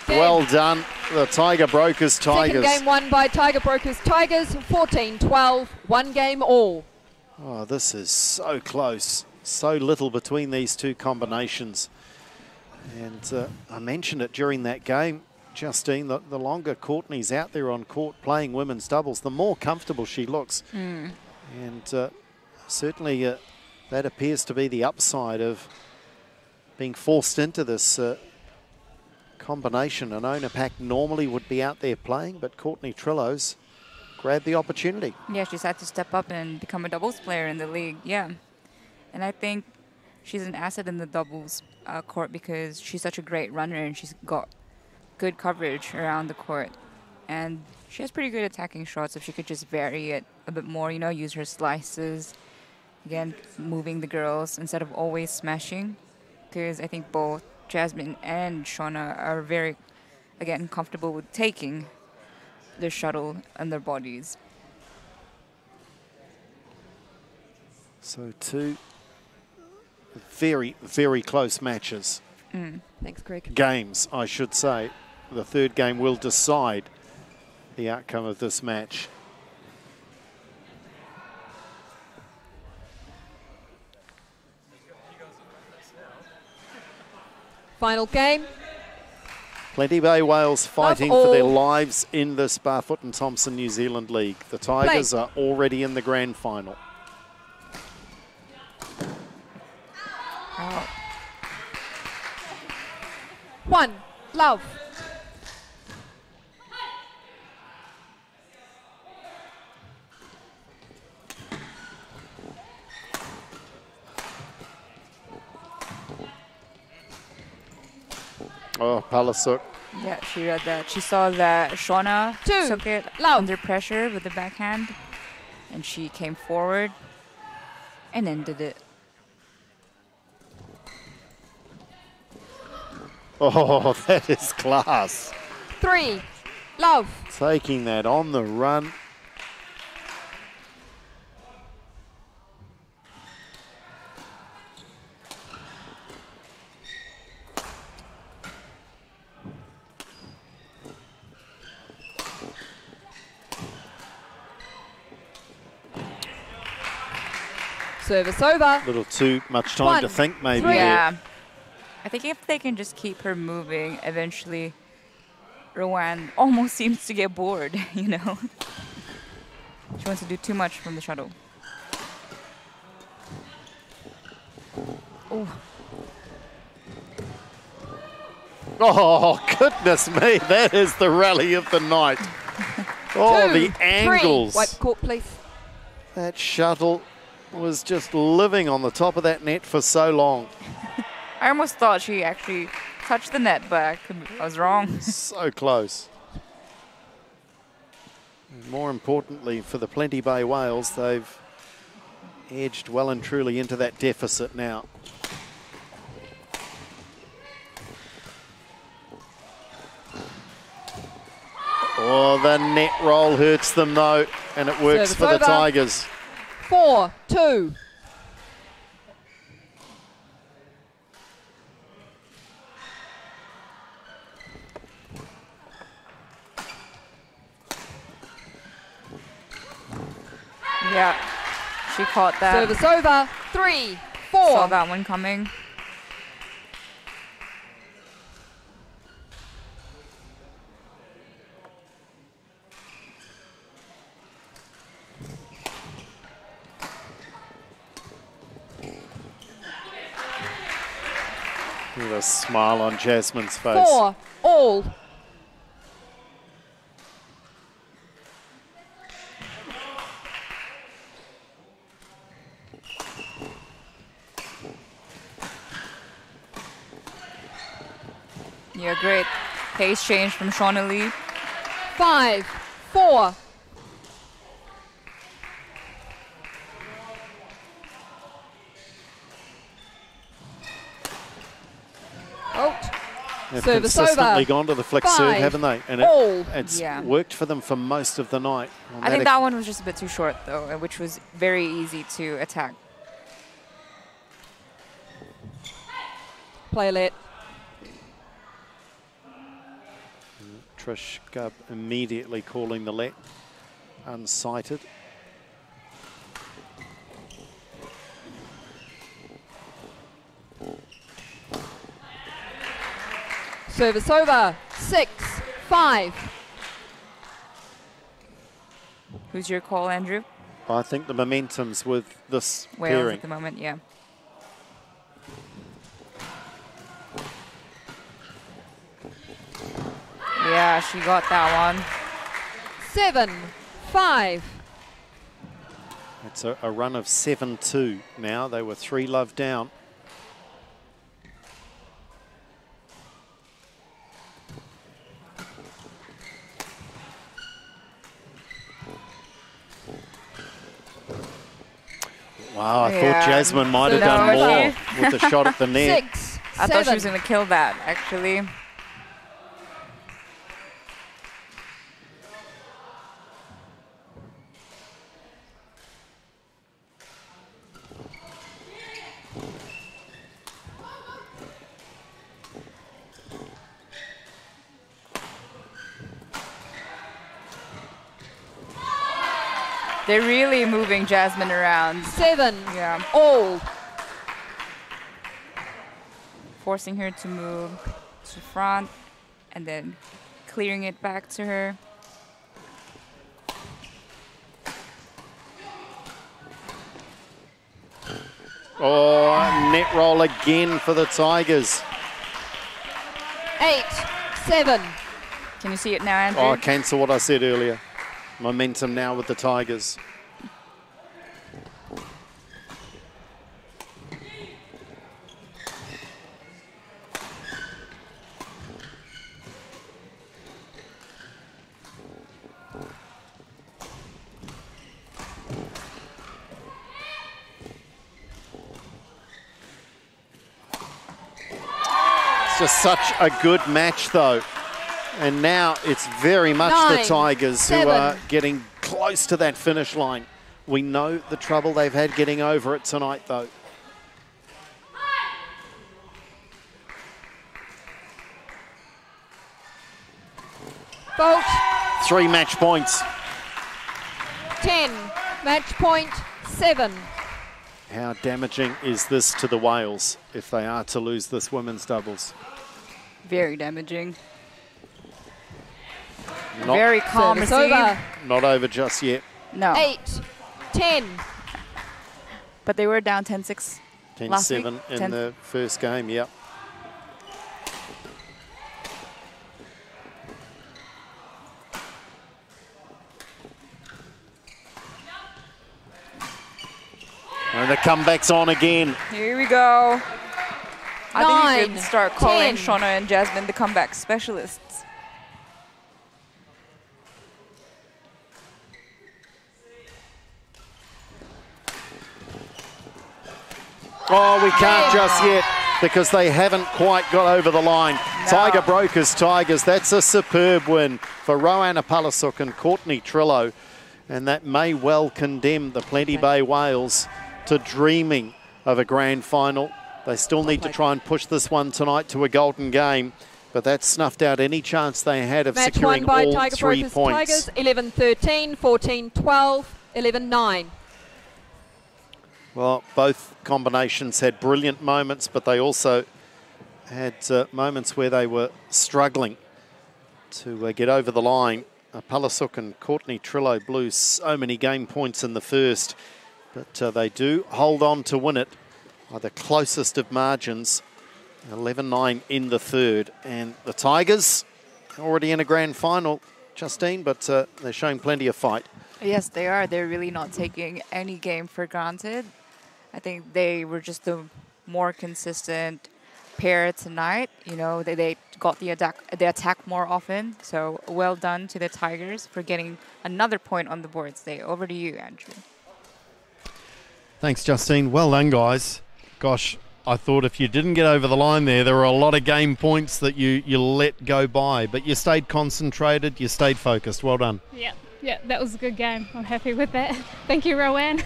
Well done, the Tiger Brokers Tigers. Second game won by Tiger Brokers Tigers, 14-12, 1 game all. Oh, this is so close. So little between these two combinations. And I mentioned it during that game, Justine, the longer Courtney's out there on court playing women's doubles, the more comfortable she looks. And certainly that appears to be the upside of being forced into this combination. Anona Pack normally would be out there playing, but Courtney Trillo's grabbed the opportunity. Yeah, she's had to step up and become a doubles player in the league, yeah. And I think she's an asset in the doubles court because she's such a great runner and she's got good coverage around the court. And she has pretty good attacking shots if she could just vary it a bit more, you know, use her slices. Again, moving the girls instead of always smashing. Because I think both Jasmine and Shauna are very, again, comfortable with taking the shuttle and their bodies. So 2 very, very close matches. Thanks, Greg. Games, I should say. The third game will decide the outcome of this match. Final game. Plenty Bay Whales fighting Love for their all. lives in this Barfoot and Thompson New Zealand League. The Tigers are already in the grand final. One. Love. Oh, Palasuk. Yeah, she read that. She saw that Shauna Two. took it Love. under pressure with the backhand, and she came forward and ended it. Oh, that is class. 3. Love. Taking that on the run. Service over. Little too much time to 1, think, maybe. 3. Yeah. I think if they can just keep her moving, eventually Rowan almost seems to get bored, you know. She wants to do too much from the shuttle. Oh, Oh, goodness me. That is the rally of the night. Oh, 2, the 3. angles. Wipe court, please. That shuttle was just living on the top of that net for so long. I almost thought she actually touched the net, but I was wrong. So close. More importantly, for the Plenty Bay Whales, they've edged well and truly into that deficit now. Oh, the net roll hurts them though, and it works Service for the over. Tigers. 4, 2. Yeah, she caught that. Service over. 3, 4. Saw that one coming. With a smile on Jasmine's face. 4, all. Yeah, great pace change from Shauna Lee. 5, 4. Out. They've Service consistently over. gone to the flick serve, 5, haven't they? And all. it's Yeah. worked for them for most of the night. On I think occ- that one was just a bit too short, though, which was very easy to attack. Play let. Trish Gubb immediately calling the let unsighted. Service over. 6, 5. Who's your call, Andrew? I think the momentum's with this Wales pairing. at the moment, yeah. Yeah, she got that one. 7, 5. It's a run of 7-2 now. They were 3-love down. Wow, I Yeah. thought Jasmine might have No, done more she- with the shot at the net. 6, I thought she 7. was going to kill that, actually. They're really moving Jasmine around. 7 Yeah. all. Forcing her to move to front and then clearing it back to her. Oh, net roll again for the Tigers. 8-7. Can you see it now, Andrew? Oh, cancel what I said earlier. Momentum now with the Tigers. Just such a good match, though. And now it's very much the 9, Tigers who 7. are getting close to that finish line. We know the trouble they've had getting over it tonight, though. Bolt. 3 match points. 10. Match point 7. How damaging is this to the Wales if they are to lose this women's doubles? Very damaging. Not, Very calm Service receive. over. not over just yet. No. 8-10. But they were down 10-6 last week. 10-7 in the first game, yep. And the comeback's on again. Here we go. I think we 9, should start calling 10. Shauna and Jasmine the comeback specialists. Oh, we can't just yet because they haven't quite got over the line. No. Tiger Brokers Tigers, that's a superb win for Roanna Palasuk and Courtney Trillo. And that may well condemn the Plenty Bay Whales to dreaming of a grand final. They still need to try and push this one tonight to a golden game, but that snuffed out any chance they had of Match securing won by all Tiger 3 Brokers points. Tigers. 11-13, 14-12, 11-9. Well, both combinations had brilliant moments, but they also had moments where they were struggling to get over the line. Palasuk and Courtney Trillo blew so many game points in the first, but they do hold on to win it by the closest of margins, 11-9 in the third. And the Tigers already in a grand final, Justine, but they're showing plenty of fight. Yes, they are. They're really not taking any game for granted. I think they were just the more consistent pair tonight. You know, they got the attack more often. So well done to the Tigers for getting another point on the board today. Over to you, Andrew. Thanks, Justine. Well done, guys. Gosh, I thought if you didn't get over the line there were a lot of game points that you let go by, but you stayed concentrated, you stayed focused. Well done. Yeah, that was a good game. I'm happy with that. Thank you, Rowan.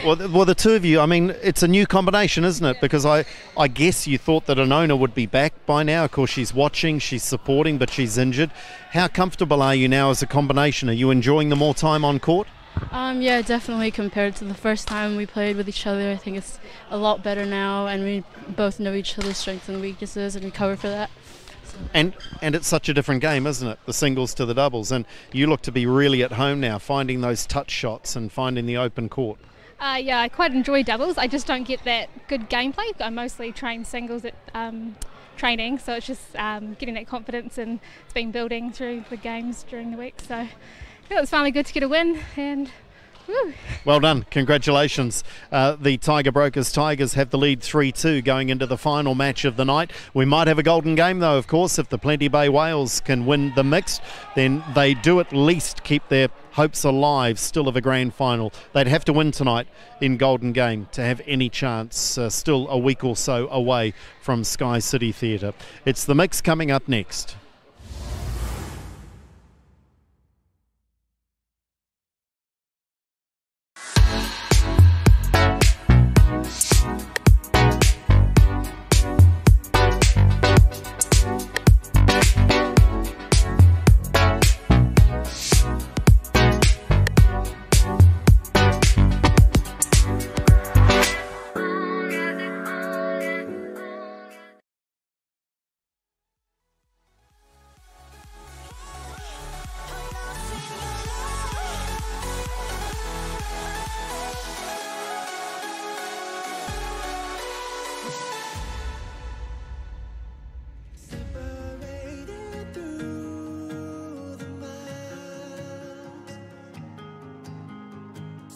Well, the two of you, I mean, it's a new combination, isn't it? Because I guess you thought that Anona would be back by now. Of course, she's watching, she's supporting, but she's injured. How comfortable are you now as a combination? Are you enjoying the more time on court? Yeah, definitely compared to the first time we played with each other. I think it's a lot better now, and we both know each other's strengths and weaknesses and we cover for that. And it's such a different game, isn't it? The singles to the doubles. And you look to be really at home now, finding those touch shots and finding the open court. Yeah, I quite enjoy doubles. I just don't get that good gameplay. I mostly train singles at training, so it's just getting that confidence, and it's been building through the games during the week. So yeah, it was finally good to get a win, and woo. Well done. Congratulations. The Tiger Brokers Tigers have the lead 3-2 going into the final match of the night. We might have a golden game, though, of course. If the Plenty Bay Whales can win the mixed, then they do at least keep their hopes alive still of a grand final. They'd have to win tonight in golden game to have any chance, still a week or so away from Sky City Theatre. It's the mix coming up next.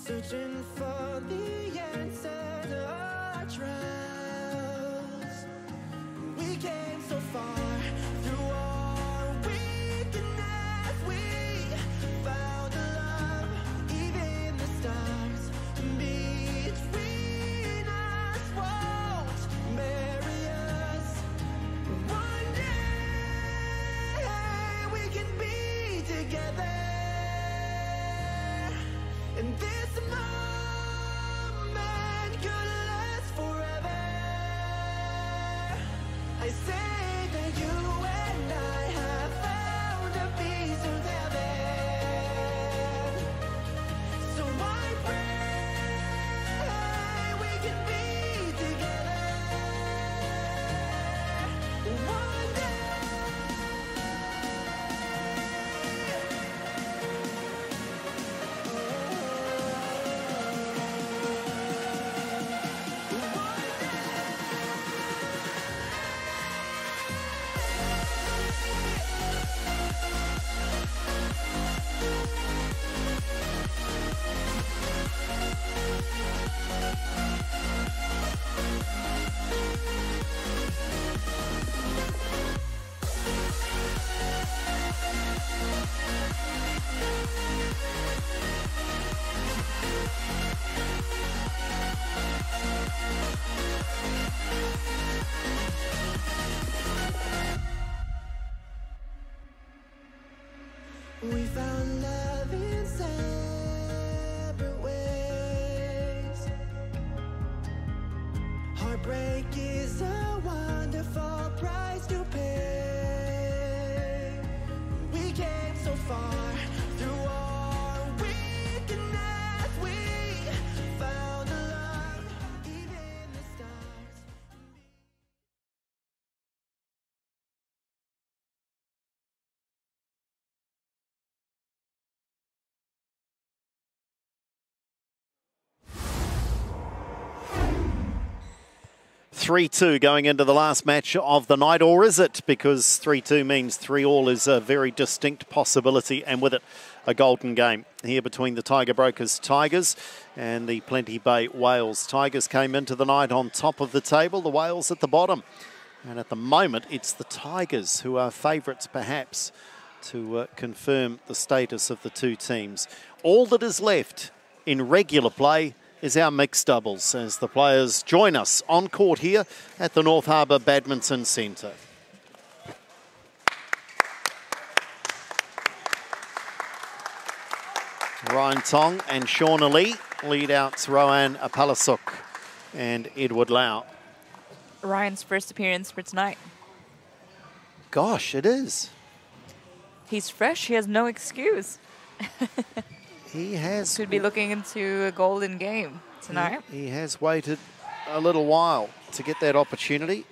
searching for the answer to our trials. We came so far through our weakness. We found a love, even the stars between us won't bury us. One day we can be together. And this moment could last forever. I say that you and I have found a piece of heaven. So I pray we can be together. One day. We found love in separate ways. Heartbreak is a wonderful price to pay. We came so far through our weakness. We found a love, even the stars. Three-two going into the last match of the night, or is it? Because 3-2 means 3-all is a very distinct possibility, and with it, a golden game here between the Tiger Brokers Tigers and the Plenty Bay Whales. Tigers came into the night on top of the table, the Whales at the bottom. And at the moment, it's the Tigers who are favourites, perhaps, to confirm the status of the two teams. All that is left in regular play is our mixed doubles as the players join us on court here at the North Harbour Badminton Centre. Ryan Tong and Shauna Lee lead out Rowan Apalasuk and Edward Lau. Ryan's first appearance for tonight. Gosh, it is. He's fresh. He has no excuse. He has. Could be looking into a golden game tonight. He has waited a little while to get that opportunity.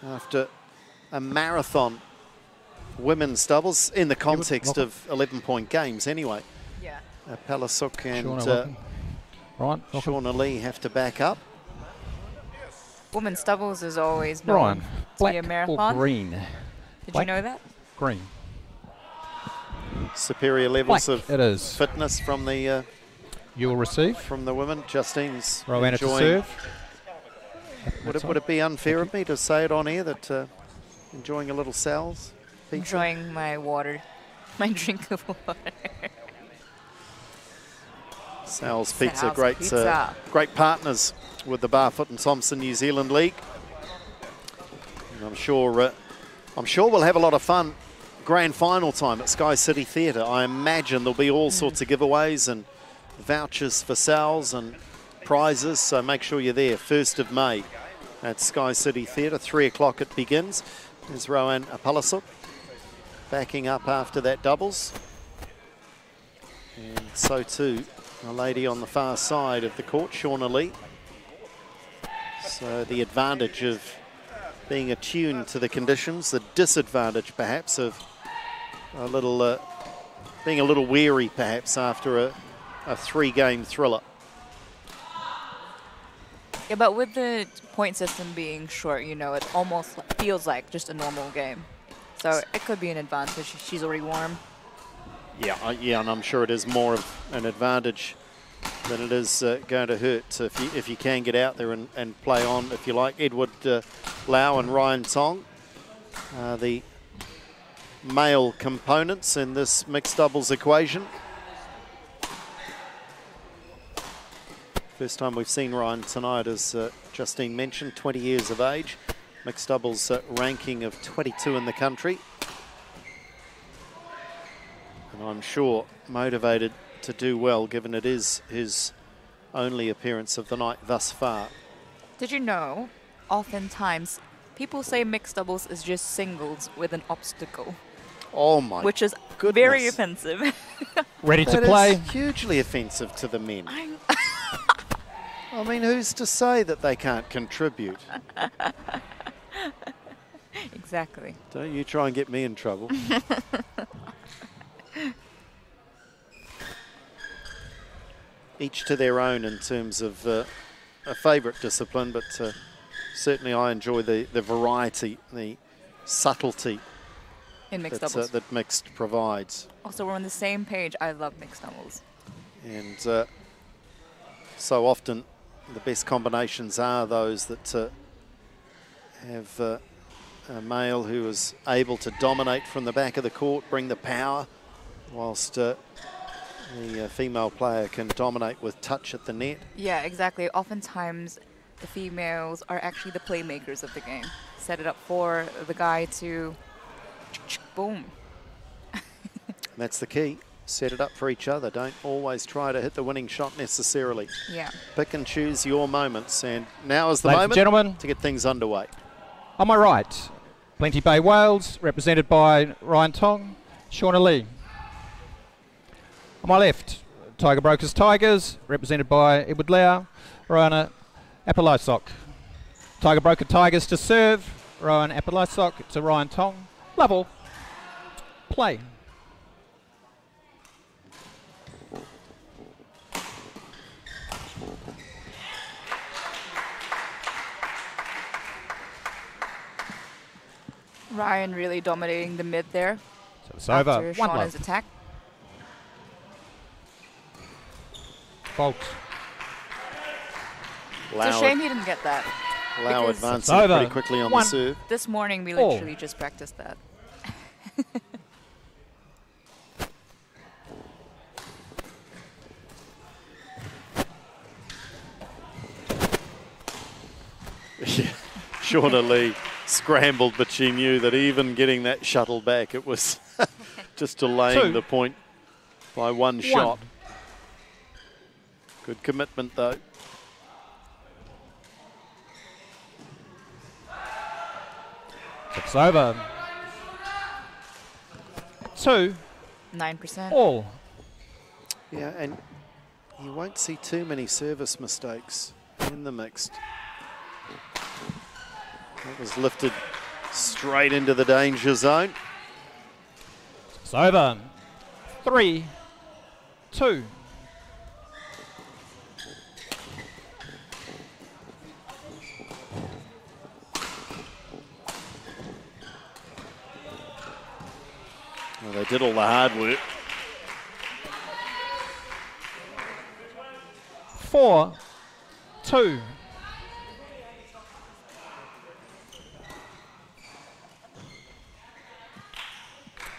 After a marathon women's doubles in the context of 11-point games anyway. Yeah. Palasuk and Ryan, Shauna Lee have to back up. Women's doubles is always known Ryan, to black be a marathon. or green? Did Black, you know that? Green. Superior levels Black, of it is. fitness from the You'll receive from the women. Justine's Rowan to enjoying. serve. Would it be unfair of me to say it on air that enjoying a little Sal's pizza? Enjoying my water, my drink of water. Sal's Pizza, Sal's great, Pizza. great partners with the Barfoot and Thompson New Zealand League. And I'm sure we'll have a lot of fun. Grand final time at Sky City Theatre. I imagine there'll be all sorts of giveaways and vouchers for Sal's and prizes. So make sure you're there. 1st of May at Sky City Theatre. 3 o'clock it begins. There's Rowan Apalasuk backing up after that doubles. And so too a lady on the far side of the court, Shauna Lee. So the advantage of being attuned to the conditions, the disadvantage perhaps of a little being a little weary perhaps after a 3-game thriller. Yeah, but with the point system being short, you know, it almost feels like just a normal game. So it could be an advantage. She's already warm. Yeah, and I'm sure it is more of an advantage than it is going to hurt if you can get out there and play on, if you like. Edward Lau and Ryan Tong are the male components in this mixed doubles equation. First time we've seen Ryan tonight, as Justine mentioned, 20 years of age. Mixed doubles ranking of 22 in the country. And I'm sure motivated to do well, given it is his only appearance of the night thus far. Did you know, oftentimes, people say mixed doubles is just singles with an obstacle. Oh my Which is goodness. very offensive. Ready to That play? is hugely offensive to the men. I mean, who's to say that they can't contribute? Exactly. Don't you try and get me in trouble. Each to their own in terms of a favourite discipline, but certainly I enjoy the variety, the subtlety In mixed doubles. that mixed provides. Also, we're on the same page. I love mixed doubles. And so often the best combinations are those that have a male who is able to dominate from the back of the court, bring the power, whilst the female player can dominate with touch at the net. Yeah, exactly. Oftentimes, the females are actually the playmakers of the game. Set it up for the guy to boom. That's the key. Set it up for each other. Don't always try to hit the winning shot necessarily. Yeah. Pick and choose your moments. And now is the Ladies and moment gentlemen, to get things underway. on my right, Plenty Bay Wales, represented by Ryan Tong, Shauna Lee. On my left, Tiger Brokers Tigers, represented by Edward Lau, Rowan Apolosok. Tiger Broker Tigers to serve, Rowan Apolosok to Ryan Tong. Level. Play. Ryan really dominating the mid there. So it's over. After One Shauna's love. attack. Fault. It's a shame he didn't get that. Lau because advancing pretty quickly on the serve. This morning we All. literally just practiced that. Yeah. Shauna Lee scrambled, but she knew that even getting that shuttle back, it was just delaying Two. the point by one shot. Good commitment, though. It's over. 2. 9%. All. Yeah, and you won't see too many service mistakes in the mixed. That was lifted straight into the danger zone. It's over. 3, 2. Well, they did all the hard work. 4, 2.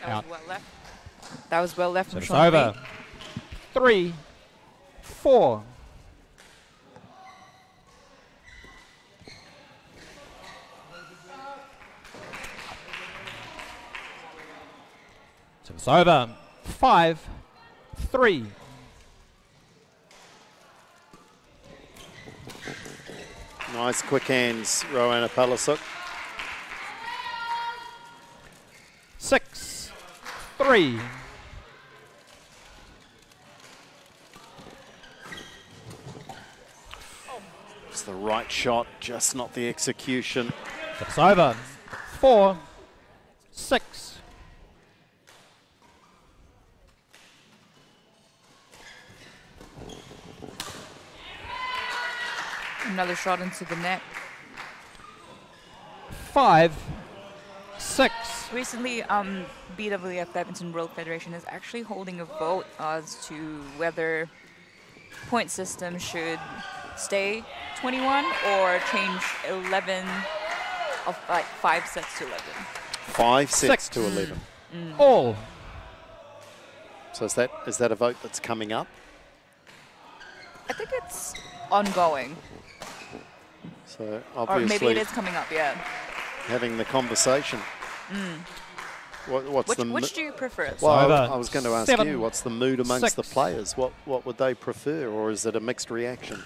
That was well left. That was well left So from it's Shauna over. Lee. 3, 4. So it's over. 5, 3. Nice quick hands, Rowan Apolosok. 6, 3. It's the right shot, just not the execution. So it's over. 4, 6. Another shot into the net. 5, 6. Recently, BWF Badminton World Federation is actually holding a vote as to whether point system should stay 21 or change 11 of like 5 sets to 11. 5 sets 6. to 11. All. So is that a vote that's coming up? I think it's ongoing. So Or obviously maybe it is coming up, yeah. having the conversation. Which do you prefer? Well, I was going to ask 7, you, what's the mood amongst 6. the players? What would they prefer, or is it a mixed reaction?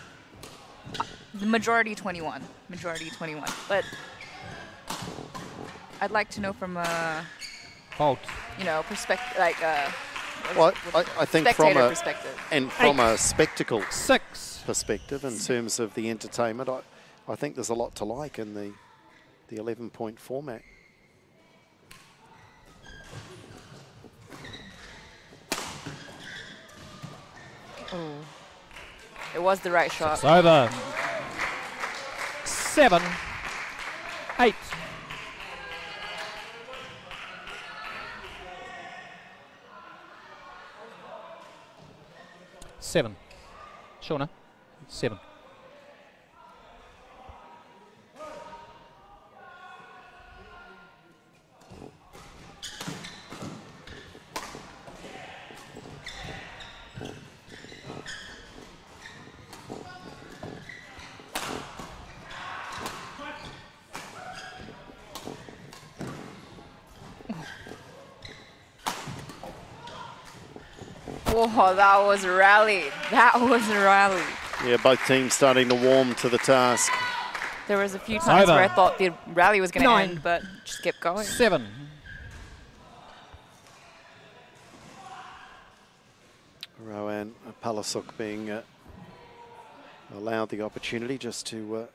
The majority 21. But I'd like to know from a, Bolt. perspective, like Well, I think from spectator a perspective. and from a spectacle 6. perspective, in terms of the entertainment, I think there's a lot to like in the 11-point format. Oh, it was the right shot. It's over. 7, 8. Seven. Shauna. 7. Oh, that was a rally. Yeah, both teams starting to warm to the task. There was a few times where I thought the rally was going to 9. end, but just kept going. 7. Rowan Palasuk being allowed the opportunity just to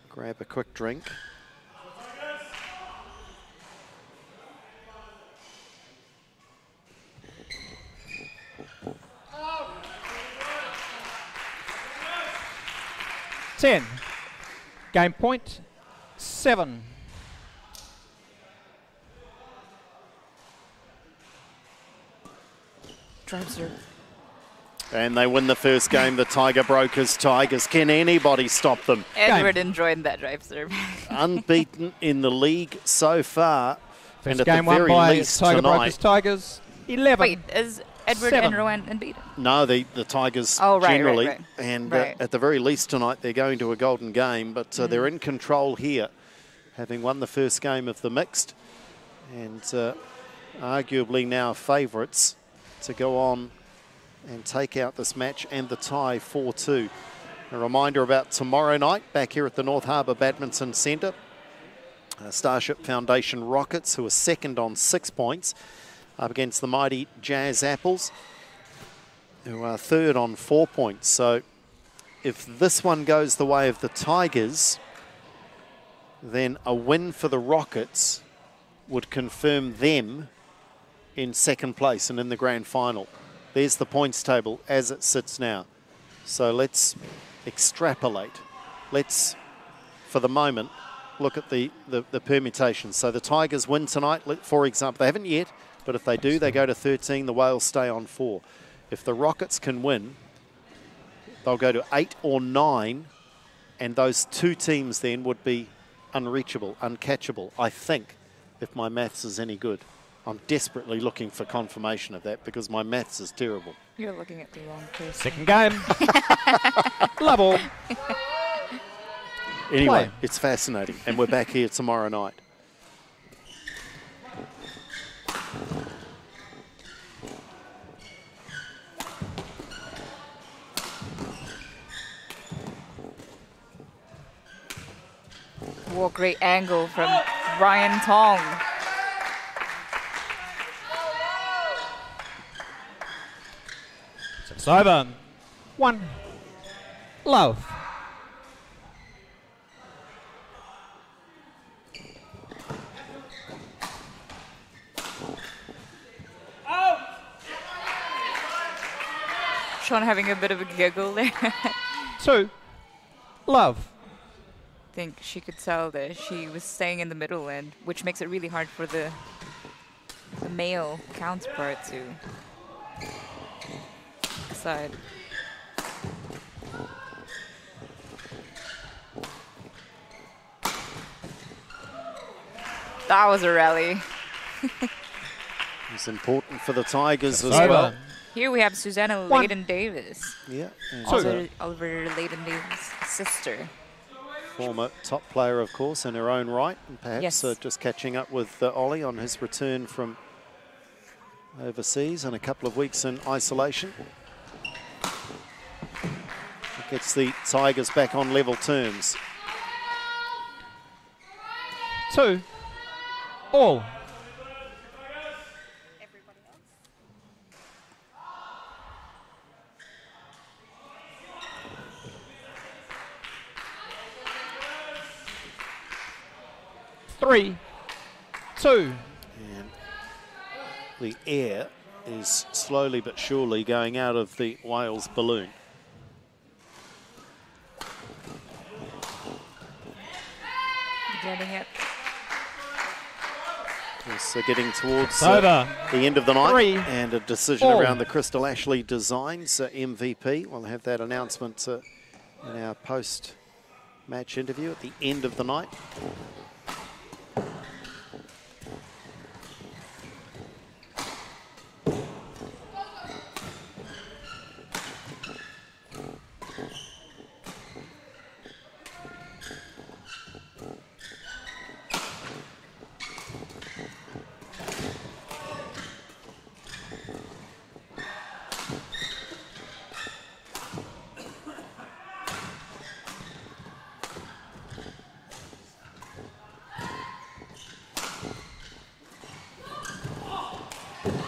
grab a quick drink. Ten. Game point. 7. Drive serve. And they win the first game, the Tiger Brokers Tigers. Can anybody stop them? Edward enjoyed that drive serve. Unbeaten in the league so far. First and at game the won very by least Tiger tonight, Brokers Tigers. 11. Wait, is Edward 7. and Rowan unbeaten? No, the Tigers Oh, right, generally. right. And Right. at the very least tonight, they're going to a golden game, but they're in control here, having won the first game of the mixed, and arguably now favourites to go on and take out this match and the tie 4-2. A reminder about tomorrow night, back here at the North Harbour Badminton Centre. Starship Foundation Rockets, who are second on 6 points, up against the mighty Jazz Apples, who are third on 4 points. So if this one goes the way of the Tigers, then a win for the Rockets would confirm them in second place and in the grand final. There's the points table as it sits now. So let's extrapolate. Let's, for the moment, look at the permutations. So the Tigers win tonight, for example. They haven't yet, but if they do, they go to 13. The Whales stay on 4. If the Rockets can win, they'll go to 8 or 9, and those two teams then would be unreachable, uncatchable, I think, if my maths is any good. I'm desperately looking for confirmation of that because my maths is terrible. You're looking at the wrong person. Second game. Love all. Anyway, Play. it's fascinating, and we're back here tomorrow night. What great angle from Ryan Tong. It's over. 1. Love. Sean having a bit of a giggle there. 2. Love. think she could tell that she was staying in the middle end, which makes it really hard for the male counterpart to decide. That was a rally. It's important for the Tigers as Over. well. Here we have Susanna One. Leyden-Davis. Yeah, and Oliver Leyden-Davis' sister. former top player, of course, in her own right, and perhaps Yes. just catching up with Ollie on his return from overseas and a couple of weeks in isolation. It gets the Tigers back on level terms. 2 all. Three, 2. And the air is slowly but surely going out of the Wales balloon. Getting it. Yes, they're getting towards Over. the end of the night. 3 And a decision all. around the Crystal Ashley Designs MVP. We'll have that announcement in our post-match interview at the end of the night.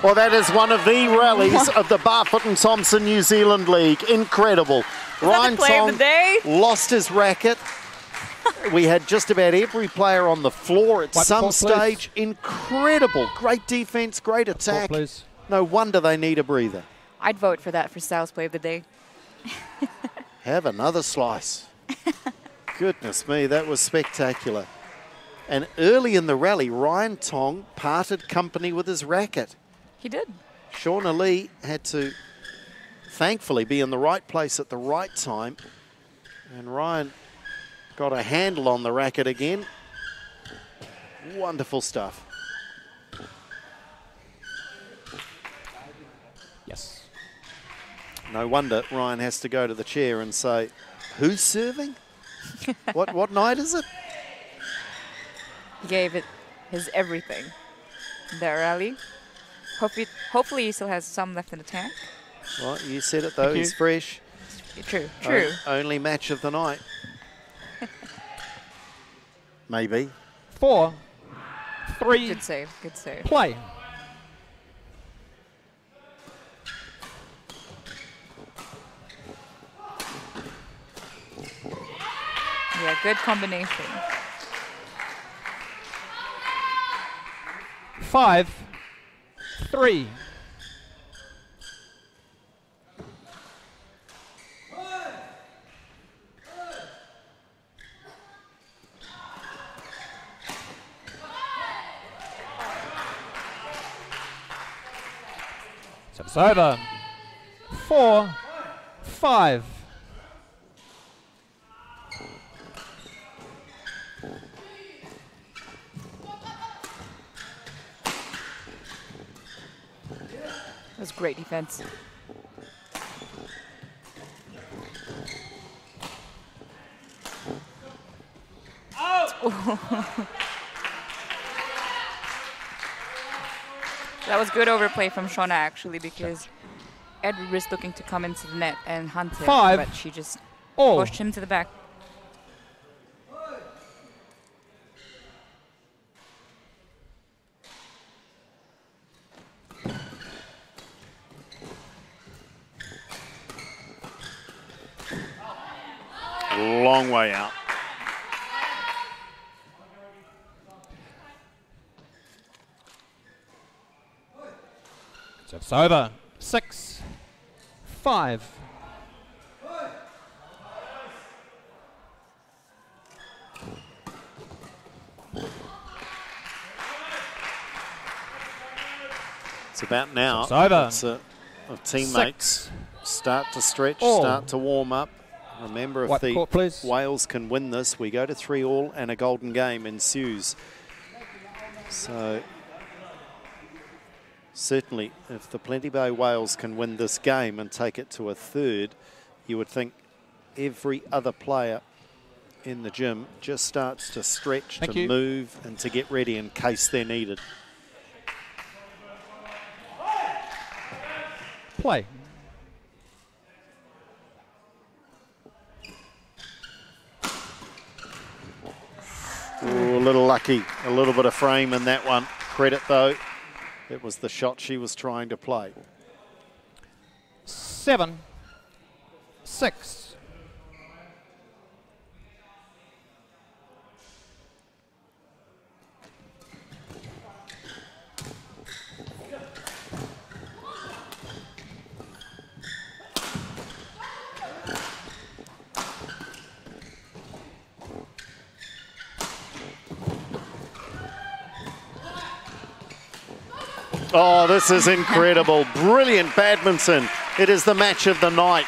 Well, that is one of the rallies of the Barfoot and Thompson New Zealand League. Incredible. Ryan play of the Tong day? lost his racket. We had just about every player on the floor at White some ball, please. stage. Incredible. Great defense, great attack. Please. No wonder they need a breather. I'd vote for that for Styles Play of the Day. Have another slice. Goodness me, that was spectacular. And early in the rally, Ryan Tong parted company with his racket. He did. Shauna Lee had to thankfully be in the right place at the right time. And Ryan got a handle on the racket again. Wonderful stuff. Yes. No wonder Ryan has to go to the chair and say, who's serving? What night is it? He gave it his everything. That rally. Hopefully he still has some left in the tank. Well, you said it though, he's fresh. True, true. Only match of the night. Maybe. 4, 3, Good save, good save. play. Yeah, good combination. 5, 3. So it's over. 4, 5. That was great defense. That was good overplay from Shauna actually, because Edward was looking to come into the net and hunt it, 5 but she just all. pushed him to the back. Long way out. So it's over. 6, 5. It's about now. It's over. It's, teammates start to stretch, All. start to warm up. Remember, if Wipe the court, please. Wales can win this, we go to 3-all and a golden game ensues. So certainly, if the Plenty Bay Wales can win this game and take it to a third, you would think every other player in the gym just starts to stretch, Thank to you. move and to get ready in case they're needed. Play. Ooh, a little lucky, a little bit of frame in that one. Credit though, it was the shot she was trying to play. 7-6. Oh, this is incredible. Brilliant badminton. It is the match of the night.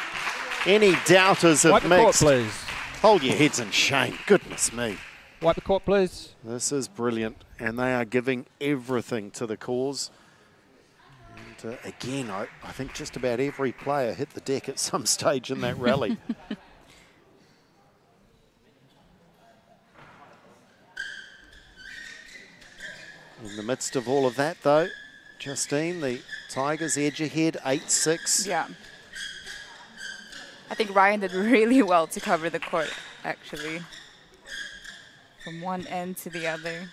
Any doubters have Wipe the court, mixed. please. Hold your heads in shame. Goodness me. Wipe the court, please. This is brilliant. And they are giving everything to the cause. And again, I think just about every player hit the deck at some stage in that rally. In the midst of all of that, though, Justine, the Tigers edge ahead, 8-6. Yeah. I think Ryan did really well to cover the court, actually. From one end to the other.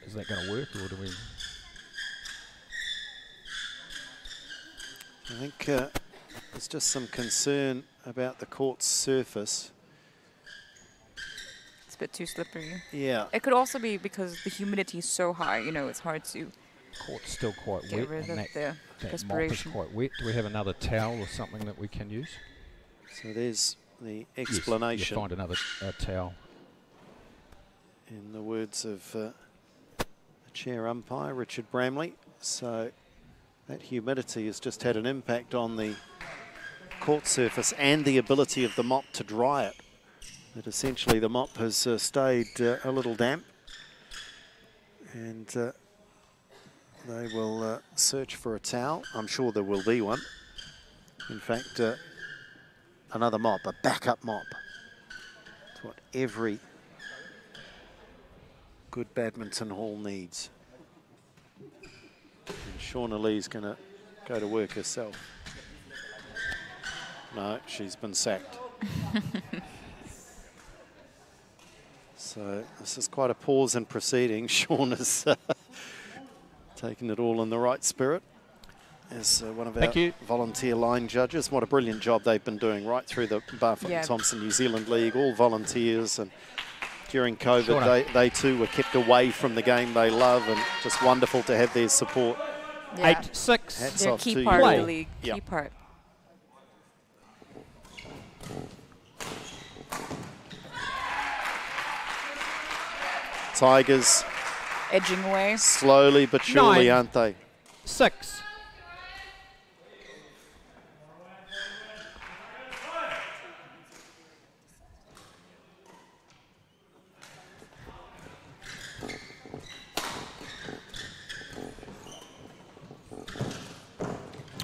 Is that going to work, or do we? I think there's just some concern about the court's surface. It's a bit too slippery. Yeah. It could also be because the humidity is so high, you know, it's hard to Court's still quite get wet. rid and of the that mop is perspiration. quite wet. Do we have another towel or something that we can use? So there's the Yes, explanation. you find another towel. In the words of the chair umpire, Richard Bramley. So that humidity has just had an impact on the court surface and the ability of the mop to dry it. That essentially the mop has stayed a little damp, and they will search for a towel. I'm sure there will be one. In fact, another mop, a backup mop. It's what every good badminton hall needs. And Shauna Lee's going to go to work herself. No, she's been sacked. So this is quite a pause in proceedings. Shauna's taking it all in the right spirit as one of our volunteer line judges. What a brilliant job they've been doing right through the Barfoot and Thompson New Zealand League, all volunteers, and during COVID they too were kept away from the game they love, and just wonderful to have their support. Yeah. 8-6. Hats They're a off key to part you of all. the league, Yeah. key part. Tigers Edging away. slowly but surely, 9, aren't they? 6.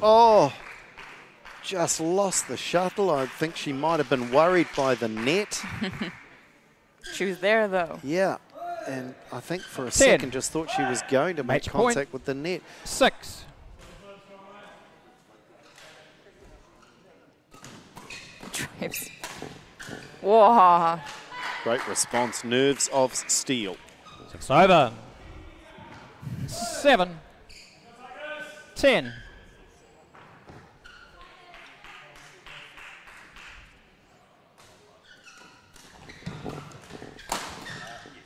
Oh, just lost the shuttle. I think she might have been worried by the net. She was there, though. Yeah, and I think for a 10. second just thought she was going to make Match point. contact with the net. 6. Drives. Whoa. Great response. Nerves of steel. 6 over. 7. 10.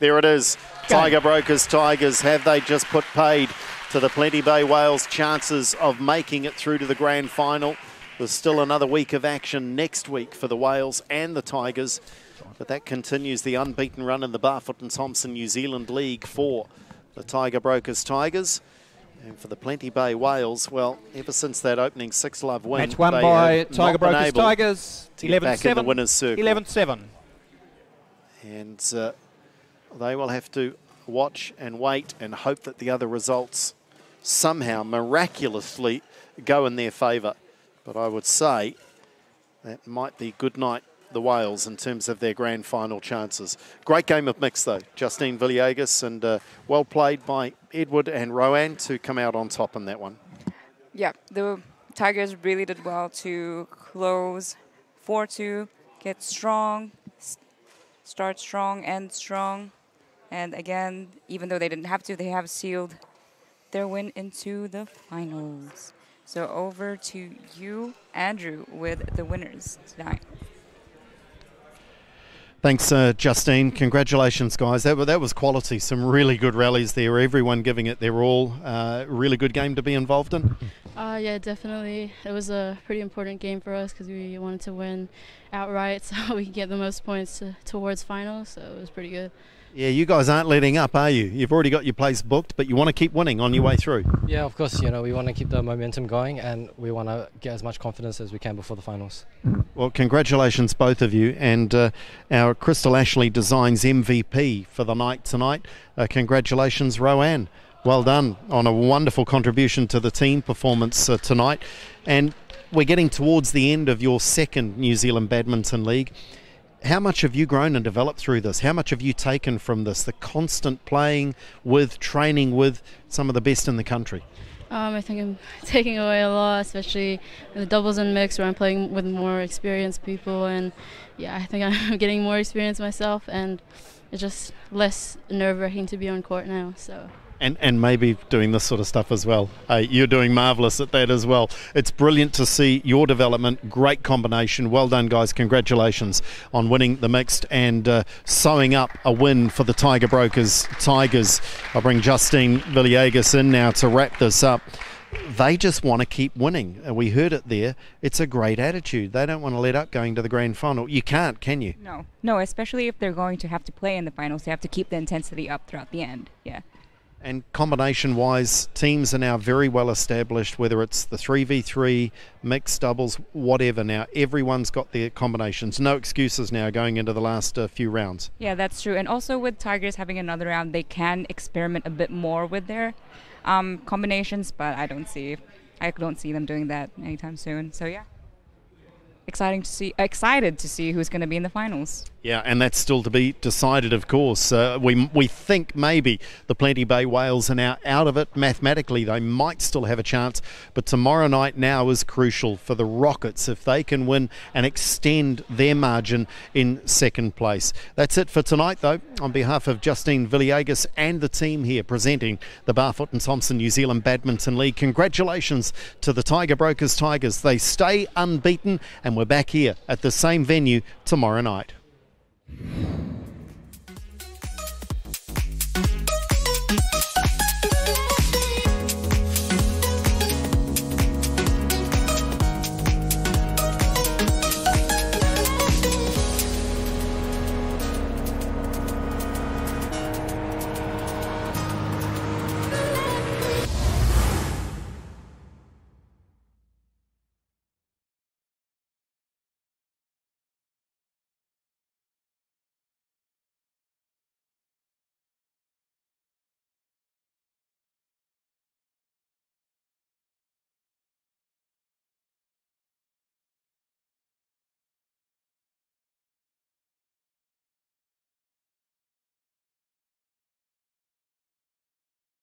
There it is. Tiger Brokers Tigers. Have they just put paid to the Plenty Bay Wales chances of making it through to the grand final? There's still another week of action next week for the Wales and the Tigers, but that continues the unbeaten run in the Barfoot and Thompson New Zealand League for the Tiger Brokers Tigers. And for the Plenty Bay Whales, well, ever since that opening 6-love win, Match won they by have Tiger not been Brokers able Tigers. to get back in the 11-7. winner's circle. 11-7. And they will have to watch and wait and hope that the other results somehow miraculously go in their favour. But I would say that might be good night the Whales in terms of their grand final chances. Great game of mix though, Justine Villegas, and well played by Edward and Rowan to come out on top in that one. Yeah, the Tigers really did well to close 4-2, get strong, start strong, end strong. And again, even though they didn't have to, they have sealed their win into the finals. So over to you, Andrew, with the winners tonight. Thanks, Justine. Congratulations, guys. That was quality. Some really good rallies there. Everyone giving it their all. Really good game to be involved in. Yeah, definitely. It was a pretty important game for us because we wanted to win outright so we could get the most points towards finals. So it was pretty good. Yeah, you guys aren't letting up, are you? You've already got your place booked, but you want to keep winning on your way through. Yeah, of course. We want to keep the momentum going, and we want to get as much confidence as we can before the finals. Well, congratulations, both of you, and our Crystal Ashley Designs MVP for the night tonight. Congratulations, Rowan. Well done on a wonderful contribution to the team performance tonight. And we're getting towards the end of your second New Zealand Badminton League. How much have you grown and developed through this? How much have you taken from this? The constant playing with, training with some of the best in the country. I think I'm taking away a lot, especially in the doubles and mix where I'm playing with more experienced people. And yeah, I think I'm getting more experience myself, and it's just less nerve-wracking to be on court now. So. And maybe doing this sort of stuff as well. You're doing marvellous at that as well. It's brilliant to see your development. Great combination. Well done, guys. Congratulations on winning the mixed and sewing up a win for the Tiger Brokers Tigers. I'll bring Justine Villegas in now to wrap this up. They just want to keep winning. We heard it there. It's a great attitude. They don't want to let up going to the grand final. You can't, can you? No, especially if they're going to have to play in the finals. They have to keep the intensity up throughout the end. Yeah. And combination-wise, teams are now very well established, whether it's the 3v3, mixed doubles, whatever now. Everyone's got their combinations. No excuses now going into the last few rounds. Yeah, that's true. And also with Tigers having another round, they can experiment a bit more with their combinations, but I don't see them doing that anytime soon. So yeah. Excited to see who's going to be in the finals. Yeah, and that's still to be decided, of course. We think maybe the Plenty Bay Whales are now out of it. Mathematically, they might still have a chance, but tomorrow night now is crucial for the Rockets if they can win and extend their margin in second place. That's it for tonight, though. On behalf of Justine Villegas and the team here presenting the Barfoot and Thompson New Zealand Badminton League, congratulations to the Tiger Brokers Tigers. They stay unbeaten, and we're back here at the same venue tomorrow night.